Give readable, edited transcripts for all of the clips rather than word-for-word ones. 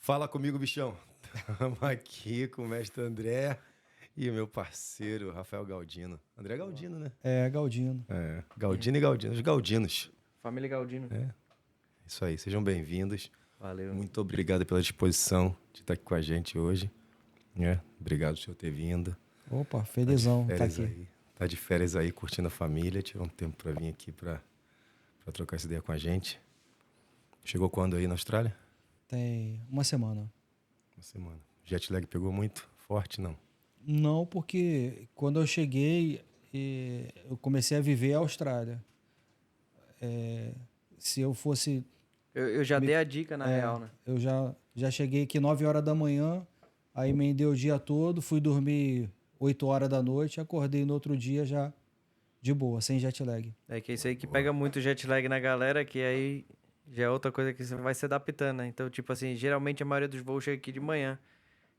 Fala comigo, bichão. Estamos aqui com o mestre André e o meu parceiro, Rafael Galdino. André Galdino, né? É, Galdino. É, Galdino e Galdino, os Galdinos. Família Galdino. Isso aí, sejam bem-vindos. Valeu. Muito obrigado pela disposição de estar aqui com a gente hoje. Obrigado por ter vindo. Opa, felizão tá Férias aqui. aí. Tá de férias aí, curtindo a família. Tirou um tempo para vir aqui para trocar essa ideia com a gente. Chegou quando aí na Austrália? Tem uma semana. Uma semana. Jet lag pegou muito? Forte, não? Não, porque quando eu cheguei, eu comecei a viver a Austrália. Se eu fosse... Eu já dei a dica, na real, né? Eu já cheguei aqui 9 horas da manhã, aí emendei o dia todo, fui dormir 8 horas da noite, acordei no outro dia já de boa, sem jet lag. É que isso aí que pega muito jet lag na galera, que aí já é outra coisa que você vai se adaptando, né? Então, tipo assim, geralmente a maioria dos voos chega aqui de manhã.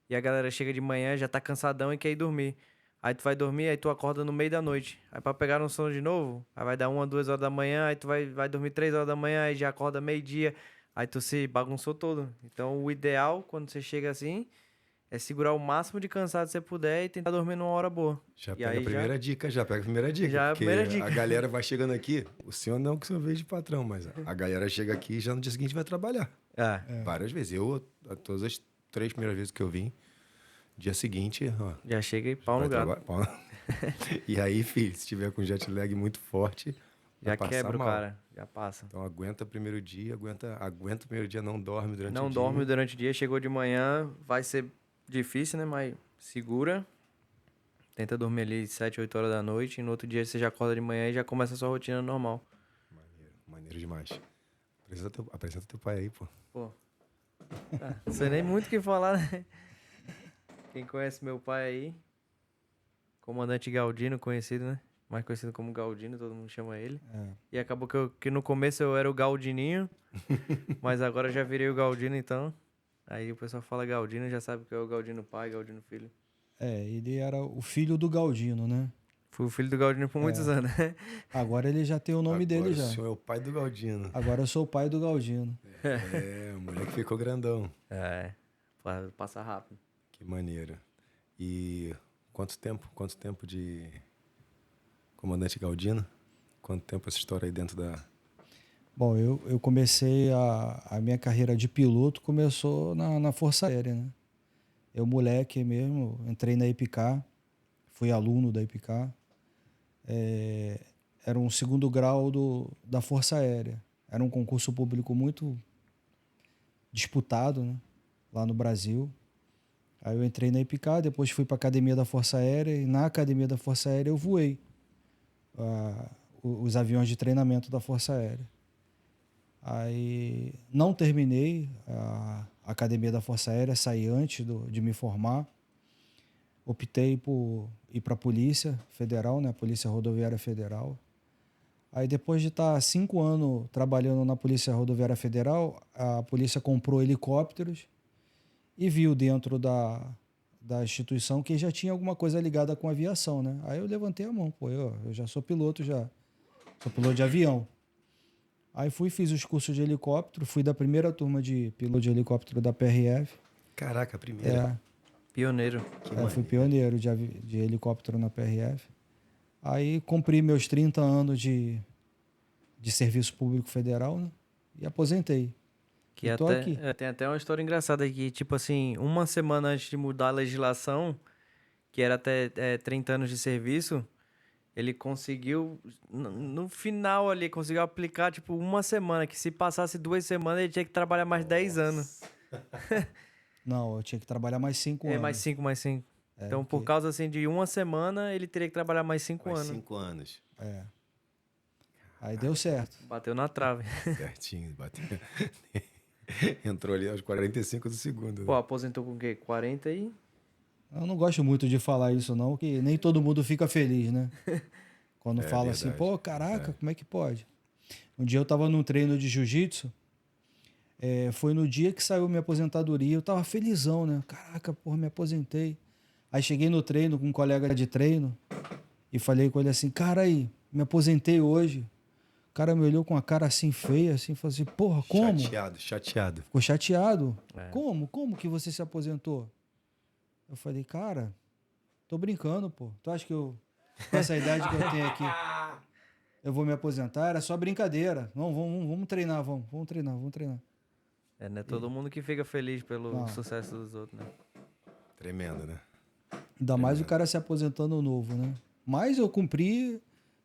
E a galera chega de manhã, já tá cansadão e quer ir dormir. Aí tu vai dormir, aí tu acorda no meio da noite. Aí pra pegar um sono de novo, aí vai dar 1, 2 horas da manhã, aí tu vai dormir 3 horas da manhã, aí já acorda meio-dia. Aí tu se bagunçou todo. Então o ideal, quando você chega assim, é segurar o máximo de cansado que você puder e tentar dormir numa hora boa. Já E pega aí a primeira dica, já pega a primeira dica. Já a porque primeira dica. a galera vai chegando aqui, o senhor não que o senhor veio de patrão, mas a galera chega aqui e já no dia seguinte vai trabalhar. Várias vezes. Todas as 3 primeiras vezes que eu vim, dia seguinte, ó, Já chega e pau no gato. E aí, filho, se tiver com jet lag muito forte, Já vai passar quebra o mal. cara, já passa. Então aguenta o primeiro dia, aguenta o primeiro dia, não dorme durante o Não dia. dorme durante o dia, chegou de manhã, vai ser difícil, né? Mas segura. Tenta dormir ali 7, 8 horas da noite. E no outro dia você já acorda de manhã e já começa a sua rotina normal. Maneiro demais. Apresenta teu pai aí, pô. Pô. Não sei nem muito o que falar, né? Quem conhece meu pai aí, comandante Galdino, conhecido, né? Mais conhecido como Galdino, todo mundo chama ele. E acabou que no começo eu era o Galdininho, mas agora já virei o Galdino, então. Aí o pessoal fala Galdino, já sabe que é o Galdino pai, Galdino filho. Ele era o filho do Galdino, né? Fui o filho do Galdino por muitos anos, né? Agora ele já tem o nome dele já. O senhor é o pai do Galdino. Agora eu sou o pai do Galdino. O moleque ficou grandão. Passa rápido. Que maneiro. E quanto tempo de comandante Galdino? Quanto tempo essa história aí dentro da... Bom, eu comecei a minha carreira de piloto, começou na Força Aérea, né? Eu, moleque mesmo, entrei na EPICAR, fui aluno da EPICAR. Era um segundo grau da Força Aérea. Era um concurso público muito disputado, né? Lá no Brasil. Aí eu entrei na EPICAR, depois fui para a Academia da Força Aérea, e na Academia da Força Aérea eu voei os aviões de treinamento da Força Aérea. Aí não terminei a Academia da Força Aérea, saí antes de me formar. Optei por ir para a Polícia Federal, né? Polícia Rodoviária Federal. Aí depois de estar 5 anos trabalhando na Polícia Rodoviária Federal, a polícia comprou helicópteros e viu dentro da instituição que já tinha alguma coisa ligada com aviação, né? Aí eu levantei a mão, pô, eu já sou piloto, sou piloto de avião. Aí fiz os cursos de helicóptero, fui da primeira turma de piloto de helicóptero da PRF. Caraca, a primeira. Pioneiro. Fui pioneiro de helicóptero na PRF. Aí cumpri meus 30 anos de serviço público federal, né? E aposentei. Que aqui. Tem até uma história engraçada aqui, tipo assim, uma semana antes de mudar a legislação, que era até 30 anos de serviço, ele conseguiu, no final ali, conseguiu aplicar, tipo, uma semana, que se passasse 2 semanas, ele tinha que trabalhar mais 10 anos. Não, eu tinha que trabalhar mais 5 anos. Mais 5. Então, por causa, assim, de uma semana, ele teria que trabalhar mais 5 anos. Mais 5 anos. Aí deu certo. Bateu na trave. Certinho, bateu. Entrou ali aos 45 do segundo. Pô, aposentou com o quê? 40 aí? Eu não gosto muito de falar isso não, que nem todo mundo fica feliz, né? Quando fala verdade, assim, pô, caraca, como é que pode? Um dia eu tava num treino de jiu-jitsu, foi no dia que saiu minha aposentadoria, eu tava felizão, né? Caraca, porra, me aposentei. Aí cheguei no treino com um colega de treino e falei com ele assim, cara aí, me aposentei hoje. cara me olhou com a cara assim feia, assim, falou assim, porra, como? Chateado. Ficou chateado. Como que você se aposentou? Eu falei, cara, tô brincando, pô. Tu acha que eu, com essa idade que eu tenho aqui, eu vou me aposentar? Era só brincadeira. Não, vamos treinar, vamos treinar. Não é todo mundo que fica feliz pelo sucesso dos outros, né? Tremendo, né? Ainda mais o cara se aposentando novo, né? Mas eu cumpri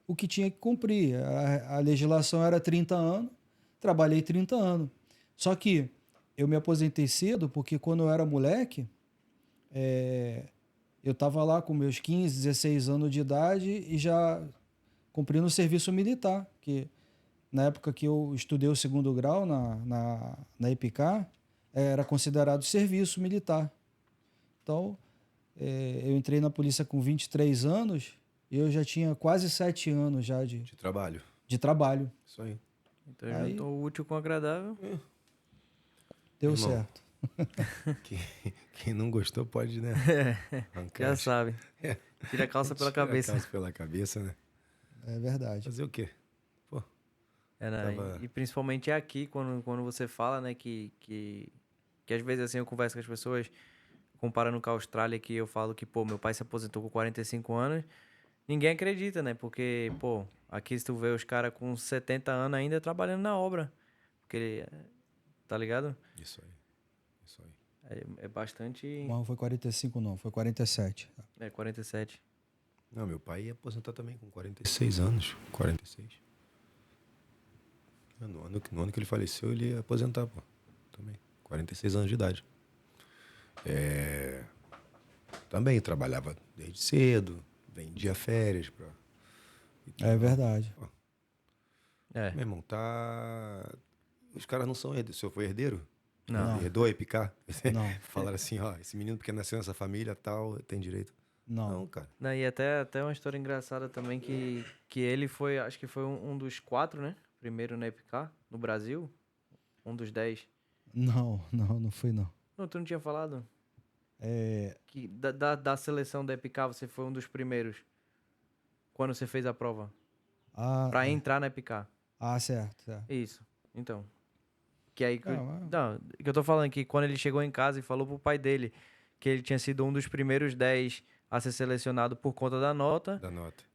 o que tinha que cumprir. A legislação era 30 anos, trabalhei 30 anos. Só que eu me aposentei cedo porque quando eu era moleque, eu estava lá com meus 15, 16 anos de idade e já cumprindo o serviço militar, que na época que eu estudei o 2º grau na EPICAR, era considerado serviço militar. Então, eu entrei na polícia com 23 anos e eu já tinha quase 7 anos já de trabalho. De trabalho. Isso aí. Então, eu estou útil com agradável. Deu certo. Quem não gostou pode, né? Já sabe. Tira a calça pela cabeça. Tira a calça pela cabeça, né? É verdade. Fazer o quê? Pô. E principalmente aqui, quando você fala, né, que às vezes assim eu converso com as pessoas, comparando com a Austrália, que eu falo que, pô, meu pai se aposentou com 45 anos, ninguém acredita, né? Porque, pô, aqui se tu vê os caras com 70 anos ainda trabalhando na obra. Porque, tá ligado? Isso aí. É bastante... Não, foi 45 não, foi 47. 47. Não, meu pai ia aposentar também com 46 anos. 46. No ano que ele faleceu, ele ia aposentar, pô. Também. 46 anos de idade. Também trabalhava desde cedo, vendia férias. É verdade. Pô. Meu irmão, os caras não são herdeiros. O senhor foi herdeiro? Não. Herdou a EPICAR? Não. Falaram assim, ó, esse menino porque nasceu nessa família tal, tem direito. Não, cara. Não, e até uma história engraçada também que ele foi, acho que foi um dos 4, né? Primeiro na EPICAR, no Brasil. Um dos 10. Não fui não. Não, tu não tinha falado? Que da seleção da EPICAR você foi um dos primeiros. Quando você fez a prova. Pra entrar na EPICAR. Certo. Isso. Então. Que aí... que eu tô falando que quando ele chegou em casa e falou pro pai dele que ele tinha sido um dos primeiros 10 a ser selecionado por conta da nota.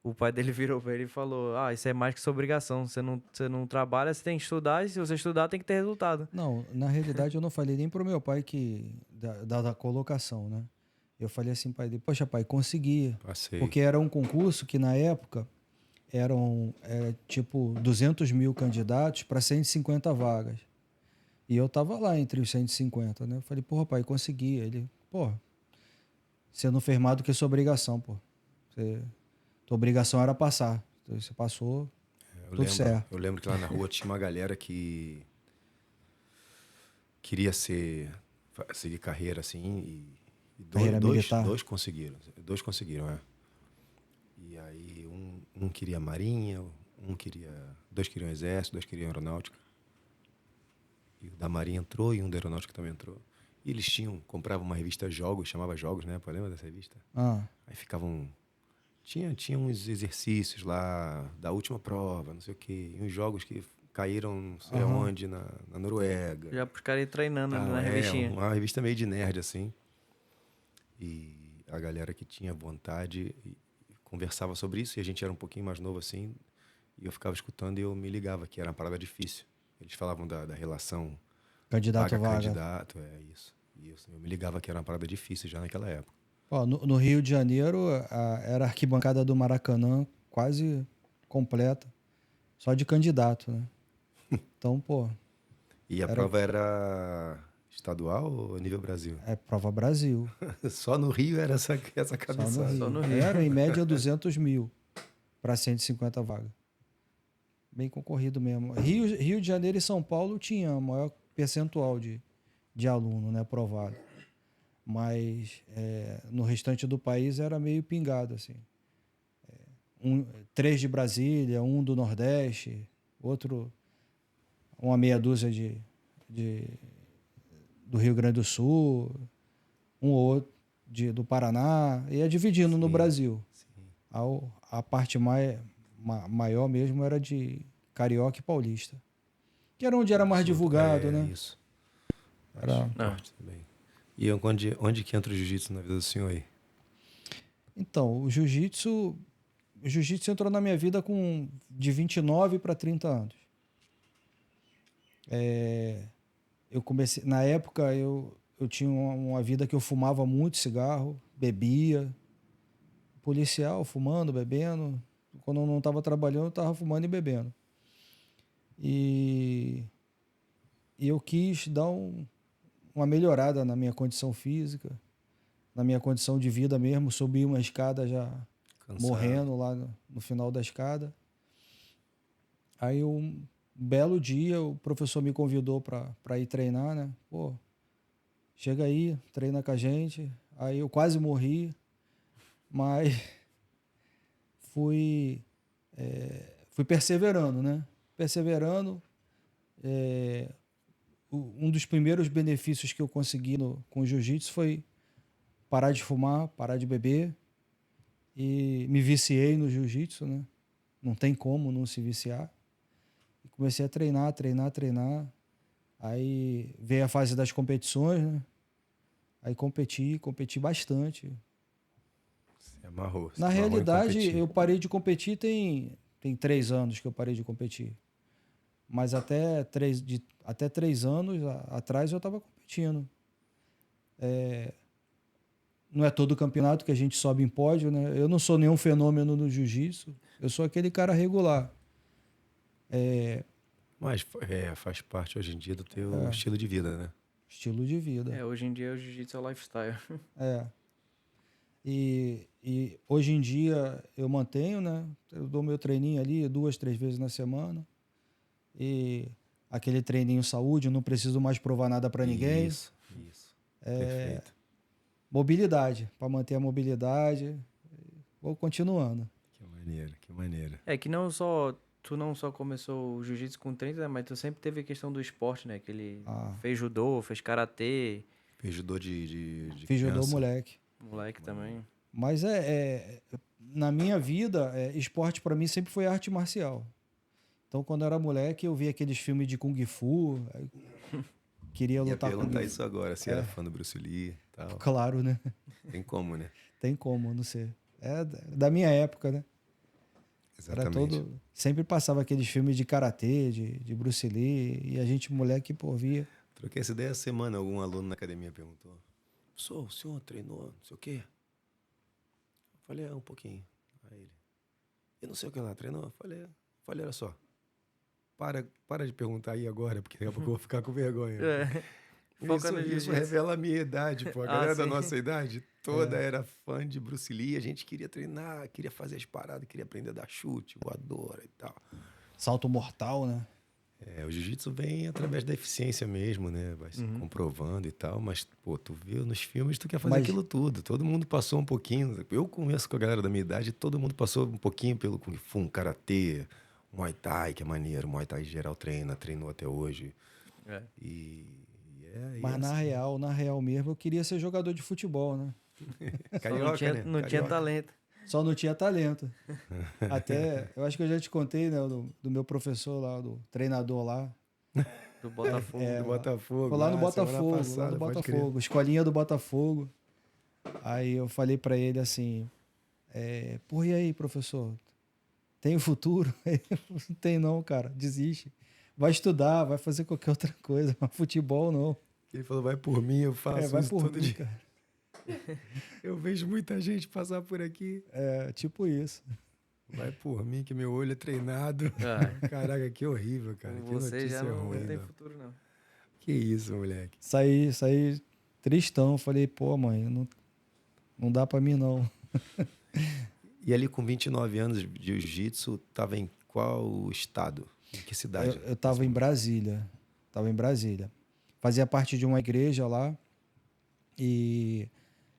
O pai dele virou pra ele e falou, isso é mais que sua obrigação. Você não trabalha, você tem que estudar, e se você estudar tem que ter resultado. Não, na realidade eu não falei nem pro meu pai da colocação, né? Eu falei assim, pai dele, poxa pai, consegui. Passei. Porque era um concurso que na época eram tipo 200 mil candidatos para 150 vagas. E eu tava lá entre os 150, né? Eu falei, porra, pai, consegui. Ele, porra, você não fez mais do que sua obrigação, pô. Tua obrigação era passar. Então, você passou, tudo certo. Eu lembro que lá na rua tinha uma galera que queria seguir carreira, assim, e dois conseguiram. Dois conseguiram, E aí um queria marinha, dois queriam exército, dois queriam aeronáutica. E o da marinha entrou e um da aeronáutica também entrou. E eles compravam uma revista Jogos, chamava Jogos, né? Pô, lembra dessa revista? Aí ficavam... Tinha uns exercícios lá da última prova, não sei o quê. E uns jogos que caíram não sei aonde, na Noruega. Já pros caras ir treinando na revistinha. Uma revista meio de nerd, assim. E a galera que tinha vontade conversava sobre isso. E a gente era um pouquinho mais novo, assim. E eu ficava escutando e eu me ligava que era uma parada difícil. Eles falavam da relação candidato-vaga. Candidato, isso. Eu me ligava que era uma parada difícil já naquela época. No Rio de Janeiro, era a arquibancada do Maracanã quase completa. Só de candidato, né? Então, pô... E a prova era estadual ou nível Brasil? Prova Brasil. Só no Rio era essa cabeçada. Só no Rio. Era, em média, 200 mil para 150 vagas. Bem concorrido mesmo. Rio de Janeiro e São Paulo tinha o maior percentual de aluno, né, aprovado. Mas no restante do país era meio pingado, assim. 3 de Brasília, 1 do Nordeste, outro, uma meia dúzia do Rio Grande do Sul, um ou outro do Paraná, ia dividindo no Brasil. Sim. A parte maior mesmo era de Carioca e Paulista. Que era onde era mais divulgado, né? Isso. Era... também. E onde que entra o jiu-jitsu na vida do senhor aí? Então, o jiu-jitsu entrou na minha vida de 29 para 30 anos. Eu comecei, na época eu tinha uma vida que eu fumava muito cigarro, bebia, policial, fumando, bebendo. Quando eu não estava trabalhando, eu estava fumando e bebendo. E eu quis dar uma melhorada na minha condição física, na minha condição de vida mesmo. Subi uma escada já cansado, morrendo lá no final da escada. Aí um belo dia o professor me convidou para ir treinar, né? Pô, chega aí, treina com a gente. Aí eu quase morri, mas fui perseverando, né? Perseverando. Um dos primeiros benefícios que eu consegui com o jiu-jitsu foi parar de fumar, parar de beber. E me viciei no jiu-jitsu, né? Não tem como não se viciar. E comecei a treinar. Aí veio a fase das competições, né? Aí competi bastante. Se amarrou. Na realidade, eu parei de competir tem 3 anos que eu parei de competir. Mas até 3 anos atrás eu estava competindo. Não é todo campeonato que a gente sobe em pódio, né? Eu não sou nenhum fenômeno no jiu-jitsu. Eu sou aquele cara regular. Mas faz parte hoje em dia do teu estilo de vida, né? Estilo de vida. Hoje em dia o jiu-jitsu é o lifestyle. E hoje em dia eu mantenho, né? Eu dou meu treininho ali 2, 3 vezes na semana. E aquele treininho saúde, eu não preciso mais provar nada para ninguém. Isso. Perfeito. Mobilidade, para manter a mobilidade. Vou continuando. Que maneiro. Que tu não só começou o jiu-jitsu com 30, né, mas tu sempre teve a questão do esporte, né? Que ele fez judô, fez karatê. Fez judô de Fiz judô moleque. Moleque também. Mas na minha vida, esporte para mim sempre foi arte marcial. Então, quando eu era moleque, eu via aqueles filmes de Kung Fu. Queria lutar com... Ia perguntar isso agora, se era fã do Bruce Lee e tal. Claro, né? Tem como, né? Tem como, não sei. É da minha época, né? Exatamente. Sempre passava aqueles filmes de karatê, de Bruce Lee, e a gente, moleque, via. Troquei essa ideia essa semana, algum aluno na academia perguntou: o senhor treinou, não sei o quê? Eu falei, um pouquinho. Aí ele, eu não sei o que lá, treinou? Eu falei, olha só, para de perguntar aí agora, porque daqui a pouco eu vou ficar com vergonha. Isso revela a minha idade, pô. A galera da nossa idade toda era fã de Bruce Lee, a gente queria treinar, queria fazer as paradas, queria aprender a dar chute, voadora e tal. Salto mortal, né? O jiu-jitsu vem através da eficiência mesmo, né? Vai se comprovando e tal, mas, pô, tu viu nos filmes, tu quer fazer aquilo tudo. Todo mundo passou um pouquinho. Eu conheço com a galera da minha idade, todo mundo passou um pouquinho pelo Kung Fu, Karatê, Muay Thai, que é maneiro. Muay Thai geral treinou até hoje. Mas na real mesmo, eu queria ser jogador de futebol, né? Carioca, não tinha talento. Só não tinha talento. Até, eu acho que eu já te contei, né, do meu professor lá, do treinador lá. Do Botafogo. Do Botafogo. Foi lá no Botafogo, escolinha do Botafogo. Aí eu falei pra ele assim, e aí, professor? Tem futuro? Não tem não, cara, desiste. Vai estudar, vai fazer qualquer outra coisa, mas futebol não. Ele falou, vai por mim, eu faço vai isso por todo mim, dia. cara. Eu vejo muita gente passar por aqui. Tipo isso. Vai por mim, que meu olho é treinado. Caraca, que horrível, cara. Que você já não ruim, tem futuro, não. Que isso, moleque. Saí tristão. Falei, pô, mãe, não dá pra mim, não. E ali com 29 anos de jiu-jitsu, tava em qual estado? Em que cidade? Eu tava em Brasília. Fazia parte de uma igreja lá e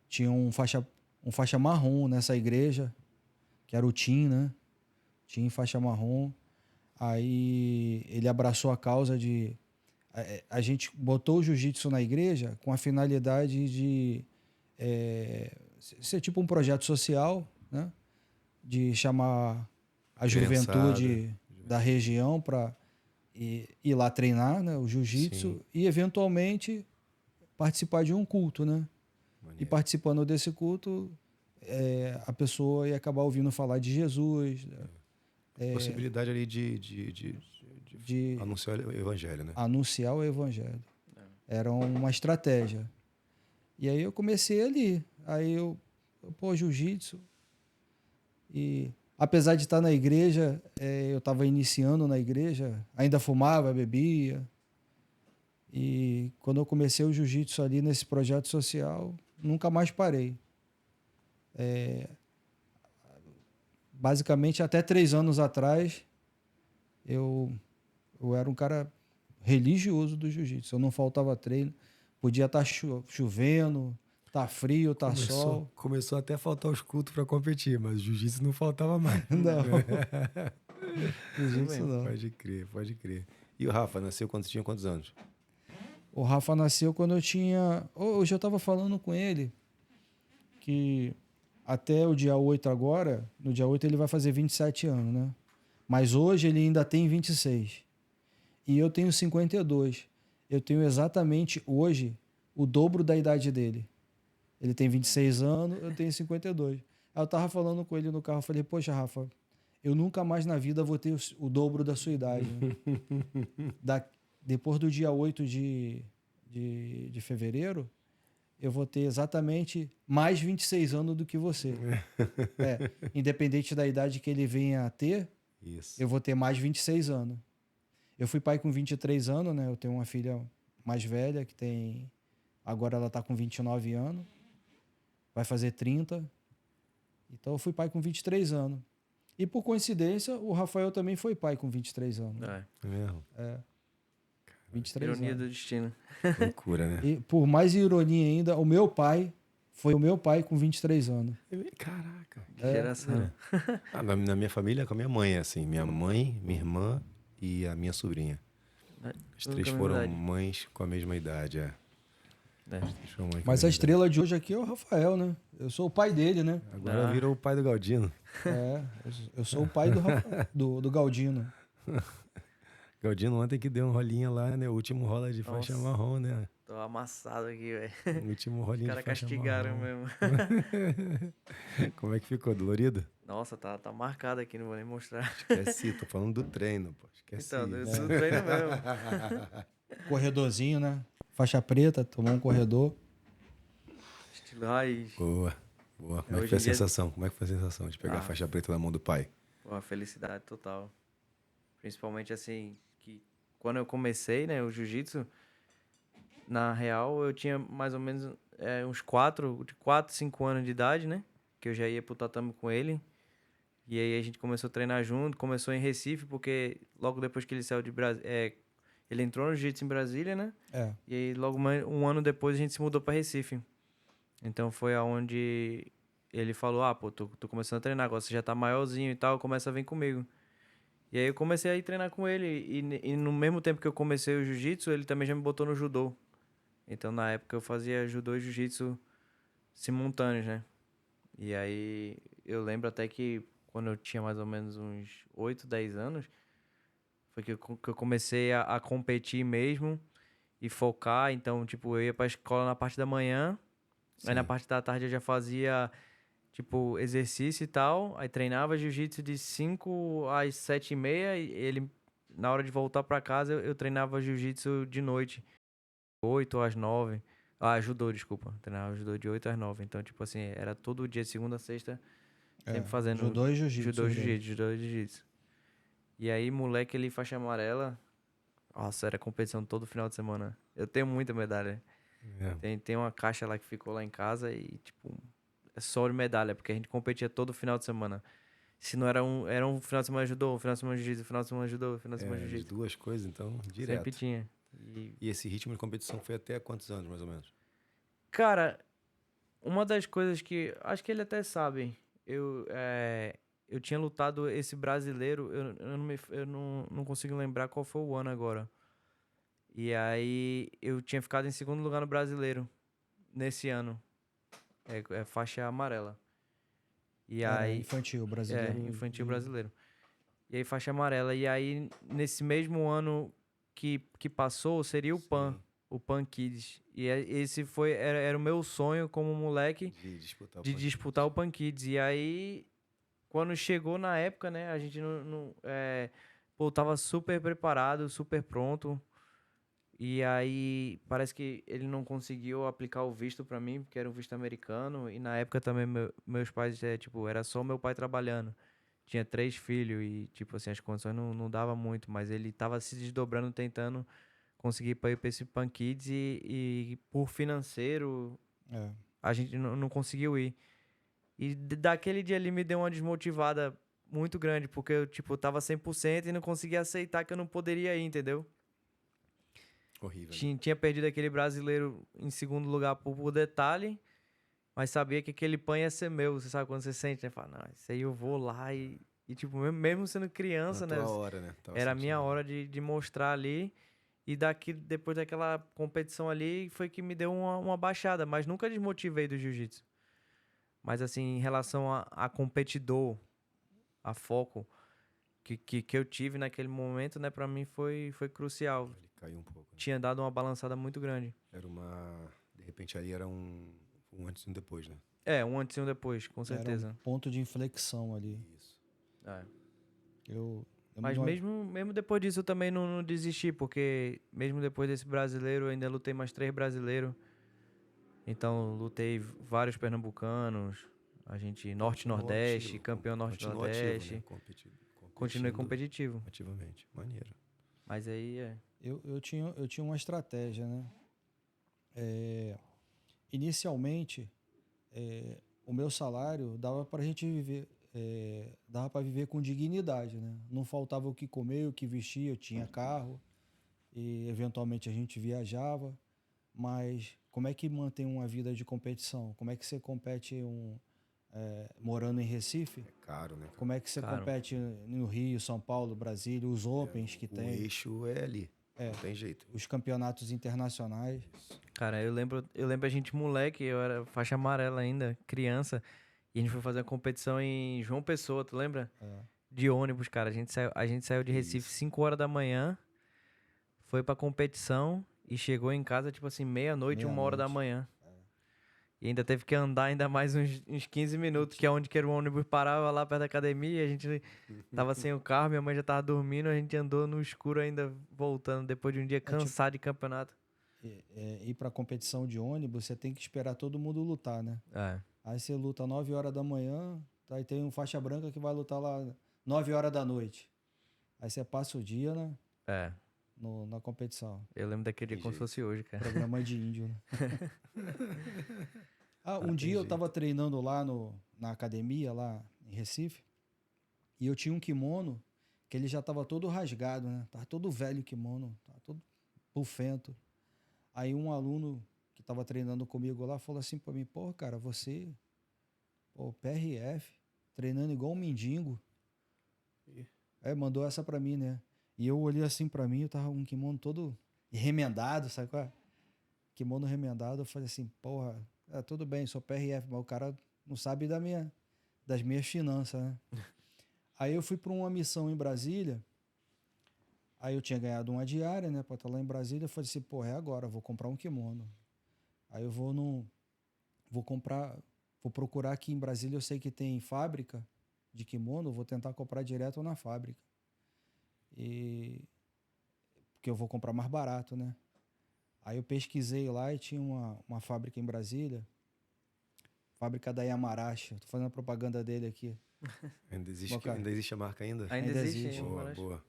tinha um faixa marrom nessa igreja, que era o Tim, né? Tim, faixa marrom. Aí ele abraçou a causa de... A gente botou o jiu-jitsu na igreja com a finalidade de ser tipo um projeto social, né? De chamar a juventude da região para ir lá treinar, né, o jiu-jitsu, e eventualmente participar de um culto, né? Maneiro. E participando desse culto, a pessoa ia acabar ouvindo falar de Jesus. Possibilidade ali de anunciar o evangelho, né? Anunciar o evangelho. Era uma estratégia. E aí eu comecei ali. Aí eu jiu-jitsu. E apesar de estar na igreja, eu estava iniciando na igreja, ainda fumava, bebia. E quando eu comecei o jiu-jitsu ali nesse projeto social, nunca mais parei. Basicamente, até 3 anos atrás, eu era um cara religioso do jiu-jitsu. Eu não faltava treino. Podia estar chovendo, tá frio, tá sol. Começou até a faltar os cultos para competir, mas o jiu-jitsu não faltava mais. Não. Jiu-jitsu não. Pode crer. E o Rafa nasceu quando você tinha quantos anos? O Rafa nasceu quando eu tinha... Hoje eu estava falando com ele que até o dia 8 agora, no dia 8 ele vai fazer 27 anos, né? Mas hoje ele ainda tem 26. E eu tenho 52. Eu tenho exatamente hoje o dobro da idade dele. Ele tem 26 anos, eu tenho 52. Aí eu tava falando com ele no carro, falei, poxa, Rafa, eu nunca mais na vida vou ter o dobro da sua idade. Né? Depois do dia 8 de fevereiro, eu vou ter exatamente mais 26 anos do que você. Independente da idade que ele venha a ter, eu vou ter mais 26 anos. Eu fui pai com 23 anos, né? Eu tenho uma filha mais velha que tem... Agora ela tá com 29 anos. Vai fazer 30. Então eu fui pai com 23 anos. E por coincidência, o Rafael também foi pai com 23 anos. É mesmo? 23 Ironia anos. do destino. Loucura, né? E por mais ironia ainda, o meu pai foi o meu pai com 23 anos. Caraca. Que geração. Na minha família, com a minha mãe, assim. Minha mãe, minha irmã e a minha sobrinha. As três foram mães com a mesma idade, Mas a estrela de hoje aqui é o Rafael, né? Eu sou o pai dele, né? Agora virou o pai do Galdino. Eu sou o pai do Galdino. Galdino ontem que deu um rolinha lá, né? O último rola de faixa marrom, né? Tô amassado aqui, velho. O último rolinho de faixa marrom. Os caras castigaram mesmo. Como é que ficou? Dolorido? Nossa, tá marcado aqui, não vou nem mostrar. Esqueci, tô falando do treino, pô. Esqueci. Então, do treino mesmo. Corredorzinho, né? Faixa preta, tomou um corredor. Estilo raiz. Boa. Como é que foi a sensação? Como é que foi a sensação de pegar a faixa preta na mão do pai? Uma felicidade total. Principalmente assim, que quando eu comecei, né, o jiu-jitsu, na real, eu tinha mais ou menos uns 4, 5 anos de idade, né? Que eu já ia pro tatame com ele. E aí a gente começou a treinar junto, começou em Recife, porque logo depois que ele saiu de Brasília... ele entrou no jiu-jitsu em Brasília, né? E aí logo um ano depois a gente se mudou pra Recife. Então foi aonde ele falou, tô começando a treinar, agora você já tá maiorzinho e tal, começa a vir comigo. E aí eu comecei a ir treinar com ele. E no mesmo tempo que eu comecei o jiu-jitsu, ele também já me botou no judô. Então na época eu fazia judô e jiu-jitsu simultâneos, né? E aí eu lembro até que quando eu tinha mais ou menos uns 8, 10 anos, foi que eu comecei a competir mesmo e focar. Então, tipo, eu ia pra escola na parte da manhã. Sim. Aí na parte da tarde eu já fazia, tipo, exercício e tal. Aí treinava jiu-jitsu de 5 às 7h30. E ele, na hora de voltar pra casa, eu treinava jiu-jitsu de noite. 8 às 9. Judô, desculpa. Treinava judô de 8 às 9. Então, tipo assim, era todo dia, segunda a sexta, sempre fazendo... Judô e jiu-jitsu. Judô e jiu-jitsu. E aí, moleque ali, faixa amarela... Nossa, era competição todo final de semana. Eu tenho muita medalha. Tem uma caixa lá que ficou lá em casa e, tipo, é só de medalha, porque a gente competia todo final de semana. Se não era um final de semana judô, um final de semana jiu-jitsu, final de semana judô, final de semana jiu-jitsu. Duas coisas, então, direto. Sempre tinha. E esse ritmo de competição foi até quantos anos, mais ou menos? Cara, uma das coisas que... Acho que ele até sabe. Eu tinha lutado esse brasileiro, eu não consigo lembrar qual foi o ano agora. E aí eu tinha ficado em segundo lugar no brasileiro nesse ano. É faixa amarela. E Era aí infantil brasileiro. infantil brasileiro. E aí faixa amarela. E aí, nesse mesmo ano que passou, seria o PAN. O PAN Kids. E esse era o meu sonho como moleque de disputar o PAN Kids. E aí, quando chegou na época, né, a gente tava super preparado, super pronto. E aí, parece que ele não conseguiu aplicar o visto pra mim, porque era um visto americano. E na época também, meus pais, era só meu pai trabalhando. Tinha 3 filhos e, tipo assim, as condições não dava muito. Mas ele tava se desdobrando, tentando conseguir para ir pra esse PAN Kids e por financeiro, a gente não conseguiu ir. E daquele dia ali me deu uma desmotivada muito grande, porque eu, tipo, tava 100% e não conseguia aceitar que eu não poderia ir, entendeu? Horrível. Tinha perdido aquele brasileiro em segundo lugar por detalhe, mas sabia que aquele PAN ia ser meu. Você sabe quando você sente, né? Fala, não, isso aí eu vou lá e tipo, mesmo sendo criança, né? Hora, né? Era a minha hora de mostrar ali. E depois daquela competição ali, foi que me deu uma baixada. Mas nunca desmotivei do jiu-jitsu. Mas assim, em relação a competidor, a foco que eu tive naquele momento, né? Pra mim foi crucial. Ele caiu um pouco. Né? Tinha dado uma balançada muito grande. Era de repente ali era um antes e um depois, né? Um antes e um depois, com certeza. Era um ponto de inflexão ali. Isso. Mas mesmo depois disso eu também não desisti, porque mesmo depois desse brasileiro eu ainda lutei mais 3 brasileiros. Então lutei vários pernambucanos, a gente norte-nordeste, campeão norte-nordeste. Né? Continuei competitivo. Ativamente, maneiro. Mas aí Eu tinha uma estratégia, né? Inicialmente, o meu salário dava para a gente viver, dava para viver com dignidade, né? Não faltava o que comer, o que vestir, eu tinha carro e eventualmente a gente viajava, mas como é que mantém uma vida de competição? Como é que você compete morando em Recife? É caro, né? Como é que você compete no Rio, São Paulo, Brasília, os Opens que tem? O eixo é ali. Não tem jeito. Os campeonatos internacionais. Cara, eu lembro a gente moleque, eu era faixa amarela ainda, criança, e a gente foi fazer uma competição em João Pessoa, tu lembra? De ônibus, cara. A gente saiu de Recife 5 horas da manhã, foi pra competição e chegou em casa, tipo assim, meia-noite, 1 hora da manhã. E ainda teve que andar ainda mais uns 15 minutos, que é onde que era o ônibus parava lá perto da academia. A gente tava sem o carro, minha mãe já tava dormindo, a gente andou no escuro ainda voltando, depois de um dia cansado de campeonato. Ir pra competição de ônibus, você tem que esperar todo mundo lutar, né? Aí você luta 9 horas da manhã, aí tem um faixa branca que vai lutar lá 9 horas da noite. Aí você passa o dia, né? Na competição. Eu lembro daquele dia como se fosse hoje, cara. Programa de índio, né? Um dia eu tava treinando lá na academia, lá em Recife, e eu tinha um kimono que ele já tava todo rasgado, né? Tava todo velho o kimono, tava todo bufento. Aí um aluno que tava treinando comigo lá falou assim pra mim, pô, cara, você, PRF, treinando igual um mendigo. Mandou essa pra mim, né? E eu olhei assim pra mim, eu tava com um kimono todo remendado, sabe qual é? Kimono remendado, eu falei assim, porra, tudo bem, sou PRF, mas o cara não sabe das minhas finanças, né? Aí eu fui para uma missão em Brasília, aí eu tinha ganhado uma diária, né, para estar lá em Brasília, eu falei assim, porra, é agora, eu vou comprar um kimono. Aí eu vou procurar aqui em Brasília, eu sei que tem fábrica de kimono, eu vou tentar comprar direto na fábrica. Porque eu vou comprar mais barato, né? Aí eu pesquisei lá e tinha uma fábrica em Brasília, fábrica da Yamarashi. Tô fazendo a propaganda dele aqui. Ainda existe a marca ainda? Ainda existe. Boa.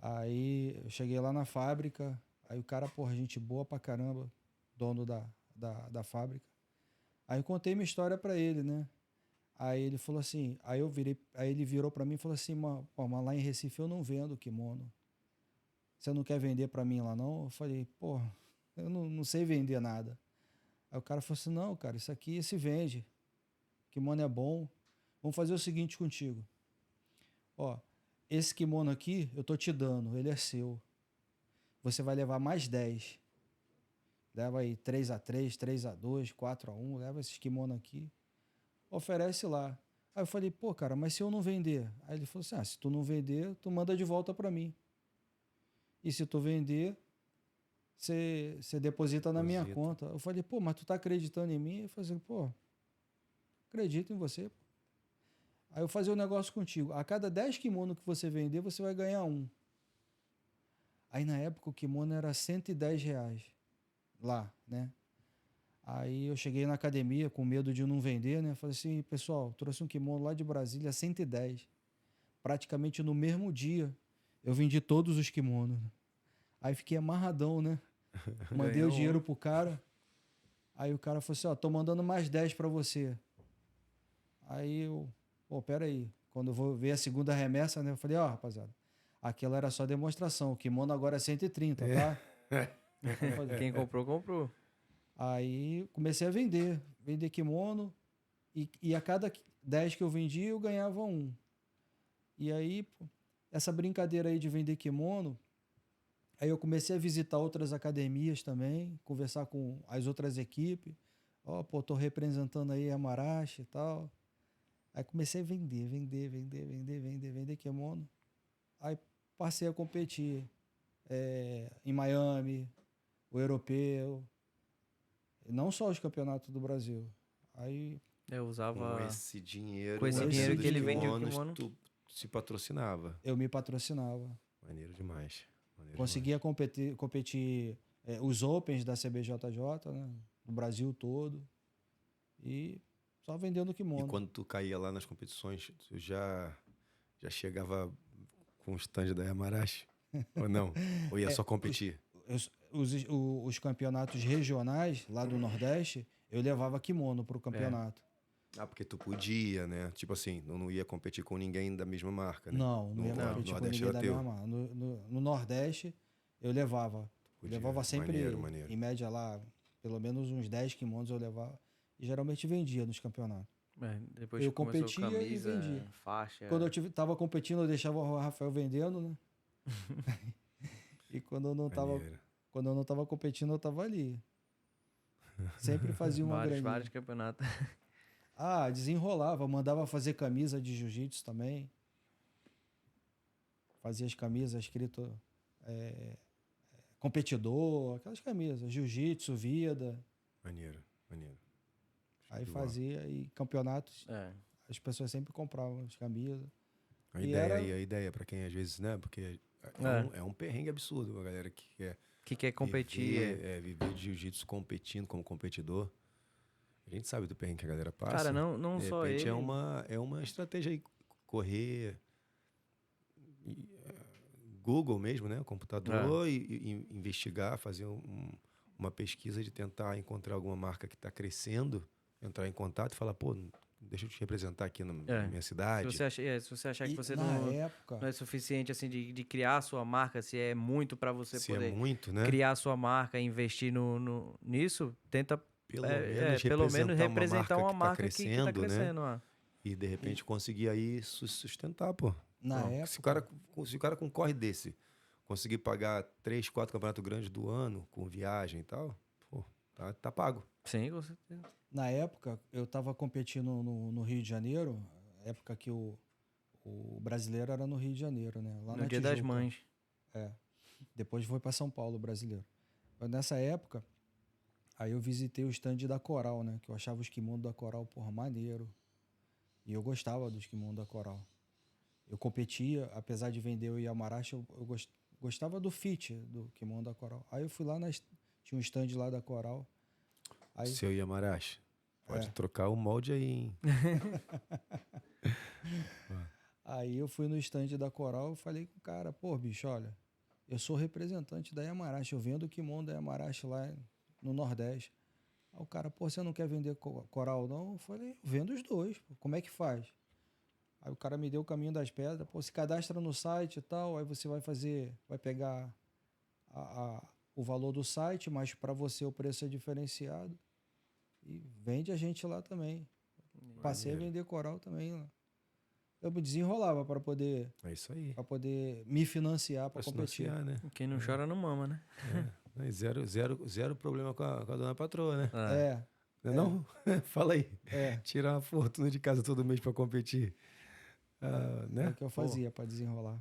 Aí eu cheguei lá na fábrica, aí o cara, porra, gente boa pra caramba, dono da fábrica. Aí eu contei minha história pra ele, né? Aí ele falou assim, aí ele virou pra mim e falou assim, mas lá em Recife eu não vendo kimono. Você não quer vender pra mim lá não? Eu falei, porra, eu não sei vender nada. Aí o cara falou assim, não, cara, isso aqui se vende. Kimono é bom. Vamos fazer o seguinte contigo. Esse kimono aqui eu tô te dando, ele é seu. Você vai levar mais 10. Leva aí 3x3, 3x2, 4x1, leva esses kimono aqui. Oferece lá. Aí eu falei, pô, cara, mas se eu não vender? Aí ele falou assim, se tu não vender, tu manda de volta para mim. E se tu vender, você deposita na minha conta. Eu falei, pô, mas tu tá acreditando em mim? Eu falei assim, pô, acredito em você. Pô. Aí eu fazia um negócio contigo. A cada 10 kimonos que você vender, você vai ganhar um. Aí na época o kimono era R$110 lá, né? Aí eu cheguei na academia com medo de não vender, né? Falei assim, pessoal, trouxe um kimono lá de Brasília, 110. Praticamente no mesmo dia, eu vendi todos os kimonos. Aí fiquei amarradão, né? Mandei o dinheiro pro cara. Aí o cara falou assim, tô mandando mais 10 para você. Aí eu, pô, pera aí. Quando eu vou ver a segunda remessa, né? Eu falei, rapaziada, aquela era só demonstração. O kimono agora é 130, tá? Quem comprou, comprou. Aí comecei a vender kimono e a cada 10 que eu vendia eu ganhava um. E aí, pô, essa brincadeira aí de vender kimono, aí eu comecei a visitar outras academias também, conversar com as outras equipes. Pô, tô representando aí a Amarashi e tal. Aí comecei a vender kimono. Aí passei a competir em Miami, o europeu, não só os campeonatos do Brasil. Aí eu usava... Com esse dinheiro que ele vende o kimono, tu se patrocinava. Eu me patrocinava. Maneiro demais. Conseguia competir os Opens da CBJJ, né? Do Brasil todo. E só vendendo kimono. E quando tu caía lá nas competições, tu já chegava com o stand da Amarashi? Ou não? Ou ia só competir? Os campeonatos regionais lá do Nordeste, eu levava kimono pro campeonato. Porque tu podia, né? Tipo assim, não ia competir com ninguém da mesma marca, né? Não ia competir com ninguém da mesma marca. No Nordeste, eu levava. Eu levava sempre, maneiro. em média lá, pelo menos uns 10 kimonos eu levava. E geralmente vendia nos campeonatos. Depois eu competia camisa, e vendia. Faixa. Quando eu tava competindo, eu deixava o Rafael vendendo, né? E quando eu não tava competindo, eu tava ali. Sempre fazia uma graninha. Vários campeonatos. Desenrolava. Mandava fazer camisa de jiu-jitsu também. Fazia as camisas escrito competidor, aquelas camisas. Jiu-jitsu, vida. Maneiro. Aí fazia e campeonatos. As pessoas sempre compravam as camisas. A ideia para quem às vezes, né? Porque é um perrengue absurdo a galera que quer competir. Viver de jiu-jitsu competindo como competidor. A gente sabe do perrengue que a galera passa. Cara, não de só repente ele. É uma estratégia aí, correr, Google mesmo, né? Computador e investigar, fazer uma pesquisa de tentar encontrar alguma marca que está crescendo, entrar em contato e falar, pô, deixa eu te representar aqui na minha cidade. Se você achar que você não é suficiente assim de criar a sua marca, se é muito para você poder criar a sua marca e investir nisso, tenta pelo menos representar uma marca que está crescendo. Né? E de repente conseguir aí sustentar, pô. Se o cara com um corre desse conseguir pagar 3, 4 campeonatos grandes do ano, com viagem e tal, pô, tá pago. Sim, com certeza. Na época, eu estava competindo no Rio de Janeiro, época que o brasileiro era no Rio de Janeiro, né? Lá no Dia das Mães. Depois foi para São Paulo, o brasileiro. Mas nessa época, aí eu visitei o stand da Coral, né? Que eu achava os kimonos da Coral, porra, maneiro. E eu gostava dos kimonos da Coral. Eu competia, apesar de vender o Amarashi, eu gostava do fit do kimono da Coral. Aí eu fui lá, tinha um stand lá da Coral. Aí, seu Amarashi, pode trocar o molde aí, hein? Aí eu fui no stand da Coral e falei com o cara, pô, bicho, olha, eu sou representante da Amarashi, eu vendo o kimono da Amarashi lá no Nordeste. Aí o cara, pô, você não quer vender Coral não? Eu falei, eu vendo os dois, pô. Como é que faz? Aí o cara me deu o caminho das pedras, pô, se cadastra no site e tal, aí você vai pegar o valor do site, mas para você o preço é diferenciado. E vende a gente lá também. Passei a vender Coral também lá. Eu me desenrolava para poder... É isso aí. Para poder me financiar para competir. Né? Quem não chora não mama, né? Zero problema com a dona patroa, né? Não? Fala aí. Tirar uma fortuna de casa todo mês para competir. Né? É o que eu fazia para desenrolar.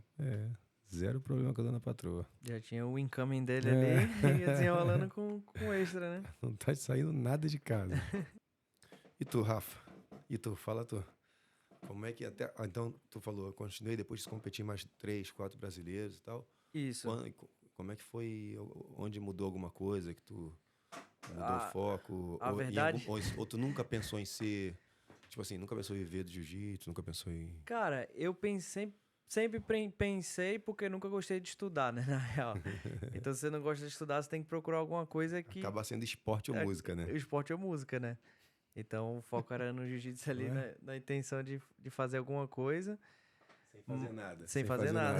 Zero problema com a dona patroa. Já tinha o incoming dele ali e ia desenrolando com extra, né? Não tá saindo nada de casa. E tu, Rafa? Fala tu. Como é que até... Então, tu falou, eu continuei depois de competir mais 3, 4 brasileiros e tal. Isso. Como é que foi? Onde mudou alguma coisa que tu mudou o foco? A verdade... ou tu nunca pensou em ser... Tipo assim, nunca pensou em viver do jiu-jitsu? Nunca pensou em... Cara, eu sempre pensei porque nunca gostei de estudar, né? Na real. Então, se você não gosta de estudar, você tem que procurar alguma coisa que... Acaba sendo esporte ou música, né? Esporte ou música, né? Então, o foco era no jiu-jitsu ali, na intenção de fazer alguma coisa. Sem fazer nada. Sem fazer nada.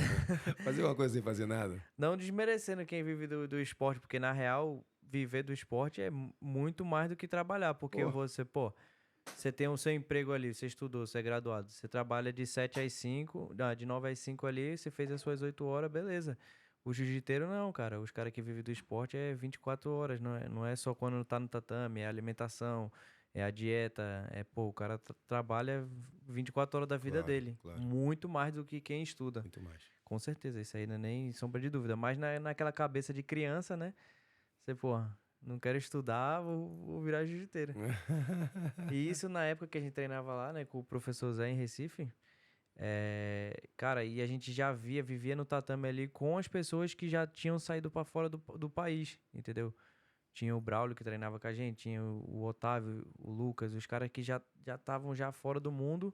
Fazer uma coisa sem fazer nada. Não desmerecendo quem vive do esporte, porque na real, viver do esporte é muito mais do que trabalhar. Porque você tem o seu emprego ali, você estudou, você é graduado. Você trabalha de 7 às 5, de 9 às 5 ali, você fez as suas 8 horas, beleza. O jiu-jiteiro não, cara. Os caras que vivem do esporte é 24 horas, não é só quando tá no tatame, é a alimentação, é a dieta, o cara trabalha 24 horas da vida dele. Claro. Muito mais do que quem estuda. Muito mais. Com certeza, isso aí não é nem sombra de dúvida. Mas naquela cabeça de criança, né? Você, não quero estudar, vou virar jiu-jiteiro. E isso na época que a gente treinava lá, né? Com o professor Zé em Recife. Cara, e a gente já vivia no tatame ali com as pessoas que já tinham saído para fora do país, entendeu? Tinha o Braulio que treinava com a gente, tinha o Otávio, o Lucas, os caras que já estavam já fora do mundo,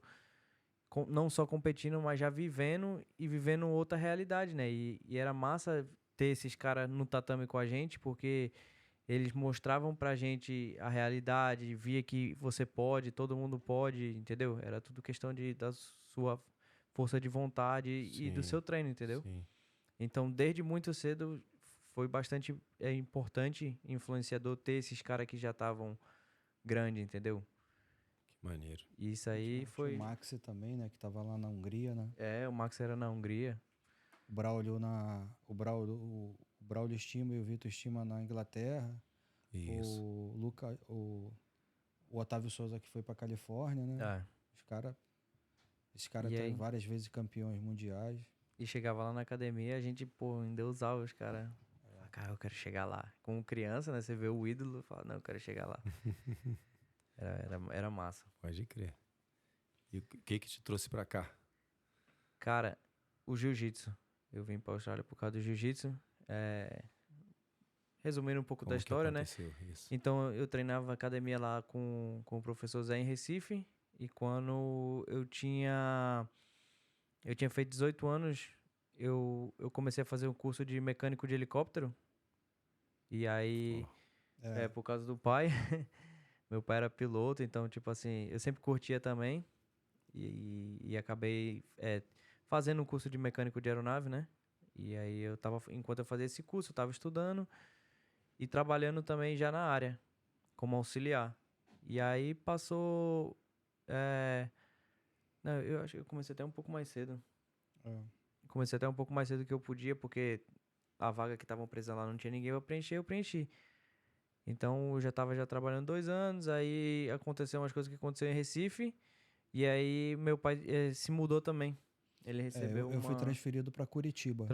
não só competindo, mas já vivendo outra realidade, né? E era massa ter esses caras no tatame com a gente, porque eles mostravam pra gente a realidade, via que você pode, todo mundo pode, entendeu? Era tudo questão da sua força de vontade e do seu treino, entendeu? Sim. Então, desde muito cedo, foi bastante importante, influenciador, ter esses caras que já estavam grandes, entendeu? Que maneiro. Isso aí foi... O Max também, né? Que tava lá na Hungria, né? O Max era na Hungria. O Braulio Estima e o Vitor Estima na Inglaterra. Isso. O Otávio Souza que foi pra Califórnia, né? Esses caras estão várias vezes campeões mundiais. E chegava lá na academia, a gente, endeusava os caras. Cara, eu quero chegar lá. Como criança, né? Você vê o ídolo e fala, não, eu quero chegar lá. Era massa. Pode crer. E o que te trouxe pra cá? Cara, o jiu-jitsu. Eu vim pra Austrália por causa do jiu-jitsu. Resumindo um pouco da história, né? Isso? Então, eu treinava academia lá com o professor Zé em Recife. E quando eu tinha feito 18 anos, eu comecei a fazer um curso de mecânico de helicóptero. E aí, por causa do pai, meu pai era piloto, então, tipo assim, eu sempre curtia também. E acabei fazendo um curso de mecânico de aeronave, né? E aí, enquanto eu fazia esse curso, eu tava estudando e trabalhando também já na área, como auxiliar. E aí, passou... Não, eu acho que eu comecei até um pouco mais cedo. Comecei até um pouco mais cedo que eu podia, porque a vaga que estavam presa lá não tinha ninguém pra preencher, eu preenchi. Então, eu já tava trabalhando 2 anos, aí aconteceu umas coisas que aconteceram em Recife, e aí meu pai se mudou também. Ele recebeu eu fui transferido pra Curitiba.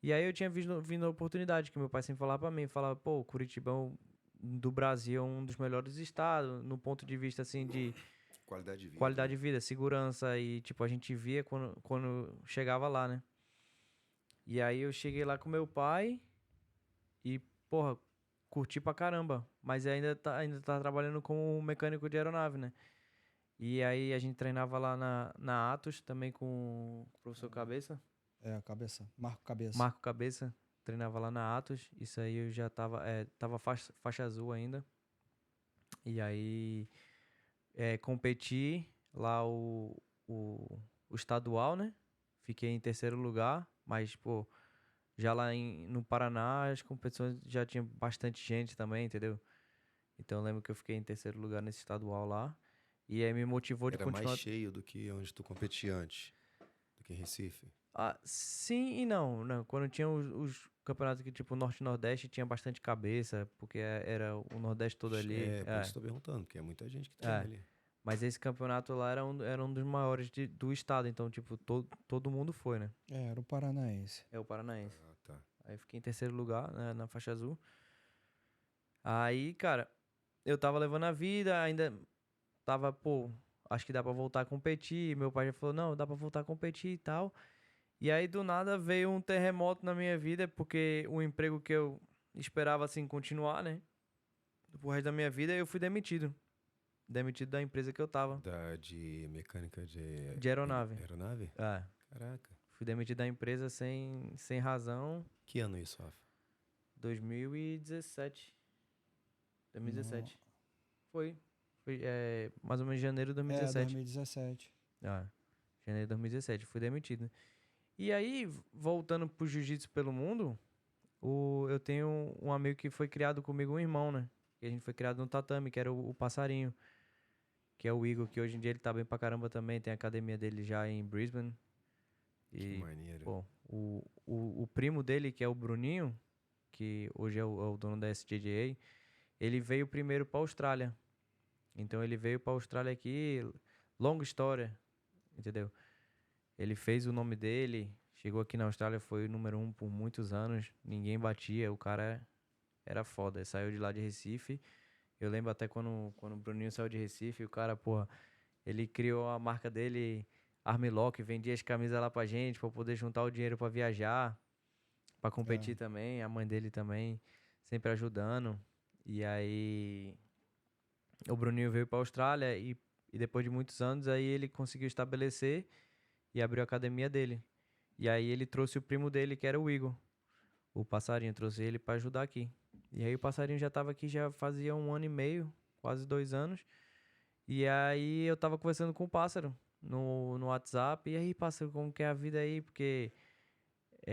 E aí eu tinha vindo a oportunidade, que meu pai sempre falava pra mim, Curitiba do Brasil é um dos melhores estados, no ponto de vista, assim, de... Qualidade de vida, segurança, e tipo, a gente via quando chegava lá, né? E aí eu cheguei lá com meu pai e, curti pra caramba, mas ainda tá trabalhando como mecânico de aeronave, né? E aí a gente treinava lá na Atos, também com o professor Cabeça. Marco Cabeça, treinava lá na Atos, isso aí eu já tava faixa azul ainda. E aí... competi lá o estadual, né? Fiquei em 3º lugar, mas, já lá no Paraná as competições já tinha bastante gente também, entendeu? Então eu lembro que eu fiquei em 3º lugar nesse estadual lá. E aí me motivou de continuar... Era mais cheio do que onde tu competia antes, do que em Recife? Sim e não. Não. Quando tinha os campeonatos que, tipo, Norte e Nordeste, tinha bastante cabeça, porque era o Nordeste todo ali. Por isso estou perguntando, porque é muita gente que treina É. ali. Mas esse campeonato lá era um dos maiores do estado, então, tipo, todo mundo foi, né? Era o Paranaense. É o Paranaense. Ah, tá. Aí eu fiquei em terceiro lugar, né, na faixa azul. Aí, cara, eu tava levando a vida, ainda tava, pô, acho que dá pra voltar a competir. Meu pai já falou, não, dá pra voltar a competir e tal. E aí, do nada, veio um terremoto na minha vida, porque o emprego que eu esperava, assim, continuar, né? Pro resto da minha vida, eu fui demitido. Demitido da empresa que eu tava. De mecânica de... De aeronave. Aeronave? É. Caraca. Fui demitido da empresa sem razão. Que ano isso, Rafa? 2017. 2017. Foi mais ou menos janeiro de 2017. 2017. Janeiro de 2017. Fui demitido. E aí, voltando pro jiu-jitsu pelo mundo, eu tenho um amigo que foi criado comigo, um irmão, né? Que a gente foi criado no tatame, que era o Passarinho. Que é o Igor, que hoje em dia ele tá bem pra caramba também. Tem a academia dele já em Brisbane. Que maneiro. Pô, o primo dele, que é o Bruninho, que hoje é o dono da SJJA, ele veio primeiro pra Austrália. Então ele veio pra Austrália aqui, longa história, entendeu? Ele fez o nome dele, chegou aqui na Austrália, foi o número 1 por muitos anos, ninguém batia, o cara era foda. Ele saiu de lá de Recife. Eu lembro até quando o Bruninho saiu de Recife, o cara, porra, ele criou a marca dele, Armlock, vendia as camisas lá pra gente, pra poder juntar o dinheiro pra viajar, pra competir também. A mãe dele também, sempre ajudando. E aí, o Bruninho veio pra Austrália e depois de muitos anos, aí ele conseguiu estabelecer e abriu a academia dele. E aí ele trouxe o primo dele, que era o Igor. O Passarinho, trouxe ele pra ajudar aqui. E aí o Passarinho já tava aqui já fazia 1 ano e meio, quase 2 anos. E aí eu tava conversando com o Pássaro no WhatsApp. E aí, Pássaro, como que é a vida aí? Porque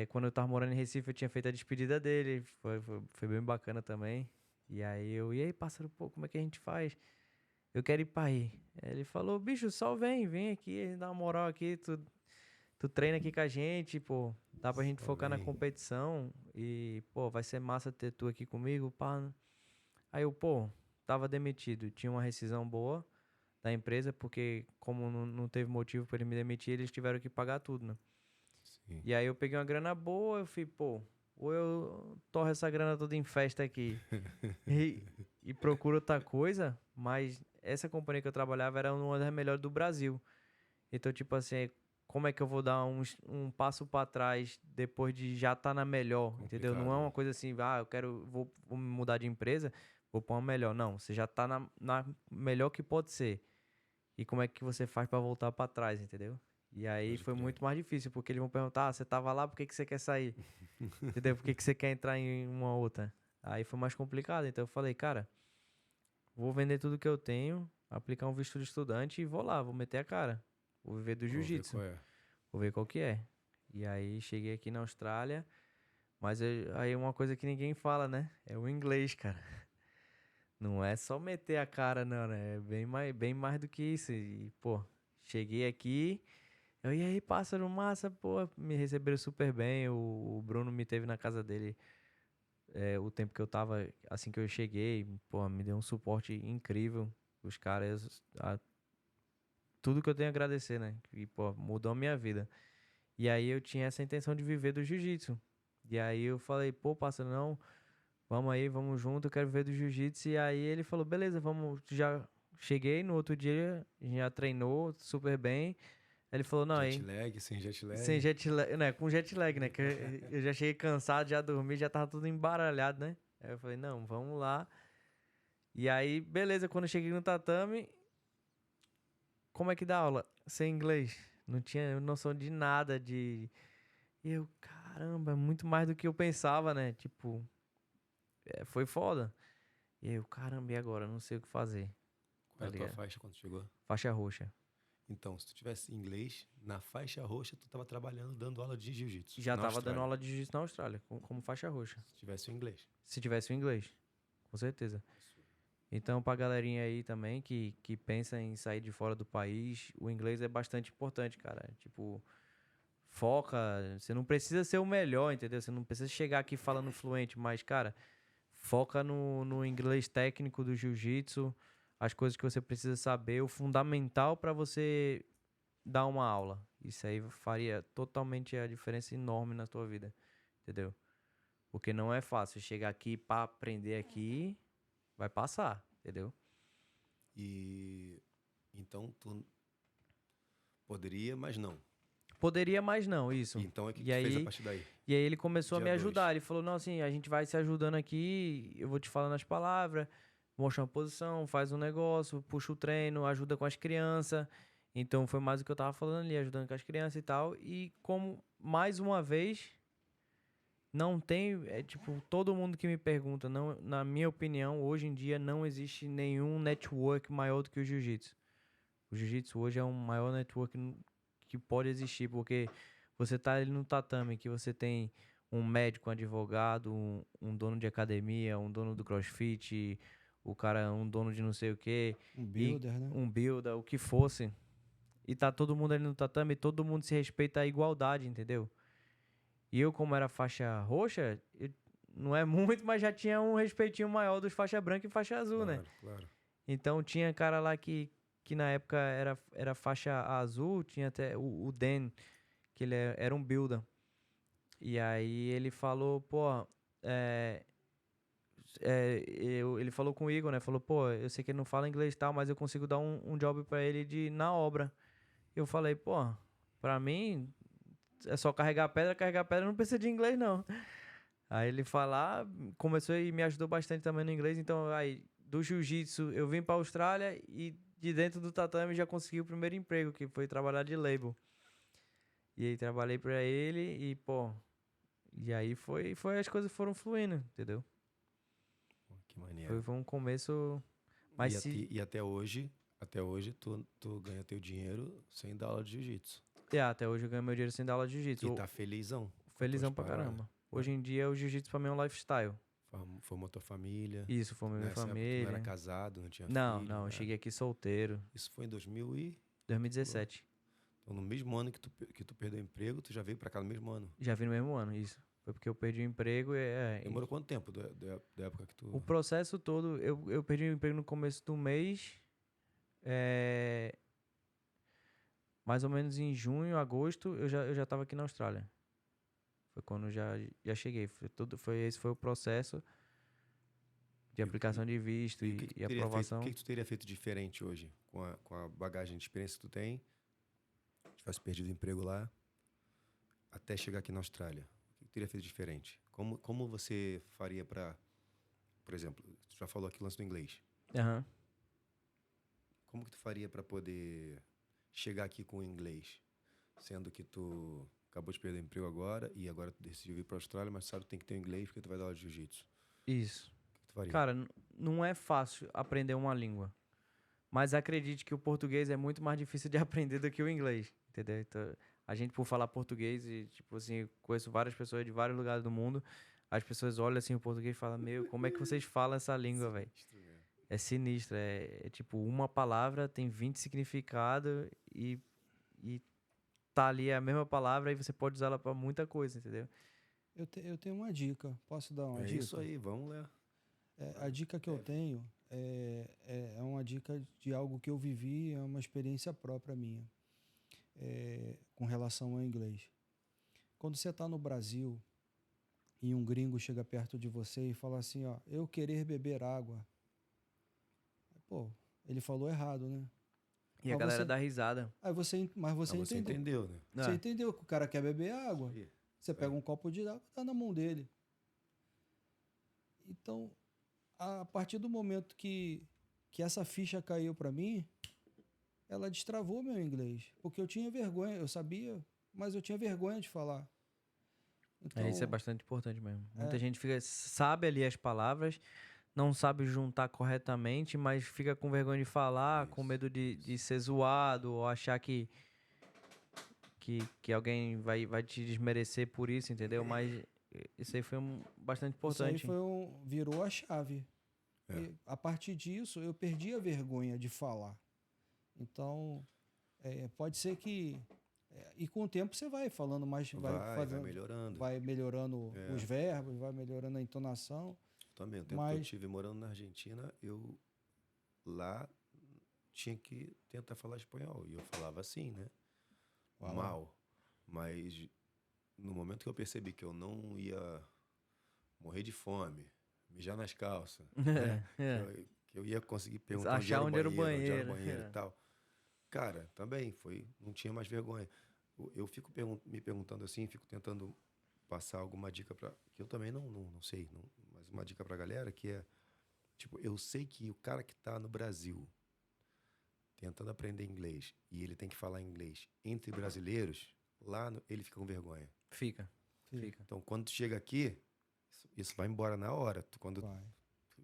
quando eu tava morando em Recife, eu tinha feito a despedida dele. Foi bem bacana também. E aí, Pássaro, pô, como é que a gente faz? Eu quero ir pra aí. Ele falou, bicho, só vem aqui, dá uma moral aqui, tu treina aqui com a gente, pô. Dá pra gente focar na competição. E, pô, vai ser massa ter tu aqui comigo, pá. Aí eu, pô, tava demitido. Tinha uma rescisão boa da empresa, porque como não teve motivo pra ele me demitir, eles tiveram que pagar tudo, né? Sim. E aí eu peguei uma grana boa, eu fui, pô, ou eu torro essa grana toda em festa aqui e procuro outra coisa, mas essa companhia que eu trabalhava era uma das melhores do Brasil. Então, tipo assim, como é que eu vou dar um passo pra trás depois de já estar na melhor, entendeu? Não é uma coisa assim, vou me mudar de empresa, vou pra uma melhor. Não, você já tá na melhor que pode ser. E como é que você faz pra voltar pra trás, entendeu? E aí foi muito mais difícil, porque eles vão perguntar, você tava lá, por que você quer sair? Entendeu? Por que você quer entrar em uma outra? Aí foi mais complicado. Então eu falei, cara, vou vender tudo que eu tenho, aplicar um visto de estudante e vou lá, vou meter a cara. Vou viver do jiu-jitsu. Vou ver qual que é. E aí cheguei aqui na Austrália, mas aí uma coisa que ninguém fala, né? É o inglês, cara. Não é só meter a cara, não, né? É bem mais do que isso. E, pô, cheguei aqui, e aí, pássaro massa, pô, me receberam super bem. O Bruno me teve na casa dele o tempo que eu tava, assim que eu cheguei, pô, me deu um suporte incrível. Os caras, tudo que eu tenho a agradecer, né? E, pô, mudou a minha vida. E aí eu tinha essa intenção de viver do jiu-jitsu. E aí eu falei, pô, pássaro, não, vamos aí, vamos junto, eu quero viver do jiu-jitsu. E aí ele falou, beleza, vamos, já cheguei no outro dia, já treinou super bem. Aí ele falou, não, aí... Sem jet lag? Sem jet lag, né? Com jet lag, né? Que eu já cheguei cansado, já dormi, já tava tudo embaralhado, né? Aí eu falei, não, vamos lá. E aí, beleza, quando eu cheguei no tatame, como é que dá aula? Sem inglês. Não tinha noção de nada de... E eu, caramba, muito mais do que eu pensava, né? Tipo, foi foda. E aí eu, caramba, e agora? Não sei o que fazer. Qual era a tua faixa quando chegou? Faixa roxa. Então, se tu tivesse inglês, na faixa roxa, tu tava trabalhando, dando aula de jiu-jitsu. Já tava dando aula de jiu-jitsu na Austrália, como faixa roxa. Se tivesse o inglês. Se tivesse o inglês, com certeza. Então, pra galerinha aí também que pensa em sair de fora do país, o inglês é bastante importante, cara. Tipo, Foca, você não precisa ser o melhor, entendeu? Você não precisa chegar aqui falando fluente, mas, cara, foca no inglês técnico do jiu-jitsu, as coisas que você precisa saber, o fundamental para você dar uma aula. Isso aí faria totalmente a diferença enorme na tua vida, entendeu? Porque não é fácil chegar aqui para aprender aqui, vai passar, entendeu? E então tu poderia, mas não. Poderia, mas não, isso. Então é que E tu aí, fez a partir daí. E aí ele começou a Dia me ajudar. 2. Ele falou, não, assim, a gente vai se ajudando aqui, eu vou te falando as palavras, mostra uma posição, faz um negócio, puxa o treino, ajuda com as crianças. Então foi mais o que eu tava falando ali, ajudando com as crianças e tal. E como, mais uma vez, não tem, tipo, todo mundo que me pergunta, não, na minha opinião, hoje em dia não existe nenhum network maior do que o jiu-jitsu. O jiu-jitsu hoje é um maior network que pode existir, porque você tá ali no tatame, que você tem um médico, um advogado, um dono de academia, um dono do CrossFit, o cara, um dono de não sei o quê. Um builder, né? Um builder, o que fosse. E tá todo mundo ali no tatame, todo mundo se respeita a igualdade, entendeu? E eu, como era faixa roxa, não é muito, mas já tinha um respeitinho maior dos faixa branca e faixa azul, né? Claro. Então tinha cara lá que na época era faixa azul, tinha até o Dan, que ele era um builder. E aí ele falou, pô, ele falou com o Igor, né? Falou, pô, eu sei que ele não fala inglês e tal, mas eu consigo dar um job pra ele na obra. Eu falei, pô, pra mim é só carregar pedra não precisa de inglês, não. Aí ele falar, começou e me ajudou bastante também no inglês. Então, aí, do jiu-jitsu, eu vim pra Austrália e de dentro do tatame já consegui o primeiro emprego, que foi trabalhar de label. E aí trabalhei pra ele e, pô... E aí foi as coisas foram fluindo, entendeu? Pô, que maneiro. Foi um começo... Mas e até hoje tu ganha teu dinheiro sem dar aula de jiu-jitsu. até hoje eu ganho meu dinheiro sem dar aula de jiu-jitsu. E tá felizão. Felizão pra caramba. Hoje em dia o jiu-jitsu pra mim é um lifestyle. Formou tua família. Isso, formou minha família. Tu não era casado, não tinha filho. Não, eu cheguei aqui solteiro. Isso foi em 2017. Então, no mesmo ano que tu perdeu o emprego, tu já veio pra cá no mesmo ano? Já vim no mesmo ano, isso. Foi porque eu perdi o emprego e... Demorou quanto tempo da época que tu... O processo todo, eu perdi o emprego no começo do mês. Mais ou menos em junho, agosto, eu já tava aqui na Austrália. Foi quando eu já cheguei. Esse foi o processo de aplicação de visto e aprovação. O que tu teria feito diferente hoje com a bagagem de experiência que tu tem? Tivesse perdido o emprego lá até chegar aqui na Austrália. O que tu teria feito diferente? Como você faria para... Por exemplo, tu já falou aqui o lance do inglês. Aham. Como que tu faria para poder chegar aqui com o inglês? Sendo que tu acabou de perder o emprego agora e agora tu decidiu vir para a Austrália, mas sabe que tem que ter o inglês porque tu vai dar aula de jiu-jitsu. Isso. O que tu faria? Cara, não é fácil aprender uma língua. Mas acredite que o português é muito mais difícil de aprender do que o inglês, entendeu? Então, a gente, por falar português, e tipo assim, conheço várias pessoas de vários lugares do mundo, as pessoas olham assim o português e falam, meu, como é que vocês falam essa língua, velho? É sinistro, é tipo, uma palavra tem 20 significados e tá ali a mesma palavra e você pode usar ela pra muita coisa, entendeu? Eu tenho uma dica, posso dar uma dica? É isso aí, vamos lá. A dica que eu tenho é uma dica de algo que eu vivi, é uma experiência própria minha, com relação ao inglês. Quando você está no Brasil e um gringo chega perto de você e fala assim, ó, eu querer beber água. Pô, ele falou errado, né? E a galera dá risada. Mas você entendeu, né? Você entendeu que o cara quer beber água. Você pega um copo de água e dá na mão dele. Então, a partir do momento que essa ficha caiu para mim, ela destravou meu inglês. Porque eu tinha vergonha, eu sabia, mas eu tinha vergonha de falar. Então, Isso é bastante importante mesmo. Muita gente sabe ali as palavras, não sabe juntar corretamente, mas fica com vergonha de falar, com medo de ser zoado, ou achar que alguém vai te desmerecer por isso, entendeu? Mas isso aí foi bastante importante. Isso aí virou a chave. E, a partir disso, eu perdi a vergonha de falar. Então, pode ser que E com o tempo você vai falando mais, vai melhorando. Vai melhorando os verbos, vai melhorando a entonação. Também, o tempo que eu estive morando na Argentina, eu lá tinha que tentar falar espanhol. E eu falava assim, né? Mal. Mas no momento que eu percebi que eu não ia morrer de fome, mijar nas calças, né? Que eu ia conseguir perguntar achar onde era o banheiro e tal. Cara, também não tinha mais vergonha. Eu fico me perguntando assim, fico tentando passar alguma dica que eu também não sei, mas uma dica pra galera que é, tipo, eu sei que o cara que tá no Brasil tentando aprender inglês e ele tem que falar inglês entre brasileiros, ele fica com vergonha. Fica. Então, quando tu chega aqui, isso vai embora na hora.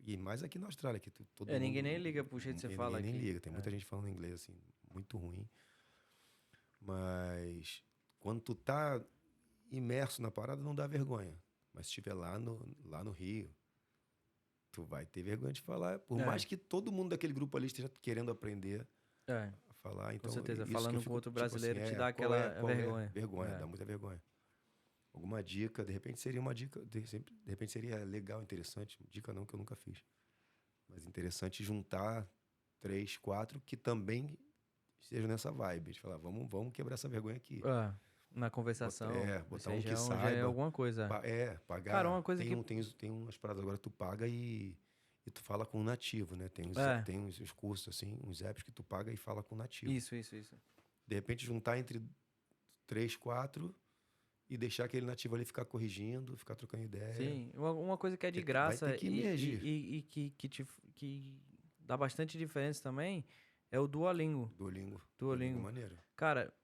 E mais aqui na Austrália, que todo mundo... Ninguém nem liga pro jeito que você fala aqui. Ninguém nem liga. Tem muita gente falando inglês, assim, muito ruim. Mas quando tu tá imerso na parada, não dá vergonha. Mas se estiver lá no Rio, tu vai ter vergonha de falar. Por mais que todo mundo daquele grupo ali esteja querendo aprender a falar. Então, com certeza. Falando com outro brasileiro te dá aquela vergonha. Vergonha, dá muita vergonha. Alguma dica, de repente seria uma dica, de repente seria legal, interessante. Dica não, que eu nunca fiz. Mas interessante juntar 3, 4 que também estejam nessa vibe. De falar, vamos quebrar essa vergonha aqui. Na conversação. Botar um que saiba. Já é alguma coisa. Pagar. Cara, uma coisa tem umas paradas agora, tu paga e tu fala com um nativo, né? Tem uns cursos, assim, uns apps que tu paga e fala com um nativo. Isso. De repente, juntar entre 3, 4 e deixar aquele nativo ali ficar corrigindo, ficar trocando ideia. Sim, uma coisa que é de graça e que dá bastante diferença também é o Duolingo. Duolingo maneiro. Cara,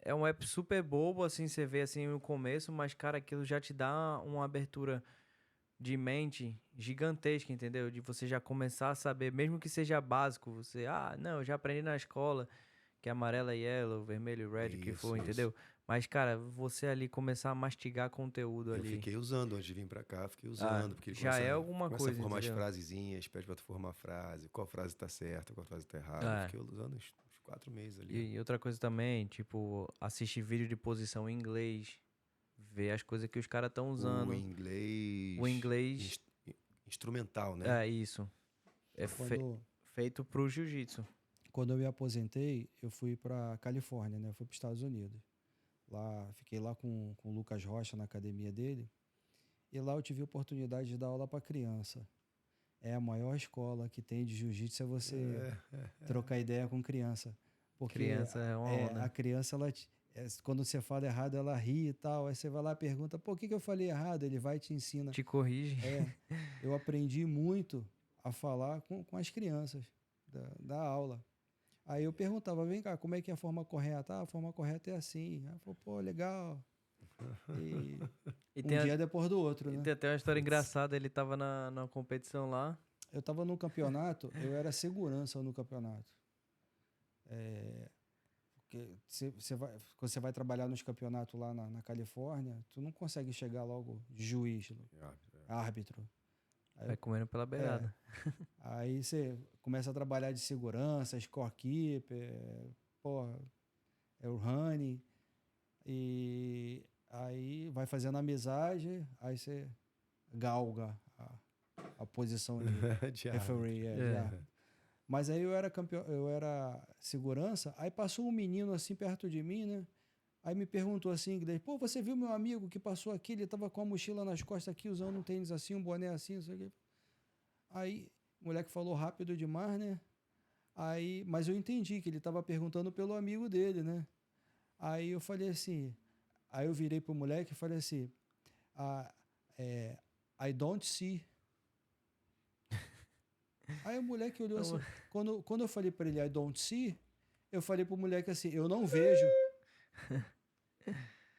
é um app super bobo, assim, você vê assim no começo, mas, cara, aquilo já te dá uma abertura de mente gigantesca, entendeu? De você já começar a saber, mesmo que seja básico, você, eu já aprendi na escola, que é amarelo é yellow, vermelho red, que for, entendeu? Mas, cara, você ali começar a mastigar conteúdo ali. Eu fiquei usando, antes de vir pra cá, porque ele já é alguma coisa, começa a formar entendeu? as frasezinhas, pede pra tu formar a frase, qual frase tá certa, qual frase tá errada. Eu fiquei usando uns 4 meses ali. E outra coisa também, tipo, assistir vídeo de posição em inglês, ver as coisas que os caras estão usando. O inglês instrumental, né? É, isso. É feito pro jiu-jitsu. Quando eu me aposentei, eu fui pra Califórnia, né? Eu fui pros Estados Unidos. Fiquei lá com o Lucas Rocha na academia dele. E lá eu tive a oportunidade de dar aula para criança. É a maior escola que tem de jiu-jitsu, é você trocar ideia com criança. Porque criança é uma onda. A criança, quando você fala errado, ela ri e tal. Aí você vai lá e pergunta, por que eu falei errado? Ele vai e te ensina. Te corrige. Eu aprendi muito a falar com as crianças da aula. Aí eu perguntava, vem cá, como é que é a forma correta? A forma correta é assim. Aí eu falei, pô, legal. E um dia depois do outro, né? Tem até uma história engraçada, ele tava na competição lá. Eu tava no campeonato, eu era segurança no campeonato. Porque quando você vai trabalhar nos campeonatos lá na Califórnia, tu não consegue chegar logo juiz, árbitro. Vai comendo pela beirada. Aí você começa a trabalhar de segurança, scorekeeper, é o honey. E aí vai fazendo amizade, aí você galga a posição de referee. Mas aí eu era segurança, aí passou um menino assim perto de mim, né? Aí me perguntou assim em inglês, pô, você viu meu amigo que passou aqui, ele tava com a mochila nas costas aqui, usando um tênis assim, um boné assim, não sei o quê. Aí o moleque falou rápido demais, né? Mas eu entendi que ele tava perguntando pelo amigo dele, né? Aí eu falei assim, aí eu virei pro moleque e falei assim, I don't see. Aí o moleque olhou assim, quando eu falei para ele I don't see, eu falei pro moleque assim, eu não vejo.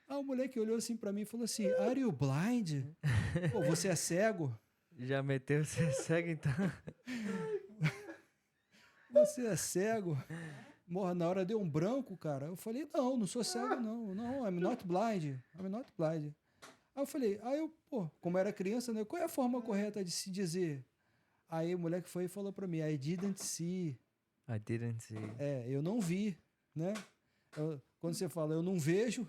Aí o moleque olhou assim para mim e falou assim, are you blind? Pô, você é cego? Já meteu, você é cego então? Você é cego? Morra, na hora deu um branco, cara. Eu falei, não sou cego, não. Não, I'm not blind. Aí eu falei, como era criança, né? Qual é a forma correta de se dizer? Aí o moleque foi e falou pra mim, I didn't see. I didn't see. Eu não vi, né? Quando você fala, eu não vejo.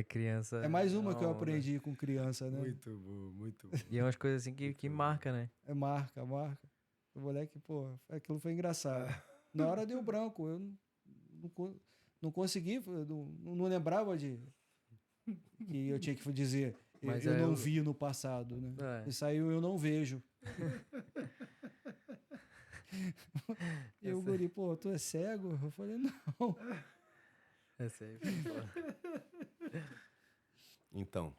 Criança. É mais uma que eu aprendi com criança, né? Muito bom, muito bom. E é umas coisas assim que marca, né? Marca. O moleque, pô, aquilo foi engraçado. Na hora deu branco, eu não consegui, não lembrava que eu tinha que dizer, Mas eu não vi no passado, né? E saiu, eu não vejo. E o guri, pô, tu é cego? Eu falei, não. Essa aí foi foda. Então,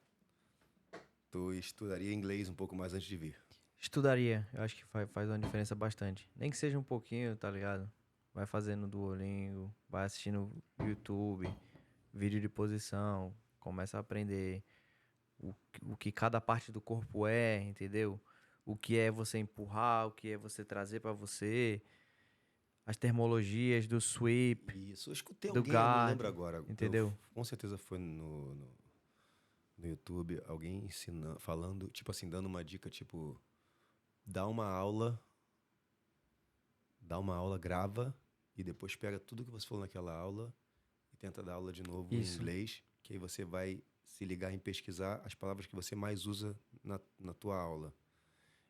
tu estudaria inglês um pouco mais antes de vir? Estudaria. Eu acho que faz uma diferença bastante. Nem que seja um pouquinho, tá ligado? Vai fazendo Duolingo, vai assistindo YouTube, vídeo de posição, começa a aprender o que cada parte do corpo é, entendeu? O que é você empurrar, o que é você trazer pra você, as termologias do sweep, Isso, eu escutei do alguém, guard, eu não lembro agora. entendeu? Com certeza foi no YouTube, alguém ensinando, falando, tipo assim, dando uma dica, tipo, dá uma aula, grava e depois pega tudo que você falou naquela aula e tenta dar aula de novo em inglês, que aí você vai se ligar em pesquisar as palavras que você mais usa na tua aula.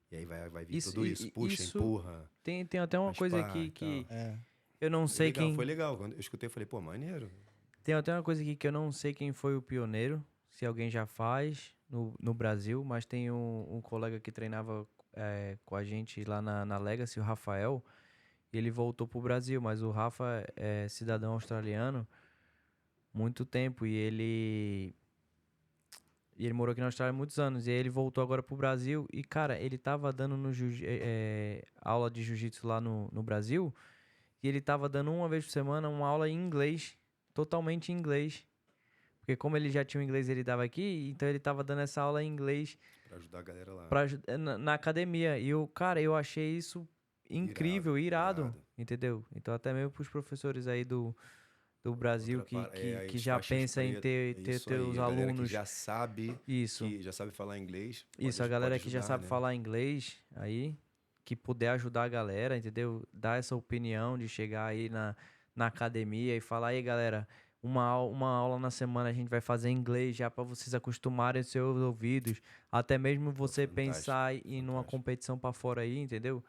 E aí vai vir tudo isso. Puxa, empurra. Tem até uma coisa aqui que eu não sei legal, quem... Foi legal. Quando eu escutei, eu falei, pô, maneiro. Tem até uma coisa aqui que eu não sei quem foi o pioneiro, se alguém já faz no Brasil, mas tem um colega que treinava com a gente lá na Legacy, o Rafael, e ele voltou pro Brasil, mas o Rafa é cidadão australiano muito tempo e ele morou aqui na Austrália há muitos anos, e aí ele voltou agora pro Brasil e, cara, ele tava dando aula de jiu-jitsu lá no Brasil, e ele tava dando uma vez por semana uma aula em inglês, totalmente em inglês. Porque como ele já tinha o inglês, ele dava aqui, então ele tava dando essa aula em inglês Pra ajudar a galera lá. Na academia. E eu achei isso incrível, irado, entendeu? Então até mesmo pros professores aí do Brasil que já pensa em ter os alunos... que já sabe, isso. Que já sabe falar inglês. Isso, a galera que já sabe falar inglês aí, que puder ajudar a galera, entendeu? Dar essa opinião de chegar aí na academia e falar, aí galera, uma aula na semana a gente vai fazer em inglês já para vocês acostumarem os seus ouvidos, até mesmo você pensar em numa competição para fora aí, entendeu?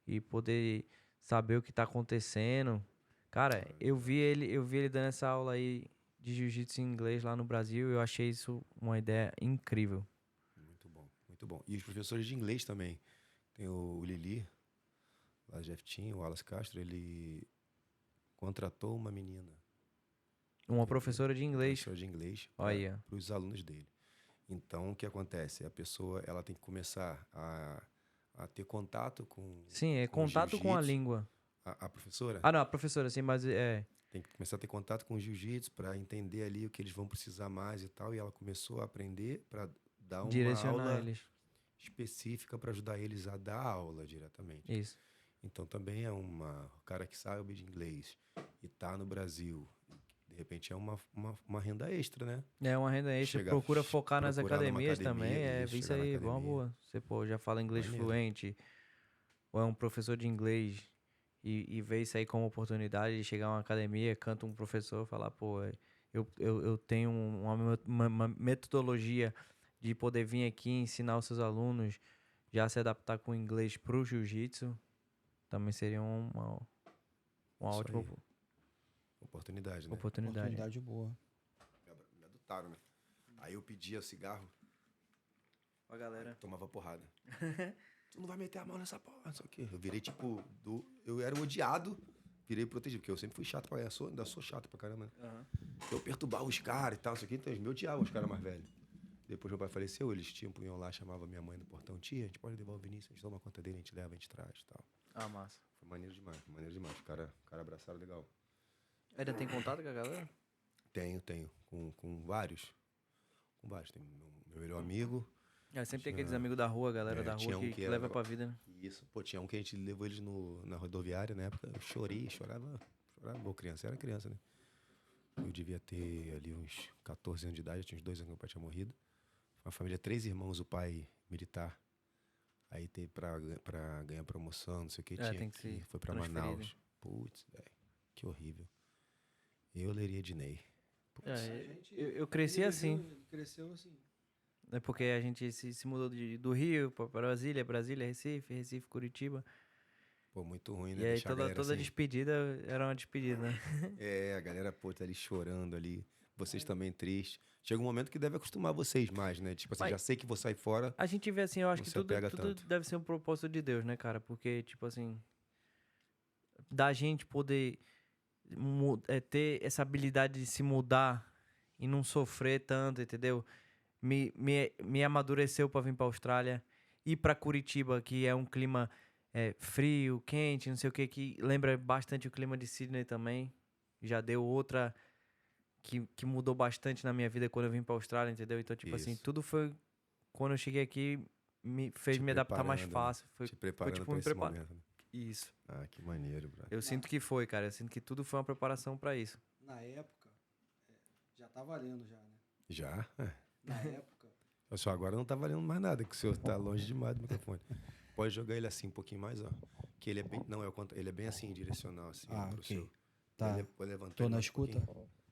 E poder saber o que tá acontecendo. Cara, eu vi ele dando essa aula aí de jiu-jitsu em inglês lá no Brasil, eu achei isso uma ideia incrível. Muito bom, muito bom. E os professores de inglês também. Tem o Lili, lá de Jeftim, o Wallace Castro, ele contratou uma menina. Uma professora de inglês. Professora de inglês para os alunos dele. Então, o que acontece? A pessoa ela tem que começar a ter contato com... Sim, contato com a língua. A professora? Ah, não, a professora, sim, mas Tem que começar a ter contato com o jiu-jitsu para entender ali o que eles vão precisar mais e tal. E ela começou a aprender para dar uma aula específica para ajudar eles a dar aula diretamente. Isso. Então, também é um cara que sabe de inglês e tá no Brasil. De repente é uma renda extra, né? É uma renda extra. Procura focar nas academias também. Isso aí, uma boa. Você já fala inglês fluente, ou é um professor de inglês e vê isso aí como oportunidade de chegar a uma academia, canta um professor, falar, pô, eu tenho uma metodologia de poder vir aqui e ensinar os seus alunos já se adaptar com o inglês pro jiu-jitsu, também seria uma ótima oportunidade, né? Oportunidade boa. Me adotaram, né? Aí eu pedia cigarro. A galera tomava porrada. Tu não vai meter a mão nessa porra, não sei o quê. Eu virei tipo... Eu era o odiado, virei protegido. Porque eu sempre fui chato pra ganhar. Ainda sou chato pra caramba, né? Eu perturbava os caras e tal, isso aqui. Então eles me odiavam, os caras mais velhos. Depois meu pai faleceu, eles punham lá, chamava minha mãe no portão. Tia, a gente pode levar o Vinícius, a gente toma conta dele, a gente leva, a gente traz e tal. Ah, massa. Foi maneiro demais. Os caras abraçaram legal. Ainda tem contato com a galera? Tenho. Com vários. Tem meu melhor amigo. Sempre tem aqueles amigos da rua, galera da rua que leva pra vida, né? Isso. Pô, tinha um que a gente levou eles na rodoviária na época. Eu chorava. Boa criança. Era criança, né? Eu devia ter ali uns 14 anos de idade. Eu tinha uns 2 anos que meu pai tinha morrido. Uma família, 3 irmãos, o pai militar. Aí teve pra ganhar promoção, não sei o que. Foi pra Manaus. Putz, velho. que horrível. Eu leria Ednei. Eu cresci assim. Ele cresceu assim. É porque a gente se mudou do Rio para Brasília, Recife, Curitiba. Pô, muito ruim, né? E aí Deixar toda assim. despedida era uma despedida, né? A galera, pô, tá ali chorando ali. Vocês também tristes. Chega um momento que deve acostumar vocês mais, né? Tipo assim, já sei que vou sair fora. A gente vê assim, eu acho que tudo deve ser um propósito de Deus, né, cara? Porque, tipo assim, da gente poder ter essa habilidade de se mudar e não sofrer tanto, entendeu? Me amadureceu pra vir pra Austrália. Ir pra Curitiba, que é um clima frio, quente, não sei o que lembra bastante o clima de Sydney também. Já deu outra que mudou bastante na minha vida quando eu vim pra Austrália, entendeu? Então, tipo assim, tudo foi... Quando eu cheguei aqui, me fez me adaptar mais fácil. Foi, te preparando tipo, pra esse momento. Né? Isso. Ah, que maneiro, bro. Eu sinto que foi, cara. Eu sinto que tudo foi uma preparação pra isso. Na época, já tá valendo já, né? Já? Na época... Só agora não tá valendo mais nada, que o senhor tá longe demais do microfone. Pode jogar ele assim um pouquinho mais, ó. Que ele é bem... Não, ele é bem assim, direcional, assim, pro ok. seu. Tá. Vou levantar. Tô na escuta? Isso.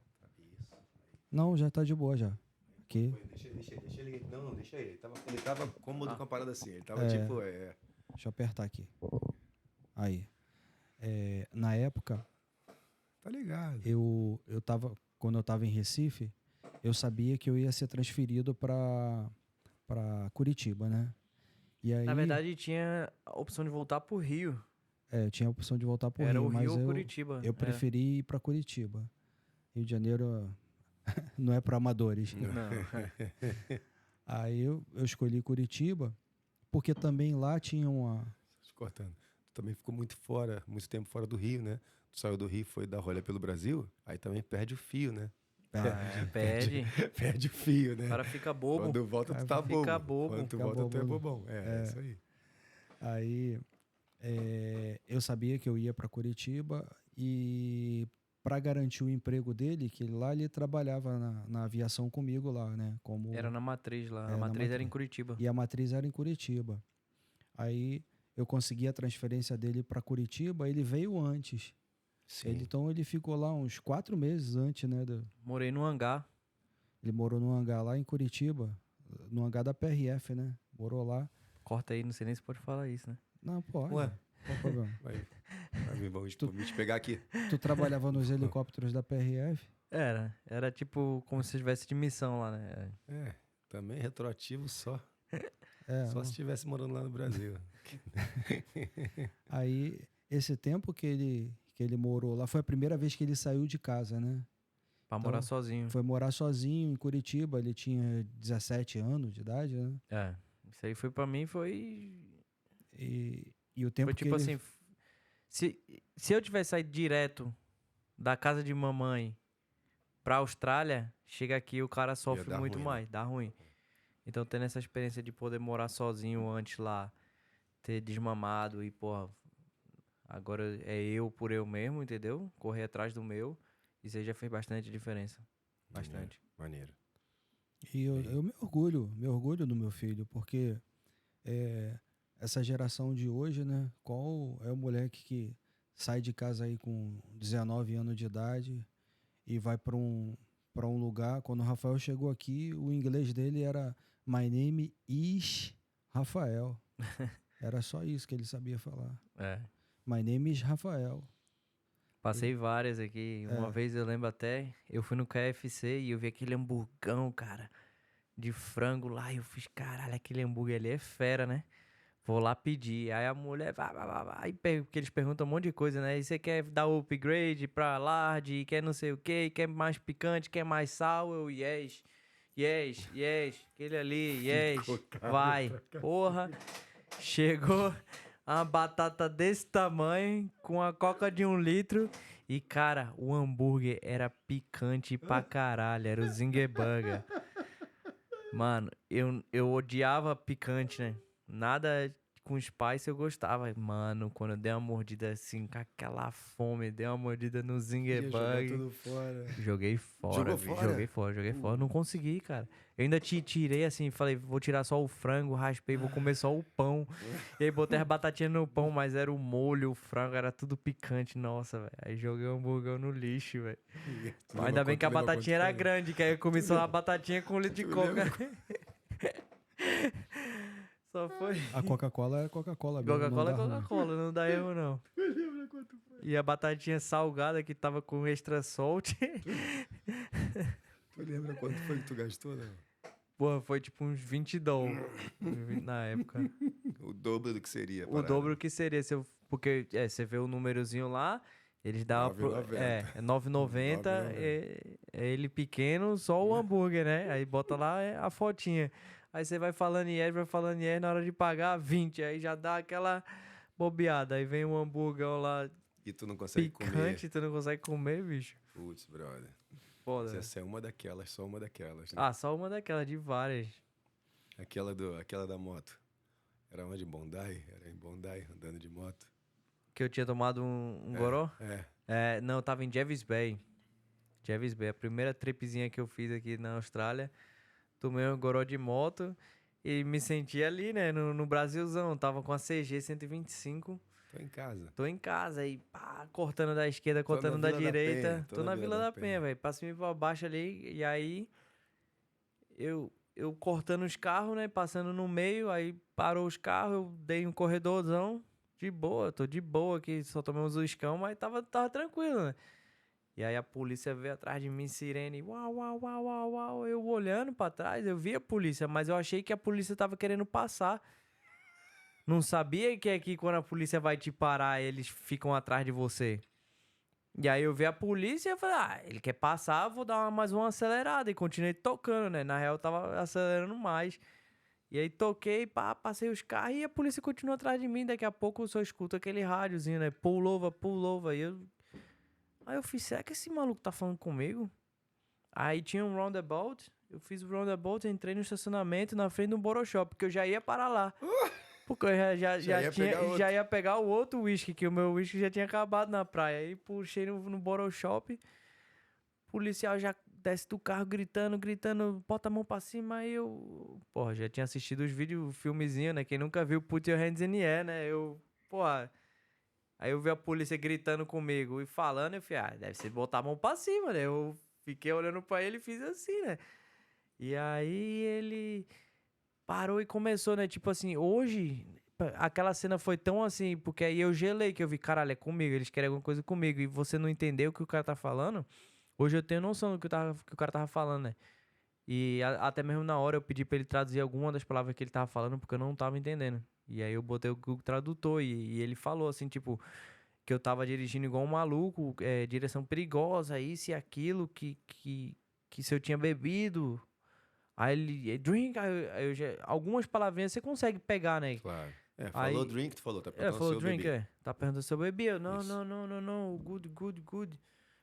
Não, já tá de boa já. Aqui. Deixa ele. Não, deixa ele. Ele tava cômodo com a parada assim. Ele tava tipo. Deixa eu apertar aqui. Aí. Na época. Tá ligado. Quando eu tava em Recife, eu sabia que eu ia ser transferido pra Curitiba, né? E aí, na verdade, tinha a opção de voltar pro Rio. Tinha a opção de voltar pro Rio. Era o mas Rio ou Curitiba. Eu preferi ir pra Curitiba. Rio de Janeiro não é para amadores. Não. Aí eu escolhi Curitiba, porque também lá tinha uma... Te cortando. Tu também ficou muito tempo fora do Rio, né? Tu saiu do Rio, foi dar rolê pelo Brasil, aí também perde o fio, né? Perde. Perde o fio, né? O cara fica bobo. Quando volta, tu tá bobo. Fica bobo. Quando tu volta, tu é bobão. É isso aí. Aí eu sabia que eu ia para Curitiba e para garantir o emprego dele, que lá ele trabalhava na aviação comigo lá, né? Era na matriz lá. A matriz era em Curitiba. E a matriz era em Curitiba. Aí eu consegui a transferência dele para Curitiba, ele veio antes. Sim. Então ele ficou lá uns 4 meses antes, né? Morei no hangar. Ele morou no hangar lá em Curitiba, no hangar da PRF, né? Morou lá. Corta aí, não sei nem se pode falar isso, né? Não, pode. Ué? Qual o problema? Vai vamos te pegar aqui. Tu trabalhava nos helicópteros da PRF? Era tipo como se estivesse de missão lá, né? Também retroativo só. Só não. se estivesse morando lá no Brasil. Aí, esse tempo que ele morou lá, foi a primeira vez que ele saiu de casa, né? Pra morar sozinho. Foi morar sozinho em Curitiba, ele tinha 17 anos de idade, né? Isso aí foi pra mim, foi... E o tempo foi tipo assim, se eu tivesse saído direto da casa de mamãe pra Austrália, chega aqui o cara sofre muito mais, dá ruim. Então, tendo essa experiência de poder morar sozinho antes lá, ter desmamado e, porra, agora é eu por eu mesmo, entendeu? Correr atrás do meu, isso aí já fez bastante diferença. Bastante. Maneiro. E eu me orgulho do meu filho, porque essa geração de hoje, né? Qual é o moleque que sai de casa aí com 19 anos de idade e vai para um lugar? Quando o Rafael chegou aqui, o inglês dele era My name is Rafael. Era só isso que ele sabia falar. My name is Rafael. Passei várias aqui. Uma vez eu lembro até, eu fui no KFC e eu vi aquele hamburgão, cara, de frango lá. E eu fiz, caralho, aquele hambúrguer ali é fera, né? Vou lá pedir. Aí a mulher vai, porque eles perguntam um monte de coisa, né? E você quer dar o upgrade pra large, quer não sei o quê, quer mais picante, quer mais sal? Eu, yes. Aquele ali, yes. Vai. Porra. Chegou uma batata desse tamanho, com a coca de 1 litro. E, cara, o hambúrguer era picante pra caralho. Era o Zinger Burger. Mano, eu odiava picante, né? Nada com Spice eu gostava. Mano, quando eu dei uma mordida assim, com aquela fome, dei uma mordida no Zingerbug. Tudo fora. Joguei fora, joguei fora. Não consegui, cara. Eu ainda tirei assim, falei, vou tirar só o frango, raspei, vou comer só o pão. E aí botei as batatinhas no pão, mas era o molho, o frango, era tudo picante. Nossa, velho. Aí joguei o hambúrguer no lixo, velho. Ainda bem que a batatinha era grande, que aí eu comi só a batatinha com litro de coca. Só foi. A Coca-Cola é Coca-Cola mesmo. Coca-Cola é Coca-Cola, não dá erro não. Lembra quanto foi? E a batatinha salgada que tava com extra salt. Tu lembra quanto foi que tu gastou, né? Porra, foi tipo uns $20 na época. O dobro do que seria. O dobro que seria. Porque você vê o númerozinho lá, eles davam... 9,90. É ele pequeno, só o hambúrguer, né? Aí bota lá a fotinha. Aí você vai falando IR, na hora de pagar 20. Aí já dá aquela bobeada. Aí vem um hambúrguer lá e tu não consegue picante, tu não consegue comer, bicho. Putz, brother. Foda. Essa é uma daquelas, só uma daquelas. Né? Ah, só uma daquelas, de várias. Aquela da moto. Era onde? Bondi? Era em Bondi, andando de moto. Que eu tinha tomado um goró? Não, eu tava em Jervis Bay. Jervis Bay, a primeira tripzinha que eu fiz aqui na Austrália. Tomei um goró de moto e me senti ali, né, no Brasilzão. Tava com a CG 125. Tô em casa. E pá, cortando da esquerda, cortando da direita. Tô na Vila da Penha, velho. Pra cima e pra baixo ali. E aí, eu cortando os carros, né, passando no meio. Aí parou os carros, eu dei um corredorzão. De boa, tô de boa aqui. Só tomei uns uiscão, mas tava tranquilo, né. E aí a polícia veio atrás de mim, sirene, uau, uau, uau, uau, uau. Eu olhando pra trás, eu vi a polícia, mas eu achei que a polícia tava querendo passar. Não sabia que aqui quando a polícia vai te parar, eles ficam atrás de você. E aí eu vi a polícia e falei, ele quer passar, vou dar mais uma acelerada. E continuei tocando, né? Na real eu tava acelerando mais. E aí toquei, passei os carros e a polícia continuou atrás de mim. Daqui a pouco eu só escuto aquele rádiozinho, né? Pull over. Aí eu fiz, será que esse maluco tá falando comigo? Aí tinha um roundabout, eu fiz o roundabout, entrei no estacionamento na frente do Boroshop, porque eu já ia para lá. Porque eu já ia pegar o outro whisky, que o meu whisky já tinha acabado na praia. Aí puxei no Boroshop, o policial já desce do carro gritando, bota a mão pra cima, aí eu... Porra, já tinha assistido os vídeos, o filmezinho, né? Quem nunca viu Put Your Hands in the Air, né? Aí eu vi a polícia gritando comigo e falando, eu falei, deve ser botar a mão pra cima, né? Eu fiquei olhando pra ele e fiz assim, né? E aí ele parou e começou, né? Tipo assim, hoje, aquela cena foi tão assim, porque aí eu gelei, que eu vi, caralho, é comigo, eles querem alguma coisa comigo, e você não entendeu o que o cara tá falando. Hoje eu tenho noção do que o cara tava falando, né? E até mesmo na hora eu pedi pra ele traduzir alguma das palavras que ele tava falando, porque eu não tava entendendo. E aí eu botei o Google Tradutor e ele falou assim, tipo, que eu tava dirigindo igual um maluco, direção perigosa, isso e aquilo, que se eu tinha bebido. Aí ele, drink, algumas palavrinhas você consegue pegar, né? Claro. Falou drink, tu falou, tá perguntando falou se eu drink, bebi. tá perguntando se eu bebi. Eu, não, good.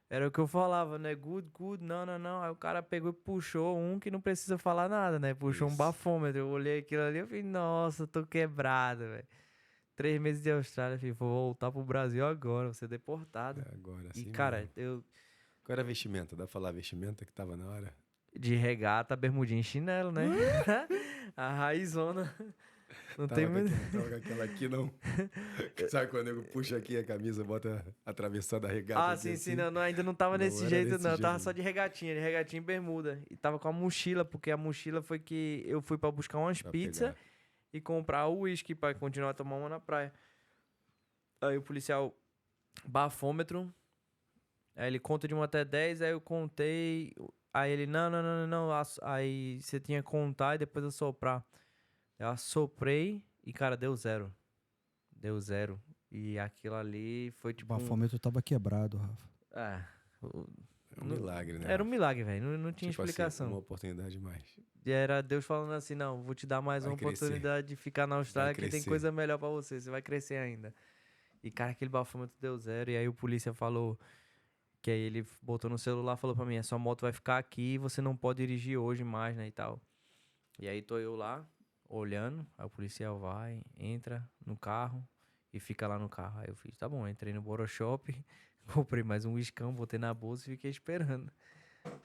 Era o que eu falava, né? Good, não. Aí o cara pegou e puxou um que não precisa falar nada, né? Puxou um bafômetro. Eu olhei aquilo ali e falei, nossa, tô quebrado, velho. 3 meses de Austrália, filho. Vou voltar pro Brasil agora, vou ser deportado. Agora sim. E, cara, eu... Qual era a vestimenta? Dá pra falar a vestimenta que tava na hora? De regata, bermudinha e chinelo, né? A raizona. Não tem muito. Não tava com aquela aqui, não. Sabe quando eu puxo aqui a camisa, bota atravessada a regata? Ah, sim, assim? Não, ainda não tava desse jeito, não. Eu tava só de regatinha e bermuda. E tava com a mochila, porque a mochila foi que eu fui pra buscar umas pizzas e comprar o uísque pra continuar a tomar uma na praia. Aí o policial, bafômetro. Aí ele conta de 1 até 10, aí eu contei. Aí ele, não. Aí você tinha que contar e depois assoprar. Eu assoprei e, cara, deu 0. Deu 0. E aquilo ali foi tipo. O bafômetro tava quebrado, Rafa. É um milagre, né? Era um milagre, velho. Não tinha explicação. Assim, uma oportunidade mais. E era Deus falando assim: não, vou te dar mais uma oportunidade de ficar na Austrália, que tem coisa melhor pra você. Você vai crescer ainda. E, cara, aquele bafômetro deu 0. E aí o polícia falou. Que aí ele botou no celular e falou pra mim: a sua moto vai ficar aqui e você não pode dirigir hoje mais, né? E tal. E aí tô eu lá, olhando, aí o policial vai, entra no carro e fica lá no carro. Aí eu fiz, tá bom, entrei no Boroshop, comprei mais um whiskão, botei na bolsa e fiquei esperando.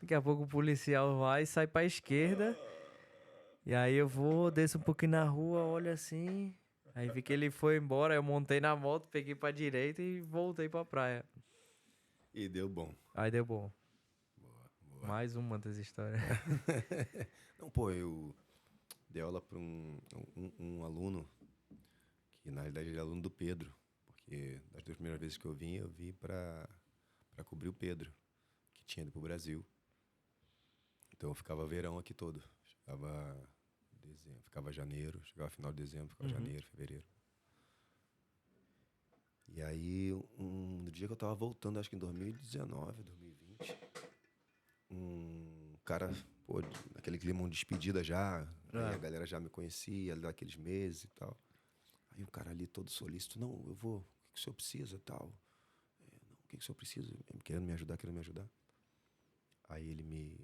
Daqui a pouco o policial vai e sai pra esquerda. E aí eu desço um pouquinho na rua, olho assim. Aí vi que ele foi embora, eu montei na moto, peguei pra direita e voltei pra praia. E deu bom. Aí deu bom. Boa. Mais uma das histórias. Não, pô, eu dei aula para um aluno, que na realidade ele é aluno do Pedro, porque das 2 primeiras vezes que eu vim para cobrir o Pedro, que tinha ido pro Brasil. Então eu ficava verão aqui todo. Chegava dezembro, ficava janeiro, chegava final de dezembro, ficava janeiro, fevereiro. E aí, no dia que eu tava voltando, acho que em 2019, 2020, um cara, pô, naquele clima de despedida já, aí a galera já me conhecia, daqueles meses e tal. Aí o cara ali todo solícito, não, eu vou, o que o senhor precisa e tal? Não, o que o senhor precisa? Querendo me ajudar. Aí ele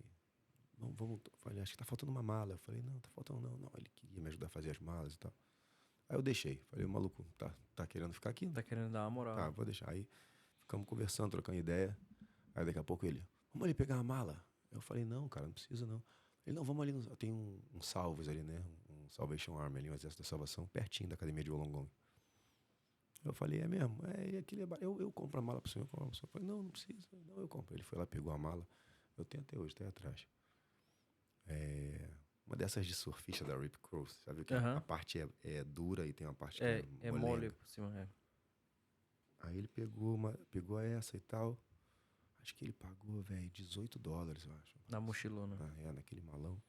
não, vamos, falei, acho que tá faltando uma mala. Eu falei, não, tá faltando não. Ele queria me ajudar a fazer as malas e tal. Aí eu deixei. Falei, o maluco tá querendo ficar aqui? Tá querendo dar uma moral. Tá, vou deixar. Aí ficamos conversando, trocando ideia. Aí daqui a pouco ele, vamos ali pegar a mala. Eu falei, não, cara, não precisa não. Ele, não, vamos ali, tem um Salvos ali, né? Um Salvation Army ali, um Exército da Salvação, pertinho da academia de Wollongong. Eu falei, é mesmo? Eu compro a mala pro senhor. Eu falei, não precisa. Não, eu compro. Ele foi lá, pegou a mala. Eu tenho até hoje, tá aí atrás. Uma dessas de surfista da Rip Curl, sabe que a parte é dura e tem uma parte que é mole por cima. Aí ele pegou essa e tal. Acho que ele pagou, velho, $18, eu acho. Na mochilona. Naquele malão.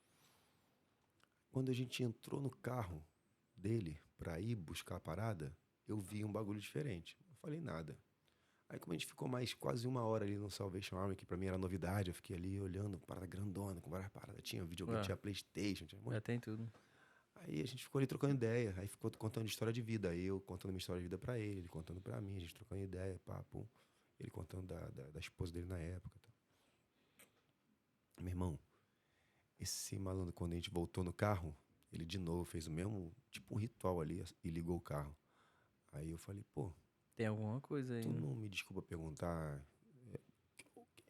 Quando a gente entrou no carro dele pra ir buscar a parada, eu vi um bagulho diferente. Não falei nada. Aí como a gente ficou mais quase 1 hora ali no Salvation Army, que pra mim era novidade, eu fiquei ali olhando, parada grandona, com várias paradas. Tinha videogame, tinha PlayStation, tinha muito. Tem tudo. Aí a gente ficou ali trocando ideia, aí ficou contando história de vida. Aí eu contando minha história de vida pra ele contando pra mim, a gente trocando ideia, papo. Ele contando da esposa dele na época. Tá. Meu irmão, esse malandro, quando a gente voltou no carro, ele de novo fez o mesmo, tipo um ritual ali, e ligou o carro. Aí eu falei, pô... Tem alguma coisa aí, tu não me desculpa perguntar...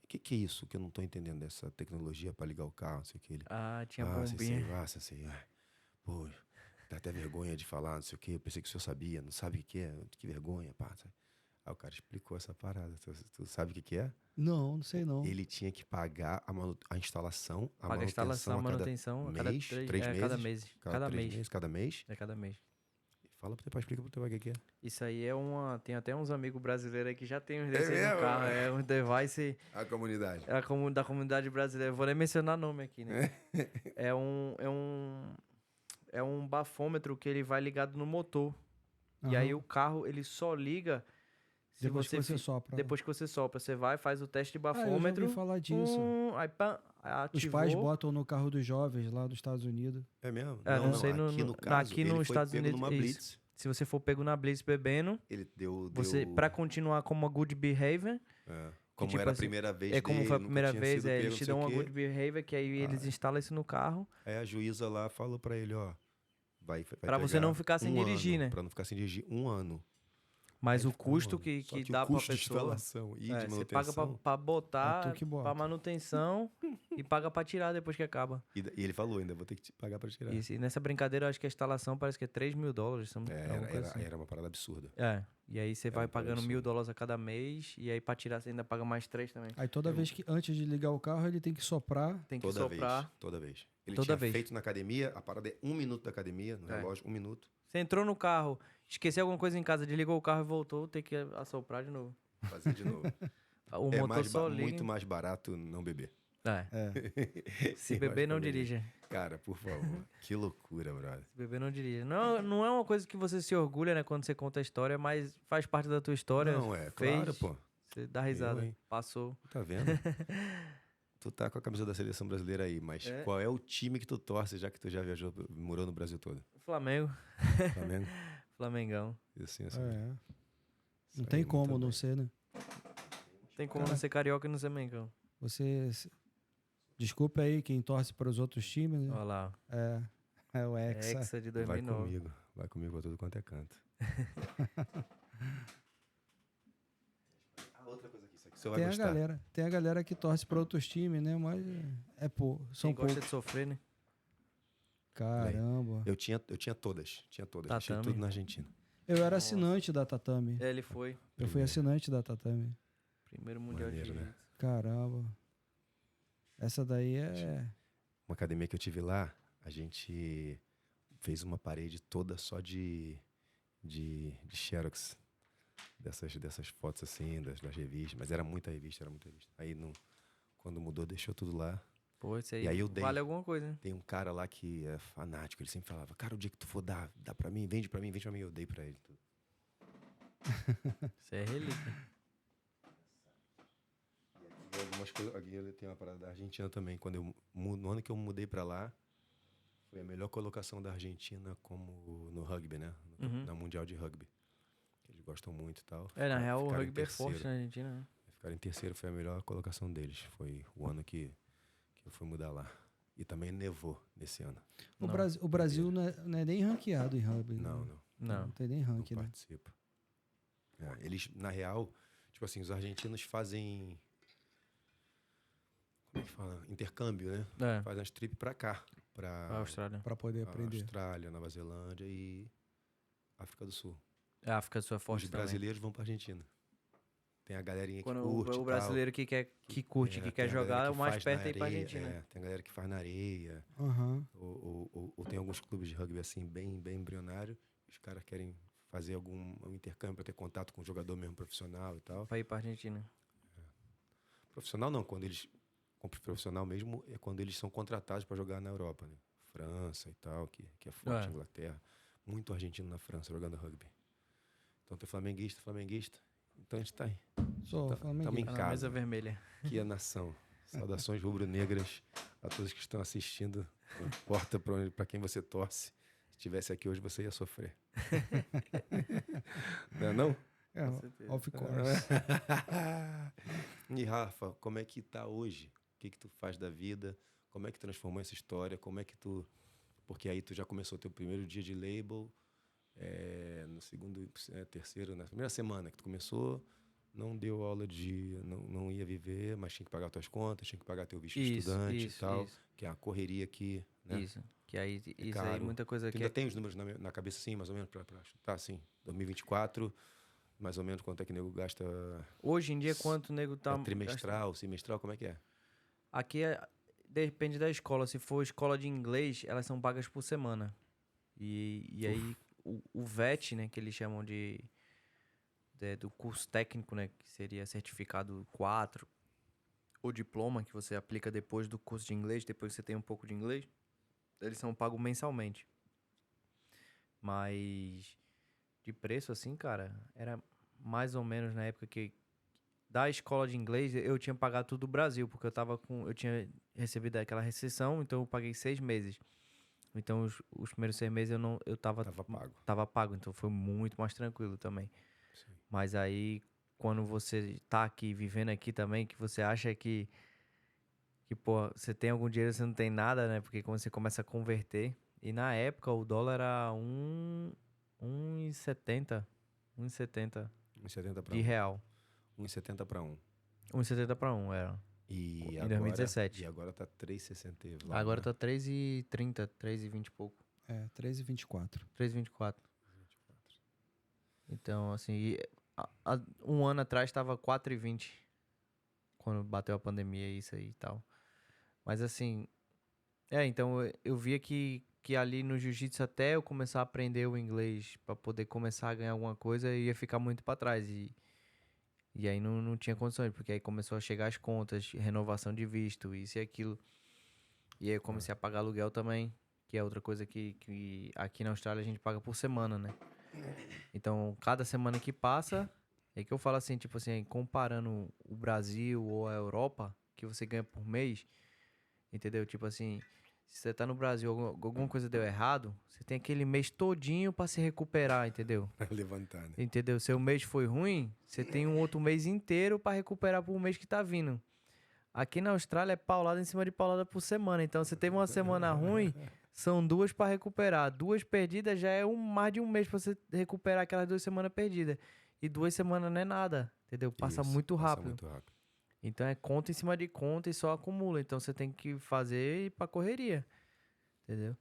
O que é isso que eu não tô entendendo dessa tecnologia pra ligar o carro, não sei o que. Ele, tinha bombinha. Sei. Pô, dá até vergonha de falar, não sei o que. Eu pensei que o senhor sabia, não sabe o que é? Que vergonha, pá. Aí o cara explicou essa parada. Tu sabe o que é? Não sei não. Ele tinha que pagar a instalação, a Paga manutenção, a manutenção a cada mês, 3 meses. Cada mês. Cada mês. Cada mês. É cada mês. Fala pro teu pai, explica pro teu pai o que é. Isso aí tem até uns amigos brasileiros aí que já tem uns desses no carro. É um device... A comunidade. Da comunidade brasileira. Eu vou nem mencionar nome aqui, né? É um bafômetro que ele vai ligado no motor. E aí o carro, ele só liga... Depois que você sopra. Depois que você sopra. Você vai, faz o teste de bafômetro. Eu já ouvi falar disso. Aí ativou. Os pais botam no carro dos jovens lá dos Estados Unidos. É mesmo? Não sei. Aqui no caso, aqui ele nos foi Estados pego Unidos. numa blitz. Se você for pego na blitz bebendo, Ele deu... pra continuar como uma good behavior... Como tipo era assim, a primeira vez como dele, foi a primeira vez, pego, eles te dão uma good behavior, que aí eles instalam isso no carro. Aí a juíza lá falou pra ele, ó... Vai pra você não ficar sem dirigir, né? Pra não ficar sem dirigir 1 ano. Mas o custo que dá pra pessoa... de instalação e de manutenção... Você paga pra botar, pra manutenção e paga pra tirar depois que acaba. E ele falou ainda, vou ter que pagar pra tirar. Isso, e nessa brincadeira, eu acho que a instalação parece que é $3.000. Era uma parada absurda. E aí você vai pagando $1.000 a cada mês, e aí pra tirar você ainda paga mais 3 também. Aí toda vez que, antes de ligar o carro, ele tem que soprar. Toda vez. Ele toda tinha vez. feito na academia, a parada é 1 minuto da academia, no relógio, 1 minuto. Você entrou no carro, esqueceu alguma coisa em casa, desligou o carro e voltou, tem que assoprar de novo. Fazer de novo. O motor só liga. Muito mais barato não beber. Se beber, não dirija. Cara, por favor. Que loucura, brother. Se beber, não dirija. Não é uma coisa que você se orgulha, né, quando você conta a história, mas faz parte da tua história. Não, claro, pô. Você dá risada. Passou. Tá vendo? Tu tá com a camisa da seleção brasileira aí, mas qual é o time que tu torce, já que tu já viajou, morou no Brasil todo? Flamengo. Flamengo? Flamengão. Assim. Não tem como não ser, né? Tem como não ser carioca e não ser mengão. Você... Desculpa aí quem torce para os outros times, né? Olha lá. É o Hexa. Hexa de 2009. Vai comigo pra tudo quanto é canto. Outra coisa aqui, isso aqui você vai gostar. Tem a galera que torce pra outros times, né? Mas são poucos. Gosta de sofrer, né? Caramba. Eu tinha todas. Tinha tudo na Argentina. Eu era assinante da Tatame. Ele foi. Eu fui assinante da Tatame. Primeiro mundial de jiu-jitsu. Né? Caramba. Essa daí é... Uma academia que eu tive lá, a gente fez uma parede toda só de xerox. Dessas fotos assim, das revistas. Mas era muita revista. Aí, quando mudou, deixou tudo lá. Pô, isso aí, e aí vale alguma coisa, né? Tem um cara lá que é fanático. Ele sempre falava, cara, o dia que tu for dá pra mim, vende pra mim. Eu dei pra ele tudo. Isso é relíquia. E algumas coisas... Aqui tem uma parada da Argentina também. No ano que eu mudei pra lá, foi a melhor colocação da Argentina como no rugby, né? Na Mundial de Rugby. Eles gostam muito e tal. Na real, o rugby é forte na Argentina, né? Ficaram em terceiro, foi a melhor colocação deles. Foi o ano que eu fui mudar lá. E também nevou nesse ano. O Brasil não é nem ranqueado em rugby. Não tem nem ranking, não né? participa. Eles, na real, tipo assim, os argentinos fazem... Como é que fala? Intercâmbio, né? Fazem as trips pra cá. Pra Austrália. Pra poder aprender. Austrália, Nova Zelândia e África do Sul. A África do Sul é forte Os também. brasileiros vão pra Argentina. Tem a galerinha que curte. O brasileiro que curte, que quer jogar, o mais perto é ir pra Argentina. Tem a galera que faz na areia. Ou tem alguns clubes de rugby assim, bem embrionário. Os caras querem fazer um intercâmbio pra ter contato com um jogador mesmo profissional e tal. Pra ir pra Argentina. Profissional não, profissional mesmo é quando eles são contratados pra jogar na Europa, né? França e tal, que é forte, Inglaterra. Muito argentino na França jogando rugby. Então tem flamenguista. Então a gente tá aí. Estamos em casa. Na mesa vermelha. Que é a nação. Saudações rubro-negras a todos que estão assistindo. Não importa para quem você torce. Se estivesse aqui hoje, você ia sofrer. Não? Of course. E Rafa, como é que tá hoje? O que tu faz da vida? Como é que transformou essa história? Como é que tu... Porque aí tu já começou o teu primeiro dia de label... no segundo, terceiro, na primeira semana que tu começou, não deu aula não ia viver, mas tinha que pagar tuas contas, tinha que pagar teu visto de estudante e tal, que é a correria aqui, né? Que aí, aí muita coisa que ainda tem os números na cabeça assim, mais ou menos, pra chutar assim, 2024, mais ou menos quanto é que o nego gasta... Hoje em dia, quanto o nego tá... trimestral, semestral, como é que é? Aqui depende da escola. Se for escola de inglês, elas são pagas por semana. E aí... O VET, né, que eles chamam do curso técnico, né, que seria certificado 4, o diploma que você aplica depois do curso de inglês, depois que você tem um pouco de inglês, eles são pagos mensalmente. Mas de preço assim, cara, era mais ou menos na época que da escola de inglês eu tinha pagado tudo do Brasil, porque eu tinha recebido aquela recessão, então eu paguei 6 meses. Então, os primeiros 6 meses eu tava pago. Tava pago, então foi muito mais tranquilo também. Sim. Mas aí, quando você tá aqui, vivendo aqui também, que você acha que pô, você tem algum dinheiro, você não tem nada, né? Porque quando você começa a converter... E na época, o dólar era 1,70. 1,70 de real. 1,70 para 1. 1,70 para 1, era. Em agora, 2017. E agora tá 3,60. Agora tá 3,30, 3,20 e pouco. 3,24. 3,24. Então, assim, um ano atrás tava 4,20. Quando bateu a pandemia, isso aí e tal. Mas assim... então eu via que ali no jiu-jitsu, até eu começar a aprender o inglês pra poder começar a ganhar alguma coisa, eu ia ficar muito pra trás. E aí não tinha condições, porque aí começou a chegar as contas, renovação de visto, isso e aquilo. E aí eu comecei a pagar aluguel também, que é outra coisa que aqui na Austrália a gente paga por semana, né? Então, cada semana que passa, é que eu falo assim, tipo assim, comparando o Brasil ou a Europa, que você ganha por mês, entendeu? Tipo assim, se você tá no Brasil, alguma coisa deu errado, você tem aquele mês todinho pra se recuperar, entendeu? Pra levantar, né? Entendeu? Seu mês foi ruim, você tem um outro mês inteiro pra recuperar pro mês que tá vindo. Aqui na Austrália é paulada em cima de paulada por semana. Então, você teve uma semana ruim, são 2 para recuperar. 2 perdidas já é mais de um mês para você recuperar aquelas 2 semanas perdidas. E 2 semanas não é nada, entendeu? Passa muito rápido. Passa muito rápido. Então é conta em cima de conta e só acumula. Então você tem que fazer e ir pra correria, entendeu?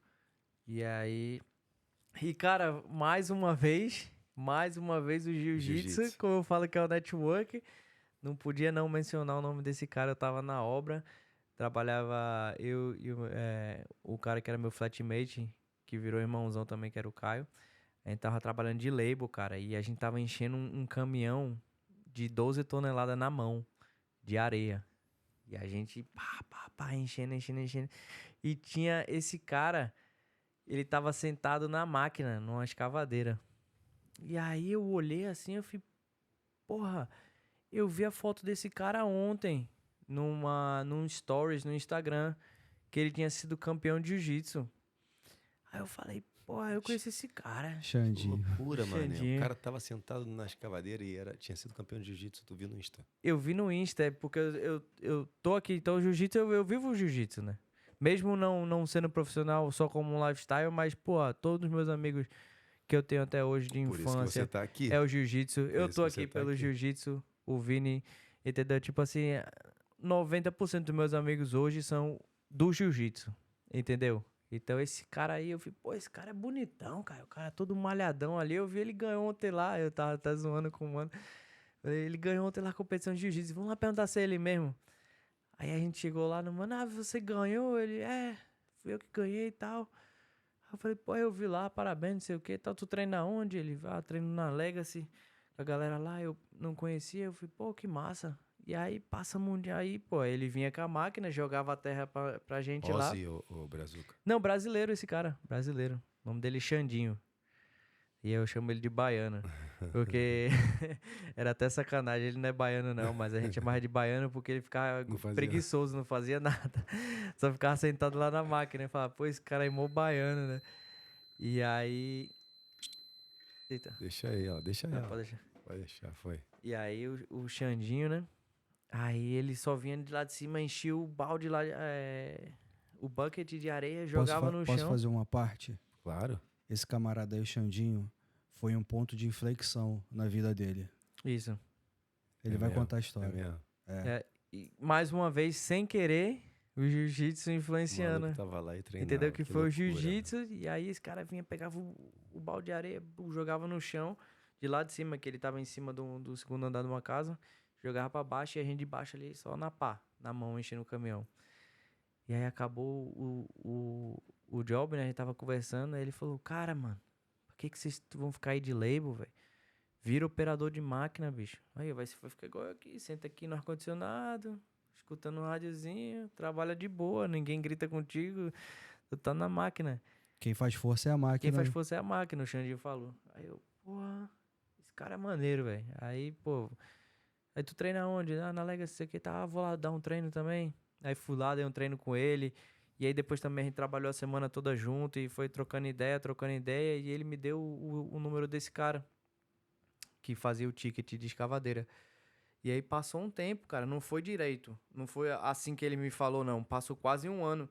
E aí... E, cara, mais uma vez o jiu-jitsu, como eu falo que é o network, não podia não mencionar o nome desse cara, eu tava na obra, trabalhava eu e o cara que era meu flatmate, que virou irmãozão também, que era o Caio, a gente tava trabalhando de label, cara, e a gente tava enchendo um caminhão de 12 toneladas na mão, de areia. E a gente, enchendo. E tinha esse cara... Ele tava sentado na máquina, numa escavadeira. E aí eu olhei assim, eu falei, porra, eu vi a foto desse cara ontem, num stories no Instagram, que ele tinha sido campeão de jiu-jitsu. Aí eu falei, porra, eu conheci esse cara. Xandinho. Loucura, mano. O cara tava sentado na escavadeira e tinha sido campeão de jiu-jitsu, tu viu no Insta? Eu vi no Insta, porque eu tô aqui, então o jiu-jitsu, eu vivo o jiu-jitsu, né? Mesmo não sendo profissional só como um lifestyle, mas, pô, todos os meus amigos que eu tenho até hoje de infância... Por isso que você tá aqui. É o jiu-jitsu. Eu tô aqui pelo jiu-jitsu, o Vini, entendeu? Tipo assim, 90% dos meus amigos hoje são do jiu-jitsu, entendeu? Então esse cara aí, eu falei, pô, esse cara é bonitão, cara. O cara é todo malhadão ali. Eu vi ele ganhou ontem lá, eu tava zoando com o mano. Ele ganhou ontem lá a competição de jiu-jitsu. Vamos lá perguntar se é ele mesmo. Aí a gente chegou lá no mano, você ganhou? Ele, fui eu que ganhei e tal. Aí eu falei, pô, eu vi lá, parabéns, não sei o que tal. Tu treina onde? Ele, treino na Legacy. A galera lá, eu não conhecia. Eu falei, pô, que massa. E aí, passa mundial aí, pô. Ele vinha com a máquina, jogava a terra pra gente lá. Ozzy, o Brazuca. Não, brasileiro esse cara, brasileiro. O nome dele é Xandinho. E eu chamo ele de baiano, porque era até sacanagem, ele não é baiano não, mas a gente chamava de baiano porque ele ficava preguiçoso, não fazia nada. Só ficava sentado lá na máquina e falava, pô, esse cara é mó baiano, né? E aí... Eita. Deixa aí, ó, deixa aí. Não, pode deixar. Pode deixar, foi. E aí o Xandinho, né? Aí ele só vinha de lá de cima, enchia o balde lá, o bucket de areia, jogava no chão. Posso fazer uma parte? Claro. Esse camarada aí, o Xandinho, foi um ponto de inflexão na vida dele. Isso. Ele vai contar a história. É mesmo. E mais uma vez, sem querer, o jiu-jitsu influenciando. O tava lá e treinava. Entendeu? Que foi loucura, o jiu-jitsu, e aí esse cara vinha, pegava o balde de areia, jogava no chão, de lá de cima, que ele tava em cima do segundo andar de uma casa, jogava pra baixo e a gente de baixo ali só na mão, enchendo o caminhão. E aí acabou o job, né? A gente tava conversando, aí ele falou, cara, mano, por que vocês vão ficar aí de label, velho? Vira operador de máquina, bicho. Aí vai ficar igual eu aqui, senta aqui no ar-condicionado, escutando um rádiozinho, trabalha de boa, ninguém grita contigo, tu tá na máquina. Quem faz força é a máquina. Quem faz força é a máquina, o Xandinho falou. Aí eu, porra, esse cara é maneiro, velho. Aí, pô, aí tu treina onde? Na Legacy, isso aqui, tá, vou lá dar um treino também. Aí fui lá, dei um treino com ele. E aí depois também a gente trabalhou a semana toda junto e foi trocando ideia. E ele me deu o número desse cara que fazia o ticket de escavadeira. E aí passou um tempo, cara, não foi direito. Não foi assim que ele me falou, não. Passou quase um ano.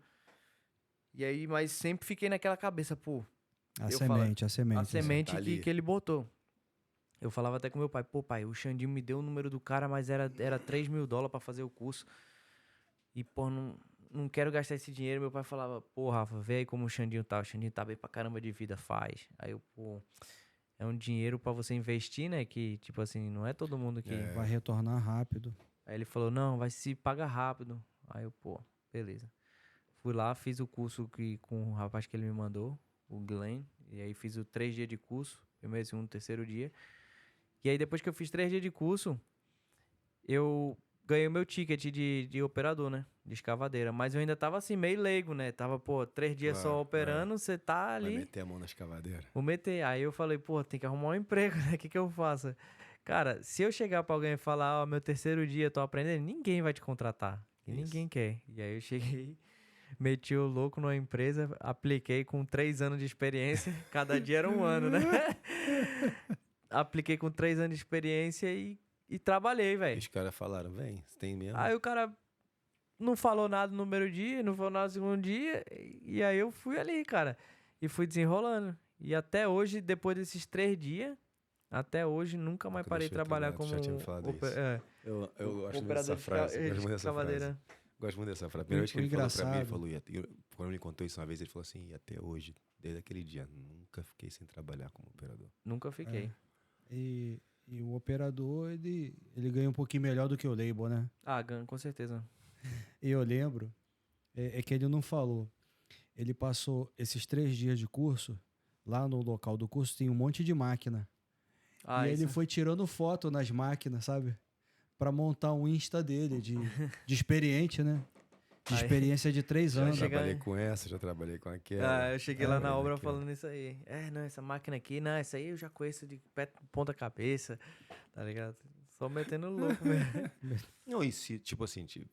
E aí, mas sempre fiquei naquela cabeça, pô. A semente. A semente tá que ele botou. Eu falava até com meu pai, pô, pai, o Xandinho me deu o número do cara, mas era $3.000 pra fazer o curso. E, pô, não quero gastar esse dinheiro. Meu pai falava, pô, Rafa, vê aí como o Xandinho tá. O Xandinho tá bem pra caramba de vida, faz. Aí eu, pô, é um dinheiro pra você investir, né? Que, tipo assim, não é todo mundo que... Vai retornar rápido. Aí ele falou, não, vai se pagar rápido. Aí eu, pô, beleza. Fui lá, fiz o curso com o rapaz que ele me mandou, o Glenn. E aí fiz 3 dias de curso, primeiro, segundo, terceiro dia. E aí depois que eu fiz 3 dias de curso, eu ganhei o meu ticket de operador, né? De escavadeira. Mas eu ainda tava assim, meio leigo, né? Tava, pô, 3 dias só operando, você tá ali... Vai meter a mão na escavadeira. Vou meter. Aí eu falei, pô, tem que arrumar um emprego, né? O que eu faço? Cara, se eu chegar pra alguém e falar, meu terceiro dia, tô aprendendo, ninguém vai te contratar. E ninguém quer. E aí eu cheguei, meti o louco numa empresa, apliquei com 3 anos de experiência. Cada dia era um ano, né? Apliquei com 3 anos de experiência e trabalhei, velho. Os caras falaram, vem, você tem mesmo? Aí o cara não falou nada no primeiro dia, não falou nada no segundo dia. E aí eu fui ali, cara. E fui desenrolando. E até hoje, depois desses 3 dias, até hoje, nunca mais parei de trabalhar como já tinha me falado isso. Eu gosto muito dessa frase. Gosto muito dessa frase. A primeira vez que ele falou pra mim, ele falou, quando ele me contou isso uma vez, ele falou assim, e até hoje, desde aquele dia, nunca fiquei sem trabalhar como operador. Nunca fiquei. E o operador, ele ganha um pouquinho melhor do que o label, né? Ah, ganha, com certeza. E eu lembro, é que ele não falou. Ele passou esses 3 dias de curso, lá no local do curso tem um monte de máquina. E aí ele foi tirando foto nas máquinas, sabe? Pra montar um Insta dele, de experiente, né? De experiência de 3 anos. Já trabalhei com essa, já trabalhei com aquela. Eu cheguei lá na obra falando isso aí. Não, essa máquina aqui, não, essa aí eu já conheço de ponta cabeça, tá ligado? Só metendo louco mesmo. Não, e se, tipo assim, se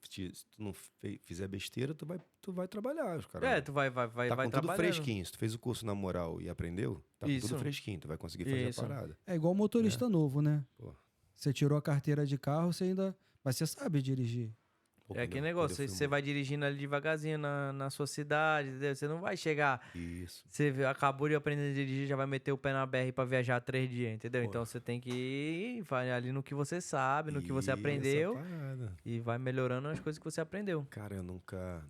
tu não fizer besteira, tu vai trabalhar, os caras. Tu vai tá com tudo fresquinho. Se tu fez o curso na moral e aprendeu, tá com tudo fresquinho, tu vai conseguir fazer a parada. É igual motorista novo, né? Pô. Você tirou a carteira de carro, você ainda... Mas você sabe dirigir. É aquele negócio, você vai dirigindo ali devagarzinho na sua cidade, entendeu? Você não vai chegar... Isso. Você acabou de aprender a dirigir, já vai meter o pé na BR pra viajar 3 dias, entendeu? Pô. Então você tem que ir vai ali no que você sabe, no que você aprendeu. E vai melhorando as coisas que você aprendeu. Cara, eu nunca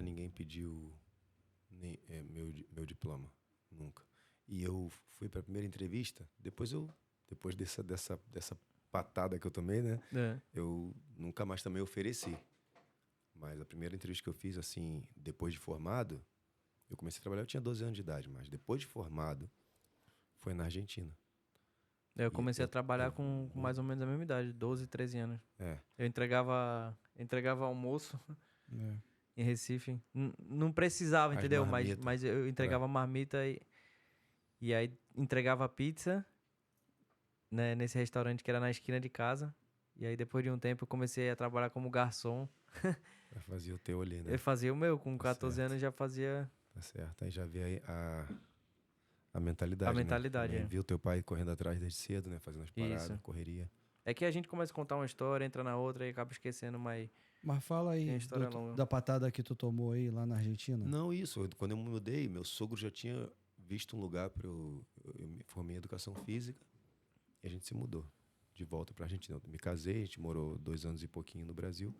ninguém pediu meu diploma. Nunca. E eu fui pra primeira entrevista, depois dessa patada que eu tomei, né? Eu nunca mais também ofereci. Mas a primeira entrevista que eu fiz, assim, depois de formado, eu comecei a trabalhar, eu tinha 12 anos de idade, mas depois de formado, foi na Argentina. Eu comecei a trabalhar com mais ou menos a mesma idade, 12, 13 anos. Eu entregava almoço em Recife. Não precisava, entendeu? Mas eu entregava marmita e aí entregava pizza, né, nesse restaurante que era na esquina de casa. E aí depois de um tempo eu comecei a trabalhar como garçom. Já fazia o teu ali, né? Eu fazia o meu, com 14 anos já fazia... Tá certo, aí já vê aí a mentalidade, A mentalidade, né? Viu teu pai correndo atrás desde cedo, né? Fazendo as paradas, correria. É que a gente começa a contar uma história, entra na outra e acaba esquecendo, mas fala aí da patada que tu tomou aí lá na Argentina. Não, isso. Quando eu me mudei, meu sogro já tinha visto um lugar para eu me formei em educação física e a gente se mudou de volta pra Argentina. Eu me casei, a gente morou 2 anos e pouquinho no Brasil.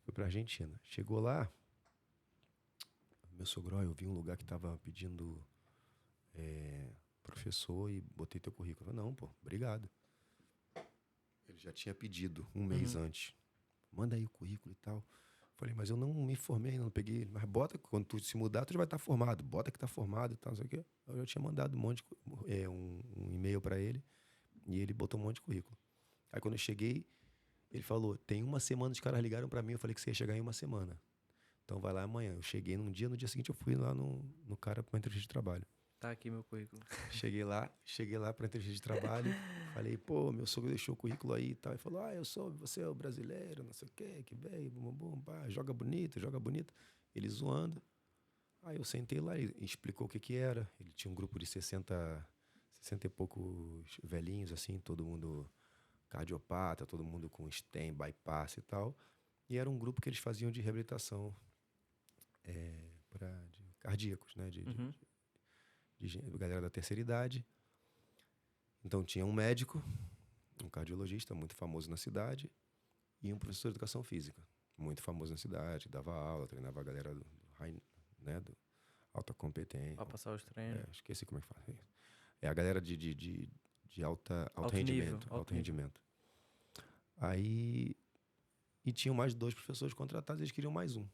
Fui pra Argentina. Chegou lá, meu sogro, eu vi um lugar que tava pedindo professor e botei teu currículo. Eu falei, não, pô, obrigado. Ele já tinha pedido um mês antes. Manda aí o currículo e tal. Falei, mas eu não me formei, não peguei. Mas bota, quando tu se mudar, tu já vai estar formado. Bota que tá formado e tal, não sei o quê. Eu já tinha mandado um e-mail para ele e ele botou um monte de currículo. Aí quando eu cheguei, ele falou, tem 1 semana, os caras ligaram para mim, eu falei que você ia chegar em 1 semana. Então vai lá amanhã. Eu cheguei no dia seguinte eu fui lá no cara pra uma entrevista de trabalho. Tá aqui meu currículo. Cheguei lá pra entrevista de trabalho, falei, pô, meu sogro deixou o currículo aí e tal. Ele falou, você é o brasileiro, não sei o quê, que veio, joga bonito. Ele zoando. Aí eu sentei lá, ele explicou o que era. Ele tinha um grupo de 60 e poucos velhinhos, assim, todo mundo cardiopata, todo mundo com stem, bypass e tal. E era um grupo que eles faziam de reabilitação de cardíacos, né? De galera da terceira idade. Então tinha um médico, um cardiologista muito famoso na cidade e um professor de educação física muito famoso na cidade, dava aula, treinava a galera do alta competência. Pra passar os treinos. Esqueci como é que fala isso. É a galera de alto rendimento. Alto rendimento. Aí... E tinham mais 2 professores contratados, eles queriam mais um.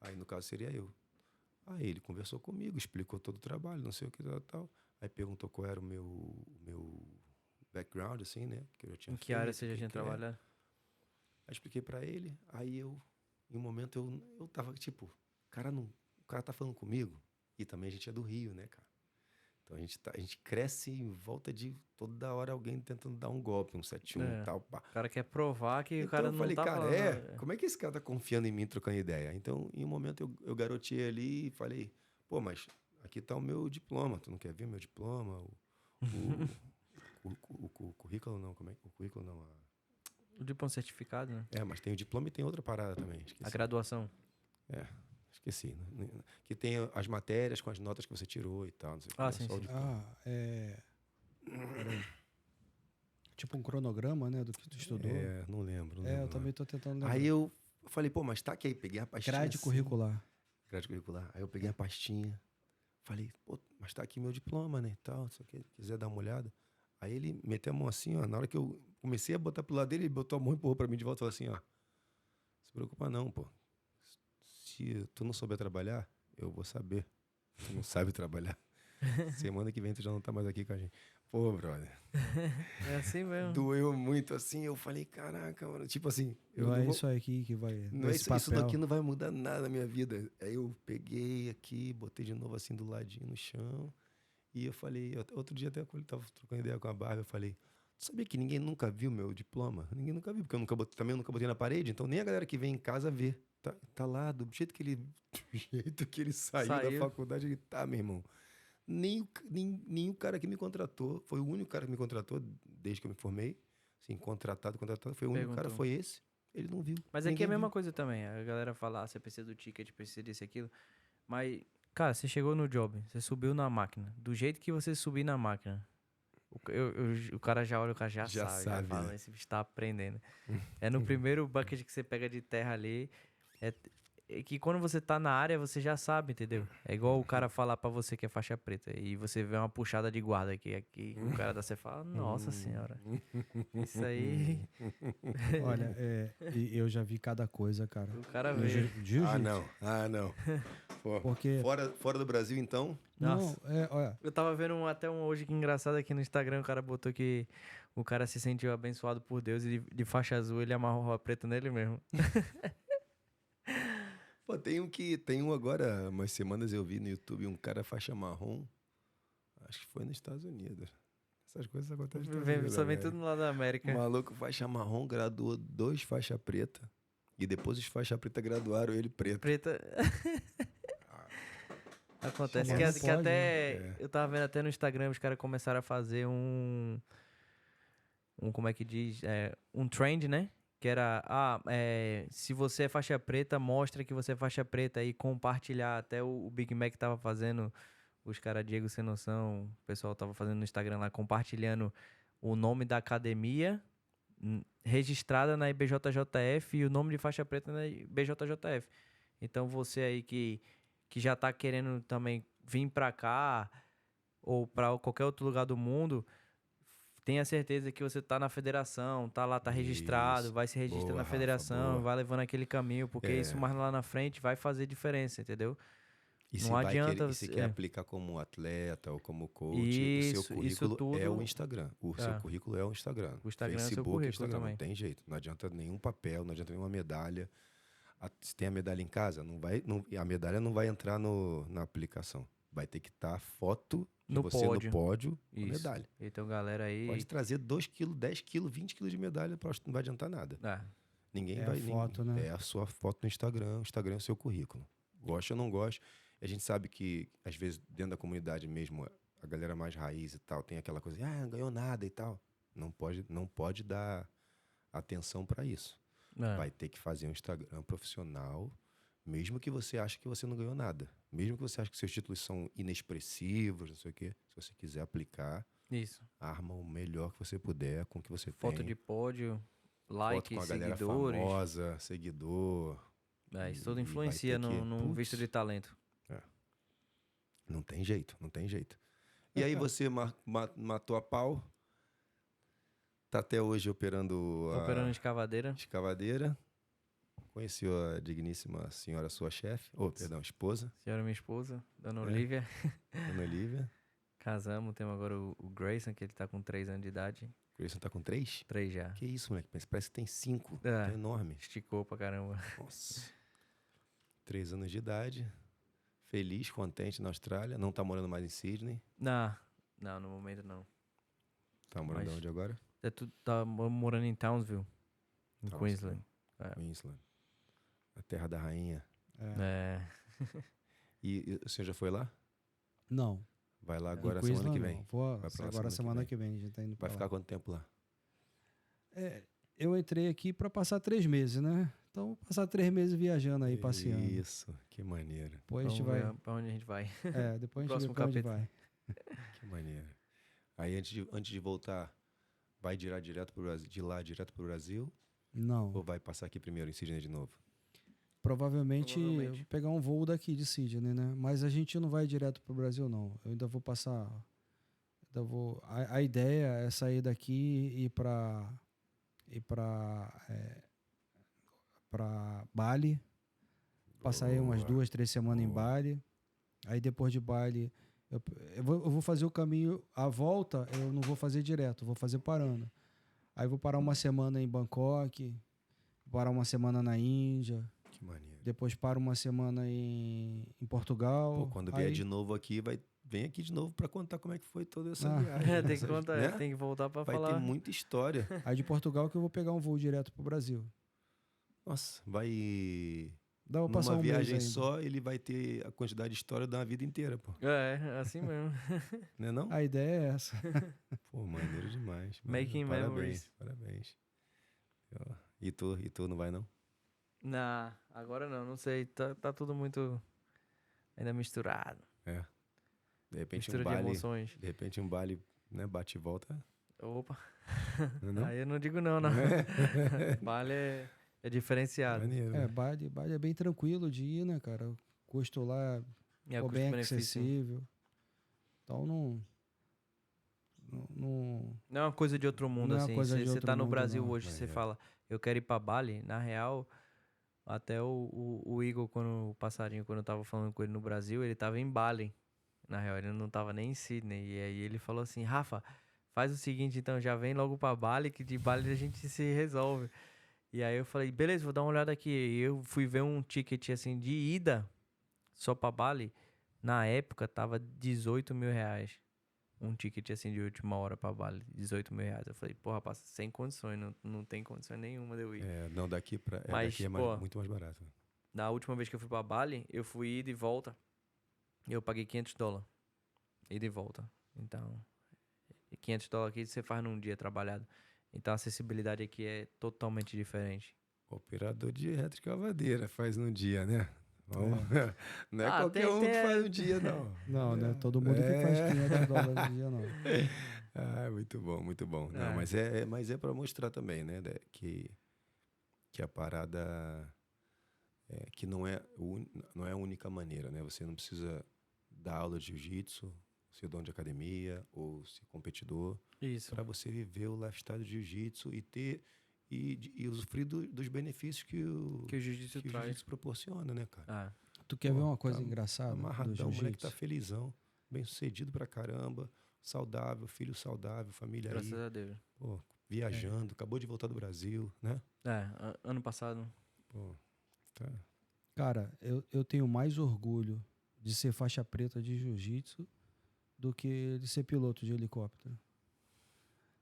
Aí, no caso, seria eu. Aí ele conversou comigo, explicou todo o trabalho, não sei o que, tal. Aí perguntou qual era o meu background, assim, né? Que eu já tinha em que área você já tinha trabalhado? Aí expliquei pra ele, aí em um momento, eu tava tipo, o cara tá falando comigo, e também a gente é do Rio, né, cara? Então a gente cresce em volta de toda hora alguém tentando dar um golpe, um 7-1 e tal. Pá. O cara quer provar que então, o cara não falei, tá cara, falando. Como é que esse cara tá confiando em mim, trocando ideia? Então, em um momento, eu garoteei ali e falei, pô, mas aqui tá o meu diploma, tu não quer ver o meu diploma? O currículo não, como é que... O currículo não, O diploma certificado, né? Mas tem o diploma e tem outra parada também. Esqueci. A graduação. Esqueci. Que tem as matérias com as notas que você tirou e tal. Não sei sim. Peraí. Tipo um cronograma, né? Do que tu estudou. Não lembro. Eu também tô tentando lembrar. Aí eu falei, pô, mas tá aqui. Aí peguei a pastinha. Grade curricular. Grade curricular. Aí eu peguei a pastinha. Falei, pô, mas tá aqui meu diploma, né? E tal, se você quiser dar uma olhada. Aí ele meteu a mão assim, ó. Na hora que eu comecei a botar pro lado dele, ele botou a mão e empurrou pra mim de volta e falou assim, ó. Se preocupa não, pô. Se tu não souber trabalhar, eu vou saber. Tu não sabe trabalhar. Semana que vem tu já não tá mais aqui com a gente. Pô, brother. É assim mesmo. Doeu muito assim. Eu falei, caraca, mano. Tipo assim. Não é isso aqui que vai. Não é isso daqui não vai mudar nada na minha vida. Aí eu peguei aqui, botei de novo assim do ladinho no chão. E eu falei, outro dia até quando eu tava trocando ideia com a Bárbara, eu falei, tu sabia que ninguém nunca viu meu diploma? Ninguém nunca viu, porque eu nunca botei na parede, então nem a galera que vem em casa vê. Tá lá, do jeito que ele saiu da faculdade, ele tá, meu irmão. Nem o cara que me contratou, foi o único cara que me contratou desde que eu me formei. Assim, contratado, foi o único cara, foi esse. Ele não viu. Mas aqui é a mesma coisa também. A galera fala, você precisa do ticket, precisa disso e aquilo. Mas, cara, você chegou no job, você subiu na máquina. Do jeito que você subir na máquina, o cara já olha, o cara já sabe. Já fala, esse bicho tá aprendendo. É no primeiro bucket que você pega de terra ali. É que quando você tá na área, você já sabe, entendeu? É igual o cara falar pra você que é faixa preta. E você vê uma puxada de guarda aqui o cara dá, você fala, nossa senhora. Isso aí... Olha, eu já vi cada coisa, cara. O cara vê. Não. Pô, porque... fora do Brasil, então? Nossa. Não, olha. Eu tava vendo até hoje que engraçado aqui no Instagram, o cara botou que o cara se sentiu abençoado por Deus e de faixa azul ele amarrou roupa preta nele mesmo. Pô, tem um agora, umas semanas eu vi no YouTube, um cara faixa marrom, acho que foi nos Estados Unidos. Essas coisas acontecem nos Estados Unidos. Só vem tudo lá da América. O maluco faixa marrom graduou 2 faixa preta e depois os faixa preta graduaram ele preto. Preta... Acontece que até... Né? Eu tava vendo até no Instagram, os caras começaram a fazer como é que diz? Um trend, né? Que era, se você é faixa preta, mostra que você é faixa preta e compartilhar. Até o Big Mac tava fazendo, os caras Diego Sem Noção, o pessoal tava fazendo no Instagram lá, compartilhando o nome da academia registrada na IBJJF e o nome de faixa preta na IBJJF. Então você aí que já tá querendo também vir pra cá ou pra qualquer outro lugar do mundo... Tenha certeza que você tá na federação, tá lá, tá registrado, vai se registrar na federação, Rafa, vai levando aquele caminho, porque isso mais lá na frente vai fazer diferença, entendeu? E não adianta você quer aplicar como atleta ou como coach, o seu currículo é o Instagram. O seu currículo é o Instagram. O Instagram Facebook, é o seu currículo Instagram, também. Não tem jeito. Não adianta nenhum papel, não adianta nenhuma medalha. Se tem a medalha em casa, a medalha não vai entrar na aplicação. Vai ter que estar foto de você no pódio, com medalha. Então, galera aí... Pode trazer 2 quilos, 10 quilos, 20 quilos de medalha, não vai adiantar nada. Ninguém vai... foto, né? É a sua foto no Instagram. O Instagram é o seu currículo. Gosta ou não gosta. A gente sabe que, às vezes, dentro da comunidade mesmo, a galera mais raiz e tal, tem aquela coisa, não ganhou nada e tal. Não pode dar atenção para isso. Vai ter que fazer um Instagram profissional, mesmo que você ache que você não ganhou nada. Mesmo que você ache que seus títulos são inexpressivos, não sei o quê. Se você quiser aplicar, arma o melhor que você puder com o que você tem. Foto de pódio, like, foto com a seguidores. Galera famosa, seguidor. Isso tudo influencia no visto de talento. Não tem jeito. E aí você matou a pau. Tá até hoje operando escavadeira. Conheceu a digníssima senhora sua chefe, esposa. Senhora minha esposa, Dona Olivia. Dona Olivia. Casamos, temos agora o Grayson, que ele tá com 3 anos de idade. Grayson tá com 3? 3 já. Que isso, moleque? Parece que tem 5. Tá enorme. Esticou pra caramba. Nossa. 3 anos de idade. Feliz, contente na Austrália. Não tá morando mais em Sydney? Não, no momento não. Tá morando onde agora? Tu tá morando em Townsville, em Queensland. Queensland. A terra da rainha. E o senhor já foi lá? Não. Vai lá agora semana que vem? Vou agora semana que vem. A gente tá indo pra Vai ficar quanto tempo lá? eu entrei aqui para passar 3 meses, né? Então, passar 3 meses viajando aí, passeando. Isso, que maneiro. Depois a gente vai... Pra onde a gente vai. Depois a gente vê pra onde vai. Que maneiro. Aí, antes de voltar, vai direto pro Brasil, de lá direto pro Brasil? Não. Ou vai passar aqui primeiro em Sydney de novo? Provavelmente eu vou pegar um voo daqui de Sydney, né? Mas a gente não vai direto pro Brasil, não. Eu ainda vou passar... A ideia é sair daqui e ir para Bali, passar aí umas 2, 3 semanas em Bali. Aí depois de Bali eu vou fazer o caminho, a volta eu não vou fazer direto, vou fazer parando. Aí vou parar uma semana em Bangkok, parar uma semana na Índia. Que maneiro. Depois paro uma semana em Portugal. Pô, quando vier de novo aqui, vem aqui de novo para contar como é que foi toda essa viagem. Tem que contar, né? Tem que voltar para falar. Vai ter muita história. Aí de Portugal que eu vou pegar um voo direto pro Brasil. Nossa, vai... Dá pra passar numa um viagem mês só, ele vai ter a quantidade de história da vida inteira, pô. Assim mesmo. Não é não? A ideia é essa. Pô, maneiro demais. Making memories. Parabéns. E tu não vai não? Não, agora não sei. Tá tudo muito ainda misturado. De repente Mistura um baile, de emoções. De repente um baile, né, bate e volta. Opa. Não? Aí eu não digo não. Baile é diferenciado. Maneiro, né? Baile é bem tranquilo de ir, né, cara? O custo lá é bem acessível. Então não é uma coisa de outro mundo, assim. Você tá no Brasil hoje, você fala, eu quero ir pra Bali. Na real, até o Igor, o passarinho, quando eu tava falando com ele no Brasil, ele tava em Bali. Na real, ele não tava nem em Sydney. E aí ele falou assim, Rafa, faz o seguinte, então, já vem logo pra Bali, que de Bali a gente se resolve. E aí eu falei, beleza, vou dar uma olhada aqui. E eu fui ver um ticket, assim, de ida só pra Bali. Na época, tava 18 mil reais. Um ticket, assim, de última hora pra Bali. 18 mil reais. Eu falei, pô, rapaz, sem condições. Não tem condições nenhuma de eu ir. Não, daqui é muito mais barato. Na última vez que eu fui pra Bali, eu fui ida e volta. Eu paguei $500. Ida e volta. Então, $500 aqui você faz num dia trabalhado. Então, a acessibilidade aqui é totalmente diferente. Operador de retroescavadeira faz num dia, né? Não é qualquer um que faz um dia, não. Não é todo mundo que faz $500 no dia, não. Muito bom, muito bom. Não, mas é para mostrar também, né? Que a parada que não é a única maneira, né? Você não precisa dar aula de jiu-jitsu, ser dono de academia ou ser competidor. Isso. Para você viver o lifestyle de jiu-jitsu e ter e usufruir dos benefícios que o jiu-jitsu proporciona, né, cara? Tu quer ver uma coisa engraçada? Amarradão, o moleque tá felizão, bem sucedido pra caramba, saudável, filho saudável, família Graças a Deus. Pô, viajando, acabou de voltar do Brasil, né? Ano passado. Pô, tá. Cara, eu tenho mais orgulho de ser faixa preta de jiu-jitsu do que de ser piloto de helicóptero.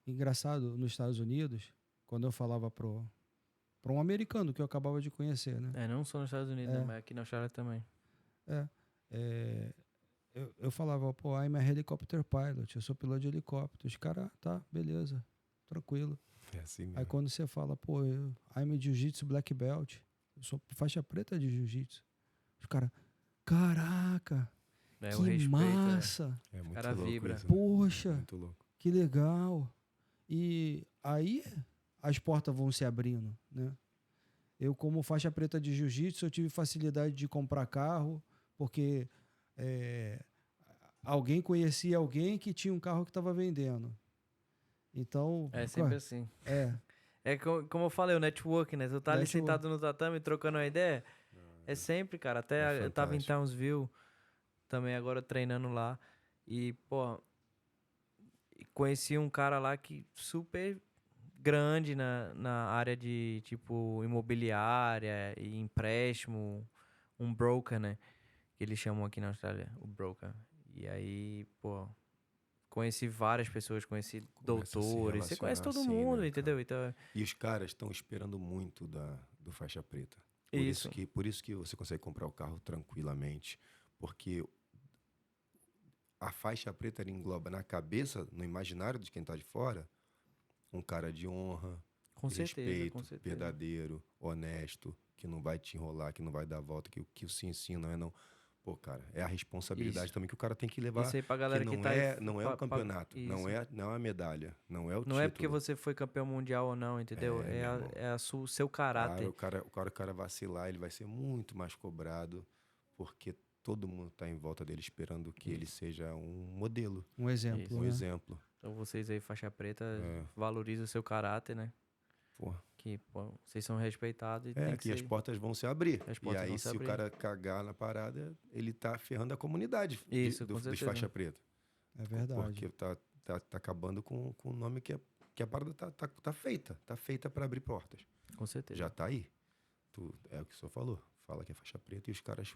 Engraçado, nos Estados Unidos, quando eu falava para um americano que eu acabava de conhecer, né? Não só nos Estados Unidos, mas aqui na Austrália também. Eu falava, pô, I'm a helicopter pilot, eu sou piloto de helicóptero. Os caras, tá, beleza, tranquilo. É assim mesmo. Aí quando você fala, pô, I'm a jiu-jitsu black belt, eu sou faixa preta de jiu-jitsu. Os caras, caraca, que massa. É muito cara louco vibra. isso, né? Poxa, muito louco. Que legal. E aí as portas vão se abrindo, né? Eu, como faixa preta de jiu-jitsu, eu tive facilidade de comprar carro, porque alguém conhecia alguém que tinha um carro que estava vendendo. Então... É sempre assim. É como eu falei, o network, né? Tu tá ali sentado no tatame, trocando uma ideia. É sempre, cara. Até eu tava em Townsville, também agora treinando lá. E, pô, conheci um cara lá que super grande na área de, tipo, imobiliária e empréstimo. Um broker, né? Que eles chamam aqui na Austrália, o broker. E aí, pô, conheci várias pessoas, conheci doutores. Você conhece todo mundo, né, entendeu? Então, e os caras estão esperando muito do faixa preta. Por isso que você consegue comprar o carro tranquilamente. Porque a faixa preta engloba na cabeça, no imaginário de quem está de fora, um cara de honra, Com certeza, respeito, com certeza. verdadeiro, honesto, que não vai te enrolar, que não vai dar volta, que o sim, sim não é não. Pô, cara, é a responsabilidade também que o cara tem que levar. Isso aí pra galera que não tá é, aí. não é o campeonato, não é a medalha, não é o Não título. é porque você foi campeão mundial ou não, entendeu? O seu caráter. Claro, o cara vacilar, ele vai ser muito mais cobrado, porque todo mundo tá em volta dele esperando que ele seja um modelo. Um exemplo. Isso. Um né? exemplo. Então vocês aí, faixa preta, valorizam o seu caráter, né? Porra. Que, pô, vocês são respeitados e tem que as ser... portas vão se abrir. As E portas aí, vão se se o abrir. cara cagar na parada, ele tá ferrando a comunidade Isso, dos com certeza. faixa preta. É verdade. Porque tá acabando com o nome que a parada tá feita. Tá feita para abrir portas. Com certeza. Já tá aí. É o que o senhor falou. Fala que é faixa preta e os caras...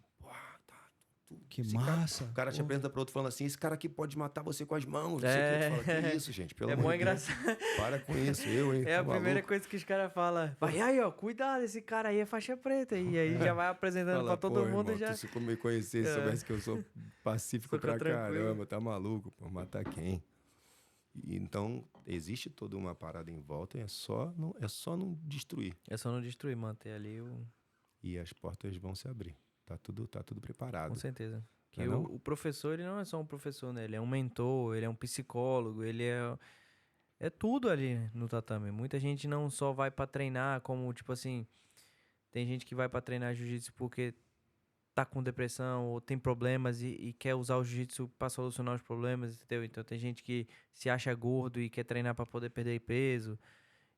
Que massa. O cara te apresenta para outro falando assim, esse cara aqui pode matar você com as mãos. Não É. sei o que. Tu fala, que isso, gente? Pelo É amor mó de Deus. engraçado. Para com isso, hein? É a Tá primeira maluco? coisa que os caras falam. Vai aí, ó, cuidado, esse cara aí é faixa preta. E aí já vai apresentando pra todo mundo. Irmão, Já... Se tu me conhecesse, soubesse que eu sou pacífico Fica pra tranquilo. caramba, tá maluco? Pô, matar quem? E, então, existe toda uma parada em volta e é só não destruir. É só não destruir, manter ali o... E as portas vão se abrir. Tá tudo preparado. Com certeza. Que Não é não? o professor, ele não é só um professor, né? Ele é um mentor, ele é um psicólogo, ele é tudo ali no tatame. Muita gente não só vai pra treinar como, tipo assim... Tem gente que vai pra treinar jiu-jitsu porque tá com depressão ou tem problemas e quer usar o jiu-jitsu pra solucionar os problemas, entendeu? Então tem gente que se acha gordo e quer treinar pra poder perder peso.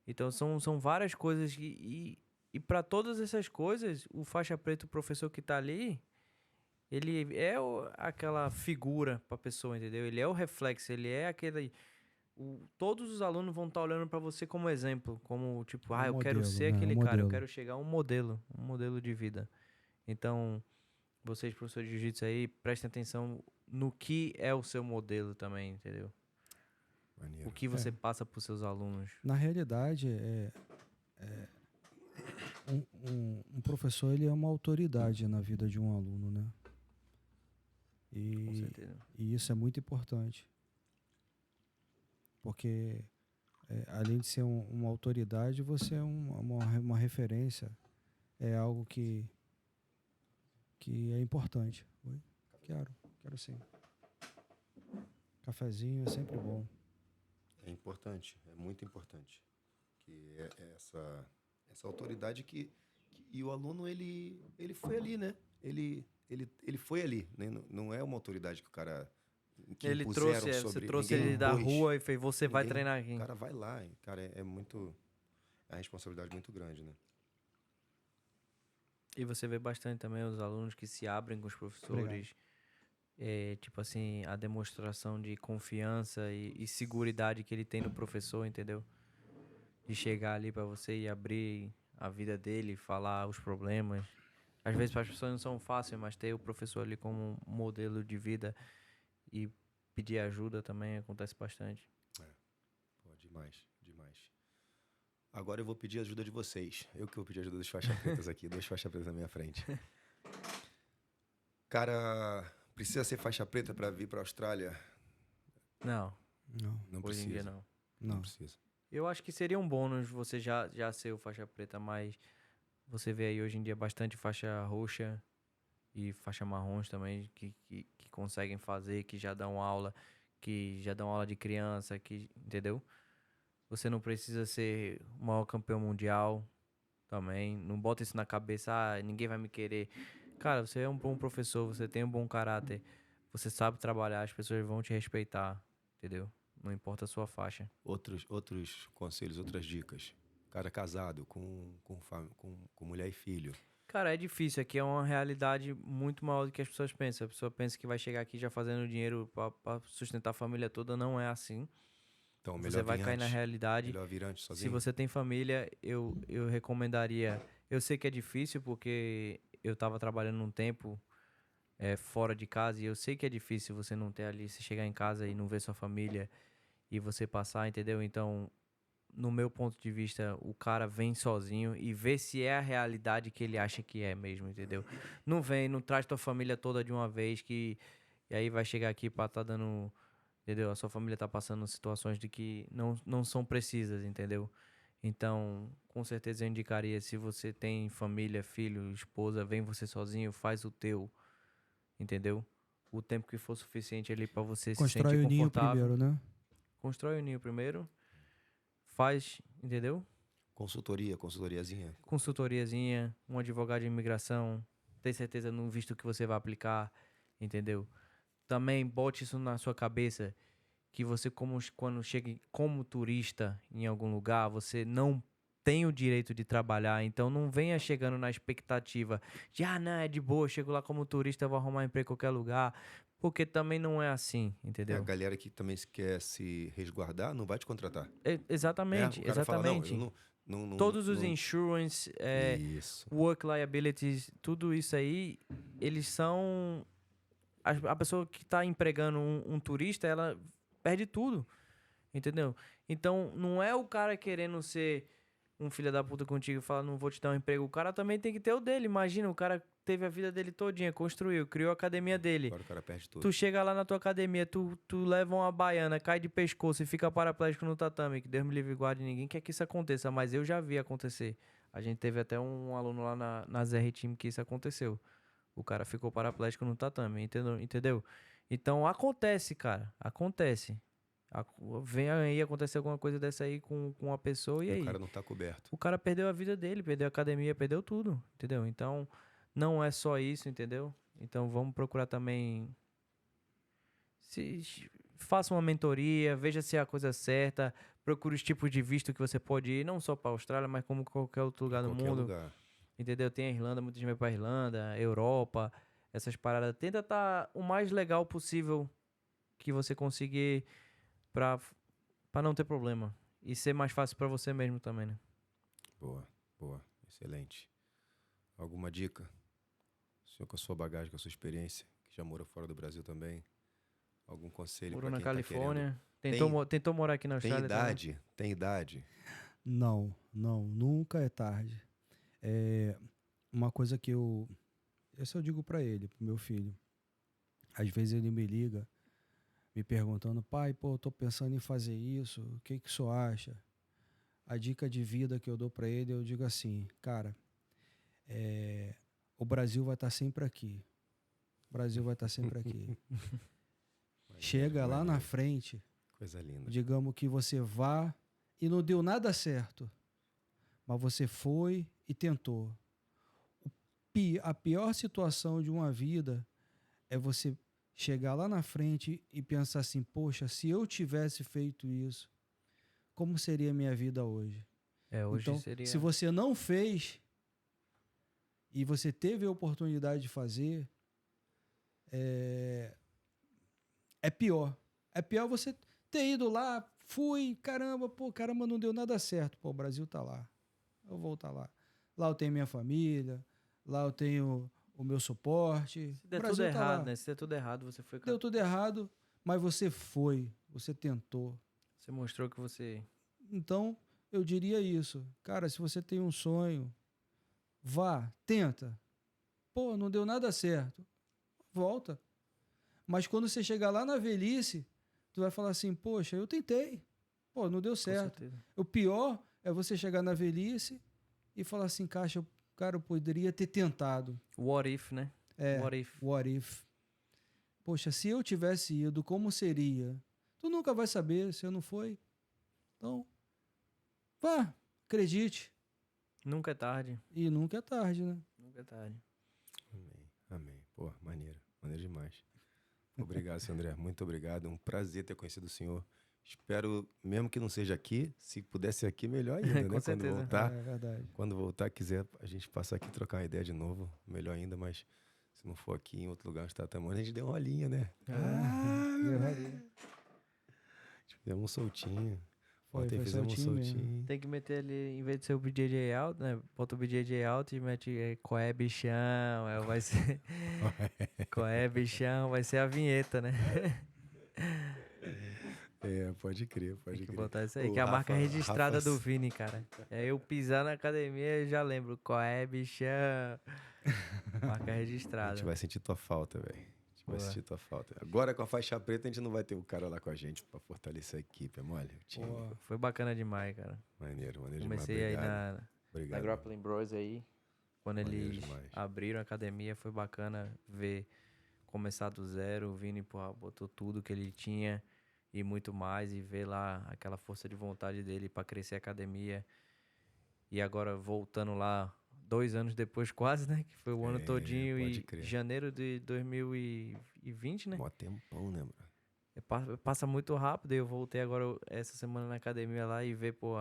Então são várias coisas e para todas essas coisas, o faixa preta, o professor que tá ali, ele é aquela figura pra pessoa, entendeu? Ele é o reflexo, ele é aquele... todos os alunos vão estar olhando pra você como exemplo, como tipo, eu quero modelo, ser né? aquele Um cara, eu modelo. quero chegar a um modelo de vida. Então, vocês, professores de jiu-jitsu aí, prestem atenção no que é o seu modelo também, entendeu? Maneiro. O que você passa pros seus alunos. Na realidade, um professor ele é uma autoridade na vida de um aluno, né? Com certeza. E isso é muito importante. Porque, além de ser uma autoridade, você é uma referência. É algo que é importante. Oi? Quero sim. Cafezinho é sempre bom. É importante, é muito importante. Que é essa autoridade e o aluno, ele foi ali, né? Ele foi ali, né? Não é uma autoridade que o cara... Que Ele impuseram trouxe, sobre, você trouxe ninguém ele da impôs. rua e fez, você vai Ninguém- treinar aqui. O cara vai lá, cara, é muito... É uma responsabilidade muito grande, né? E você vê bastante também os alunos que se abrem com os professores. Tipo assim, a demonstração de confiança e seguridade que ele tem no professor, entendeu? De chegar ali pra você e abrir a vida dele, falar os problemas. Às vezes para as pessoas não são fáceis, mas ter o professor ali como um modelo de vida e pedir ajuda também acontece bastante. Pô, demais. Agora eu vou pedir ajuda de vocês. Eu que vou pedir ajuda dos faixas pretas aqui, 2 faixas pretas na minha frente. Cara, precisa ser faixa preta para vir para a Austrália? Não, Não hoje precisa. em dia não. Não precisa. Eu acho que seria um bônus você já ser o faixa preta, mas você vê aí hoje em dia bastante faixa roxa e faixa marrons também que conseguem fazer, que já dão aula de criança, entendeu? Você não precisa ser o maior campeão mundial também. Não bota isso na cabeça, ninguém vai me querer. Cara, você é um bom professor, você tem um bom caráter, você sabe trabalhar, as pessoas vão te respeitar, entendeu? Não importa a sua faixa. Outros conselhos, outras dicas. Cara casado, com mulher e filho. Cara, é difícil. Aqui é uma realidade muito maior do que as pessoas pensam. A pessoa pensa que vai chegar aqui já fazendo dinheiro pra sustentar a família toda. Não é assim. Então, melhor Você vai vir cair na antes. realidade. Melhor vir antes sozinho. Se você tem família, eu recomendaria... Eu sei que é difícil porque eu tava trabalhando um tempo fora de casa e eu sei que é difícil você não ter ali, você chegar em casa e não ver sua família e você passar, entendeu? Então, no meu ponto de vista, o cara vem sozinho e vê se é a realidade que ele acha que é mesmo, entendeu? Não traz tua família toda de uma vez e aí vai chegar aqui pra tá dando... Entendeu? A sua família tá passando situações de que não são precisas, entendeu? Então, com certeza eu indicaria, se você tem família, filho, esposa, vem você sozinho, faz o teu, entendeu? O tempo que for suficiente ali pra você se sentir Constrói o ninho confortável. primeiro, né? Constrói o ninho primeiro, faz, entendeu? Consultoriazinha. Consultoriazinha, um advogado de imigração, ter certeza no visto que você vai aplicar, entendeu? Também bote isso na sua cabeça, que você, quando chega como turista em algum lugar, você não tem o direito de trabalhar. Então não venha chegando na expectativa de, não, é de boa, chego lá como turista, vou arrumar emprego em qualquer lugar. Porque também não é assim, entendeu? A galera que também quer se resguardar não vai te contratar. Exatamente, O cara exatamente. Fala, não, Todos os insurance, work liabilities, tudo isso aí, eles são... A pessoa que está empregando um turista, ela perde tudo, entendeu? Então, não é o cara querendo ser um filho da puta contigo e falar, não vou te dar um emprego. O cara também tem que ter o dele. Imagina, o cara teve a vida dele todinha, construiu, criou a academia dele. Agora o cara perde tudo. Tu chega lá na tua academia, tu leva uma baiana, cai de pescoço e fica paraplégico no tatame, que Deus me livre e guarde, ninguém quer que isso aconteça, mas eu já vi acontecer. A gente teve até um aluno lá na ZR Team que isso aconteceu. O cara ficou paraplégico no tatame, entendeu? Então acontece, cara, acontece. Vem aí acontecer alguma coisa dessa aí com uma pessoa e aí? O cara não tá coberto. O cara perdeu a vida dele, perdeu a academia, perdeu tudo, entendeu? Então, não é só isso, entendeu? Então, vamos procurar também... Faça uma mentoria, veja se é a coisa certa, procure os tipos de visto que você pode ir, não só para a Austrália, mas como qualquer outro lugar do mundo. Lugar. Entendeu? Tem a Irlanda, muita gente vai pra Irlanda, Europa, essas paradas. Tenta estar o mais legal possível que você conseguir pra não ter problema. E ser mais fácil pra você mesmo também, né? Boa. Excelente. Alguma dica? O senhor com a sua bagagem, com a sua experiência, que já morou fora do Brasil também. Algum conselho para quem tá querendo? Morou na Califórnia. Tentou morar aqui na Austrália também? Tem idade? Não. Nunca é tarde. Uma coisa que isso eu digo para ele, pro meu filho. Às vezes ele me liga, me perguntando, pai, eu tô pensando em fazer isso, o que o senhor acha? A dica de vida que eu dou para ele, eu digo assim, cara, o Brasil vai estar sempre aqui. O Brasil vai estar sempre aqui. Chega lá na frente, coisa linda. Digamos que você vá e não deu nada certo, mas você foi e tentou. A pior situação de uma vida é você chegar lá na frente e pensar assim, poxa, se eu tivesse feito isso, como seria a minha vida hoje? Hoje então, seria... se você não fez e você teve a oportunidade de fazer, é pior. É pior você ter ido lá, fui, caramba, não deu nada certo. O Brasil tá lá. Eu vou estar lá. Lá eu tenho minha família, lá eu tenho o meu suporte. Se der tudo errado, né? Se der tudo errado, você foi... Deu tudo errado, mas você foi, você tentou. Você mostrou que você... Então, eu diria isso. Cara, se você tem um sonho, vá, tenta. Não deu nada certo. Volta. Mas quando você chegar lá na velhice, tu vai falar assim, poxa, eu tentei. Não deu certo. O pior é você chegar na velhice e falar assim, cara, eu poderia ter tentado. What if, né? What if. Poxa, se eu tivesse ido, como seria? Tu nunca vai saber se eu não foi. Então, vá, acredite. Nunca é tarde. E nunca é tarde, né? Nunca é tarde. Amém. Maneiro demais. Obrigado, senhor André. Muito obrigado. Um prazer ter conhecido o senhor. Espero, mesmo que não seja aqui, se pudesse ser aqui, melhor ainda, né? Com certeza. Quando voltar, é verdade. Quando voltar, quiser a gente passar aqui, trocar uma ideia de novo, melhor ainda, mas se não for aqui, em outro lugar onde está tamanho, a gente deu uma olhinha, né? Fizemos um soltinho. Fizemos um soltinho. Tem que meter ali, em vez de ser o BJJ alto, né? Bota o BJJ alto e mete qual é, bichão. Vai ser... qual é, bichão? Vai ser a vinheta, né? Pode crer. Tem que botar isso aí, que é a marca registrada do Vini, cara. Eu pisar na academia, eu já lembro. Qual é, bichão? Marca registrada. A gente vai sentir tua falta, velho. Vai sentir tua falta. Agora com a faixa preta a gente não vai ter o cara lá com a gente pra fortalecer a equipe, é mole? Foi bacana demais, cara. Maneiro demais. Comecei aí na Grappling Bros aí. Quando eles abriram a academia, foi bacana ver começar do zero. O Vini, porra, botou tudo que ele tinha e muito mais. E ver lá aquela força de vontade dele pra crescer a academia. E agora voltando lá 2 anos depois quase, né? Que foi o ano todinho e janeiro de 2020, né? Mó tempão, né, mano? Passa muito rápido. Eu voltei agora essa semana na academia lá e ver, pô,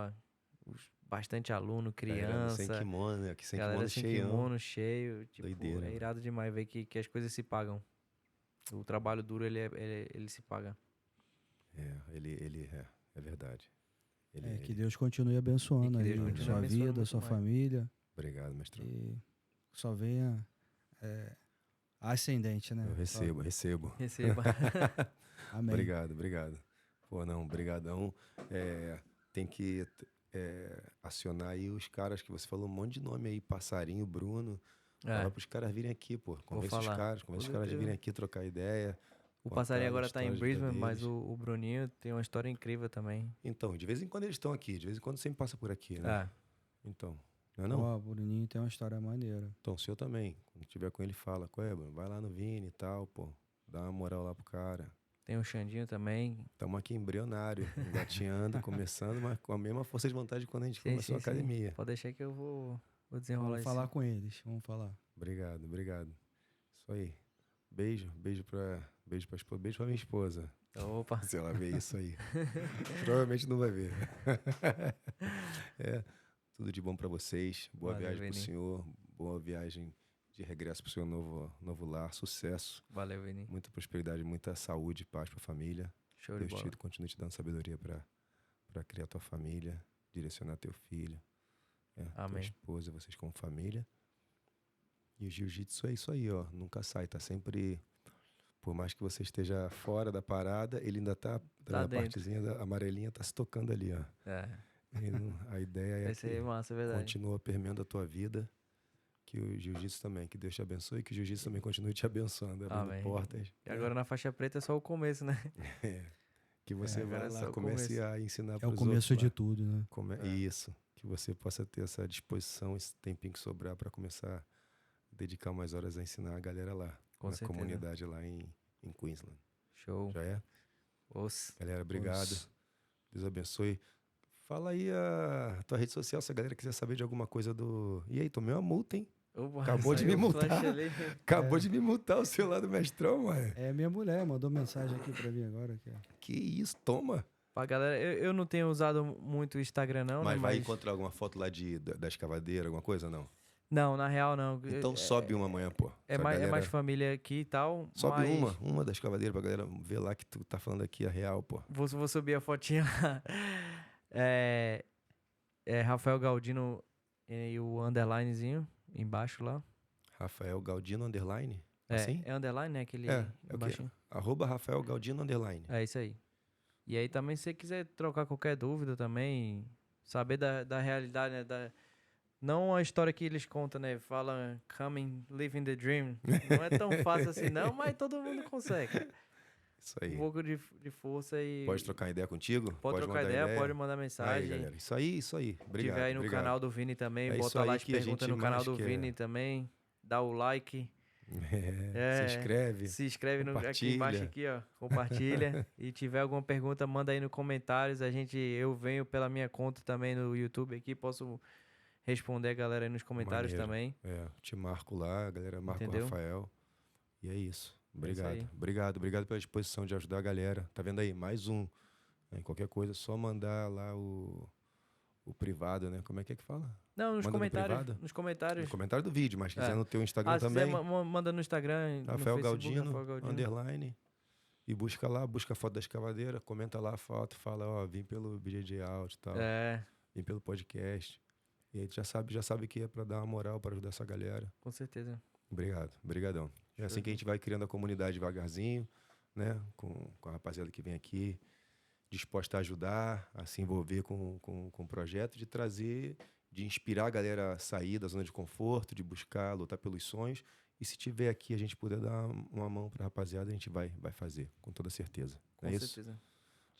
bastante aluno, criança. Sem kimono, né? Aqui sem galera kimono sem cheio. Kimono cheio. Tipo, doideira. É irado demais ver que as coisas se pagam. O trabalho duro, ele se paga. É verdade. Que Deus continue abençoando aí a sua vida, a sua família. Obrigado, mestrão. E só venha ascendente, né? Eu recebo. Receba. Amém. Obrigado. Pô, não, brigadão. Tem que acionar aí os caras que você falou, um monte de nome aí, Passarinho, Bruno. Fala pros caras virem aqui, pô. Convence os caras de virem aqui trocar ideia. O Passarinho agora tá em Brisbane, mas o Bruninho tem uma história incrível também. Então, de vez em quando eles estão aqui, de vez em quando sempre passa por aqui, né? Então, não? O Bruninho tem uma história maneira. Então, o seu também. Quando tiver com ele, fala, Bruno? Vai lá no Vini e tal, pô. Dá uma moral lá pro cara. Tem o Xandinho também. Estamos aqui embrionário, engateando, começando, mas com a mesma força de vontade de quando a gente começou a academia. Pode deixar que eu vou desenrolar isso. Vamos falar com eles, vamos falar. Obrigado. Isso aí. Beijo pra esposa. Beijo pra minha esposa. Opa. Se ela ver isso aí. Provavelmente não vai ver. Tudo de bom pra vocês. Boa viagem pro senhor. Boa viagem de regresso pro seu novo lar. Sucesso. Valeu, Vini. Muita prosperidade, muita saúde e paz pra família. Show de bola. Deus continue te dando sabedoria pra criar tua família, direcionar teu filho. Amém. Tua esposa, vocês como família. E o jiu-jitsu é isso aí, ó. Nunca sai, tá sempre... Por mais que você esteja fora da parada, ele ainda tá a partezinha da amarelinha tá se tocando ali, ó. A ideia é que massa, é verdade. Continua permeando a tua vida. Que o jiu-jitsu também, que Deus te abençoe e que o jiu-jitsu também continue te abençoando, abrindo portas. E agora na faixa preta é só o começo, né? Que você vai lá, comece a ensinar para os outros. É o começo de tudo, né? Isso. Que você possa ter essa disposição, esse tempinho que sobrar para começar a dedicar mais horas a ensinar a galera lá. Na comunidade lá em Queensland. Show. Já é? Os. Galera, obrigado. Deus abençoe. Fala aí a tua rede social, se a galera quiser saber de alguma coisa do... E aí, tomei uma multa, hein? Acabou de me multar. Acabou de me multar o celular do mestrão, mano. Minha mulher mandou mensagem aqui pra mim agora. Que isso, toma. Pra galera, eu não tenho usado muito o Instagram, não. Mas vai encontrar alguma foto lá da escavadeira, alguma coisa, não? Não, na real, não. Então sobe uma amanhã, pô. É mais família aqui e tal. Sobe uma da escavadeira pra galera ver lá que tu tá falando aqui a real, pô. Vou subir a fotinha lá. Rafael Galdino e o underlinezinho embaixo lá. Rafael Galdino underline? Assim? É underline, né? Aquele embaixo. @Rafael Galdino underline. É isso aí. E aí também, se você quiser trocar qualquer dúvida também, saber da realidade, né? Não a história que eles contam, né? Fala, coming, living the dream. Não é tão fácil assim, não, mas todo mundo consegue. Isso aí. Um pouco de força e... Pode trocar ideia contigo? Pode trocar ideia, pode mandar mensagem. Aí, galera. Isso aí. Obrigado. Se tiver aí no canal do Vini também, bota lá as perguntas no canal do Vini também. Dá o like. Se inscreve aqui embaixo aqui, ó. Compartilha. E tiver alguma pergunta, manda aí nos comentários. Eu venho pela minha conta também no YouTube aqui, posso responder a galera aí nos comentários também. Te marco lá, a galera marca o Rafael. E é isso. Obrigado pela disposição de ajudar a galera. Tá vendo aí? Mais um. Em qualquer coisa, só mandar lá o privado, né? Como é que fala? Não, nos comentários. No comentário do vídeo, mas quiser no teu Instagram também. Se quiser, manda no Instagram, Rafael no Facebook, Galdino, Rafael Galdino, underline. E busca a foto da escavadeira, comenta lá a foto, fala, vim pelo BJJ Out e tal. Vim pelo podcast. E aí já sabe que é pra dar uma moral, pra ajudar essa galera. Com certeza. Obrigadão. É assim que a gente vai criando a comunidade devagarzinho, né? Com a rapaziada que vem aqui, disposta a ajudar, a se envolver com o projeto, de trazer, de inspirar a galera a sair da zona de conforto, de buscar, lutar pelos sonhos E se tiver aqui, a gente puder dar uma mão pra rapaziada, a gente vai fazer, com toda certeza. Com certeza. Isso?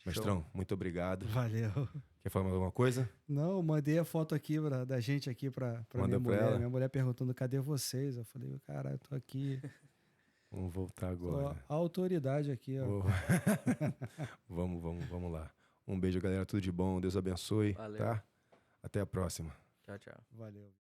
Mestrão, muito obrigado. Valeu. Quer falar mais alguma coisa? Não, eu mandei a foto aqui da gente aqui pra minha mulher. Ela? Minha mulher perguntando, cadê vocês? Eu falei, cara, eu tô aqui. Vamos voltar agora. A autoridade aqui, ó. Vamos lá. Um beijo, galera. Tudo de bom. Deus abençoe. Valeu. Tá? Até a próxima. Tchau, tchau. Valeu.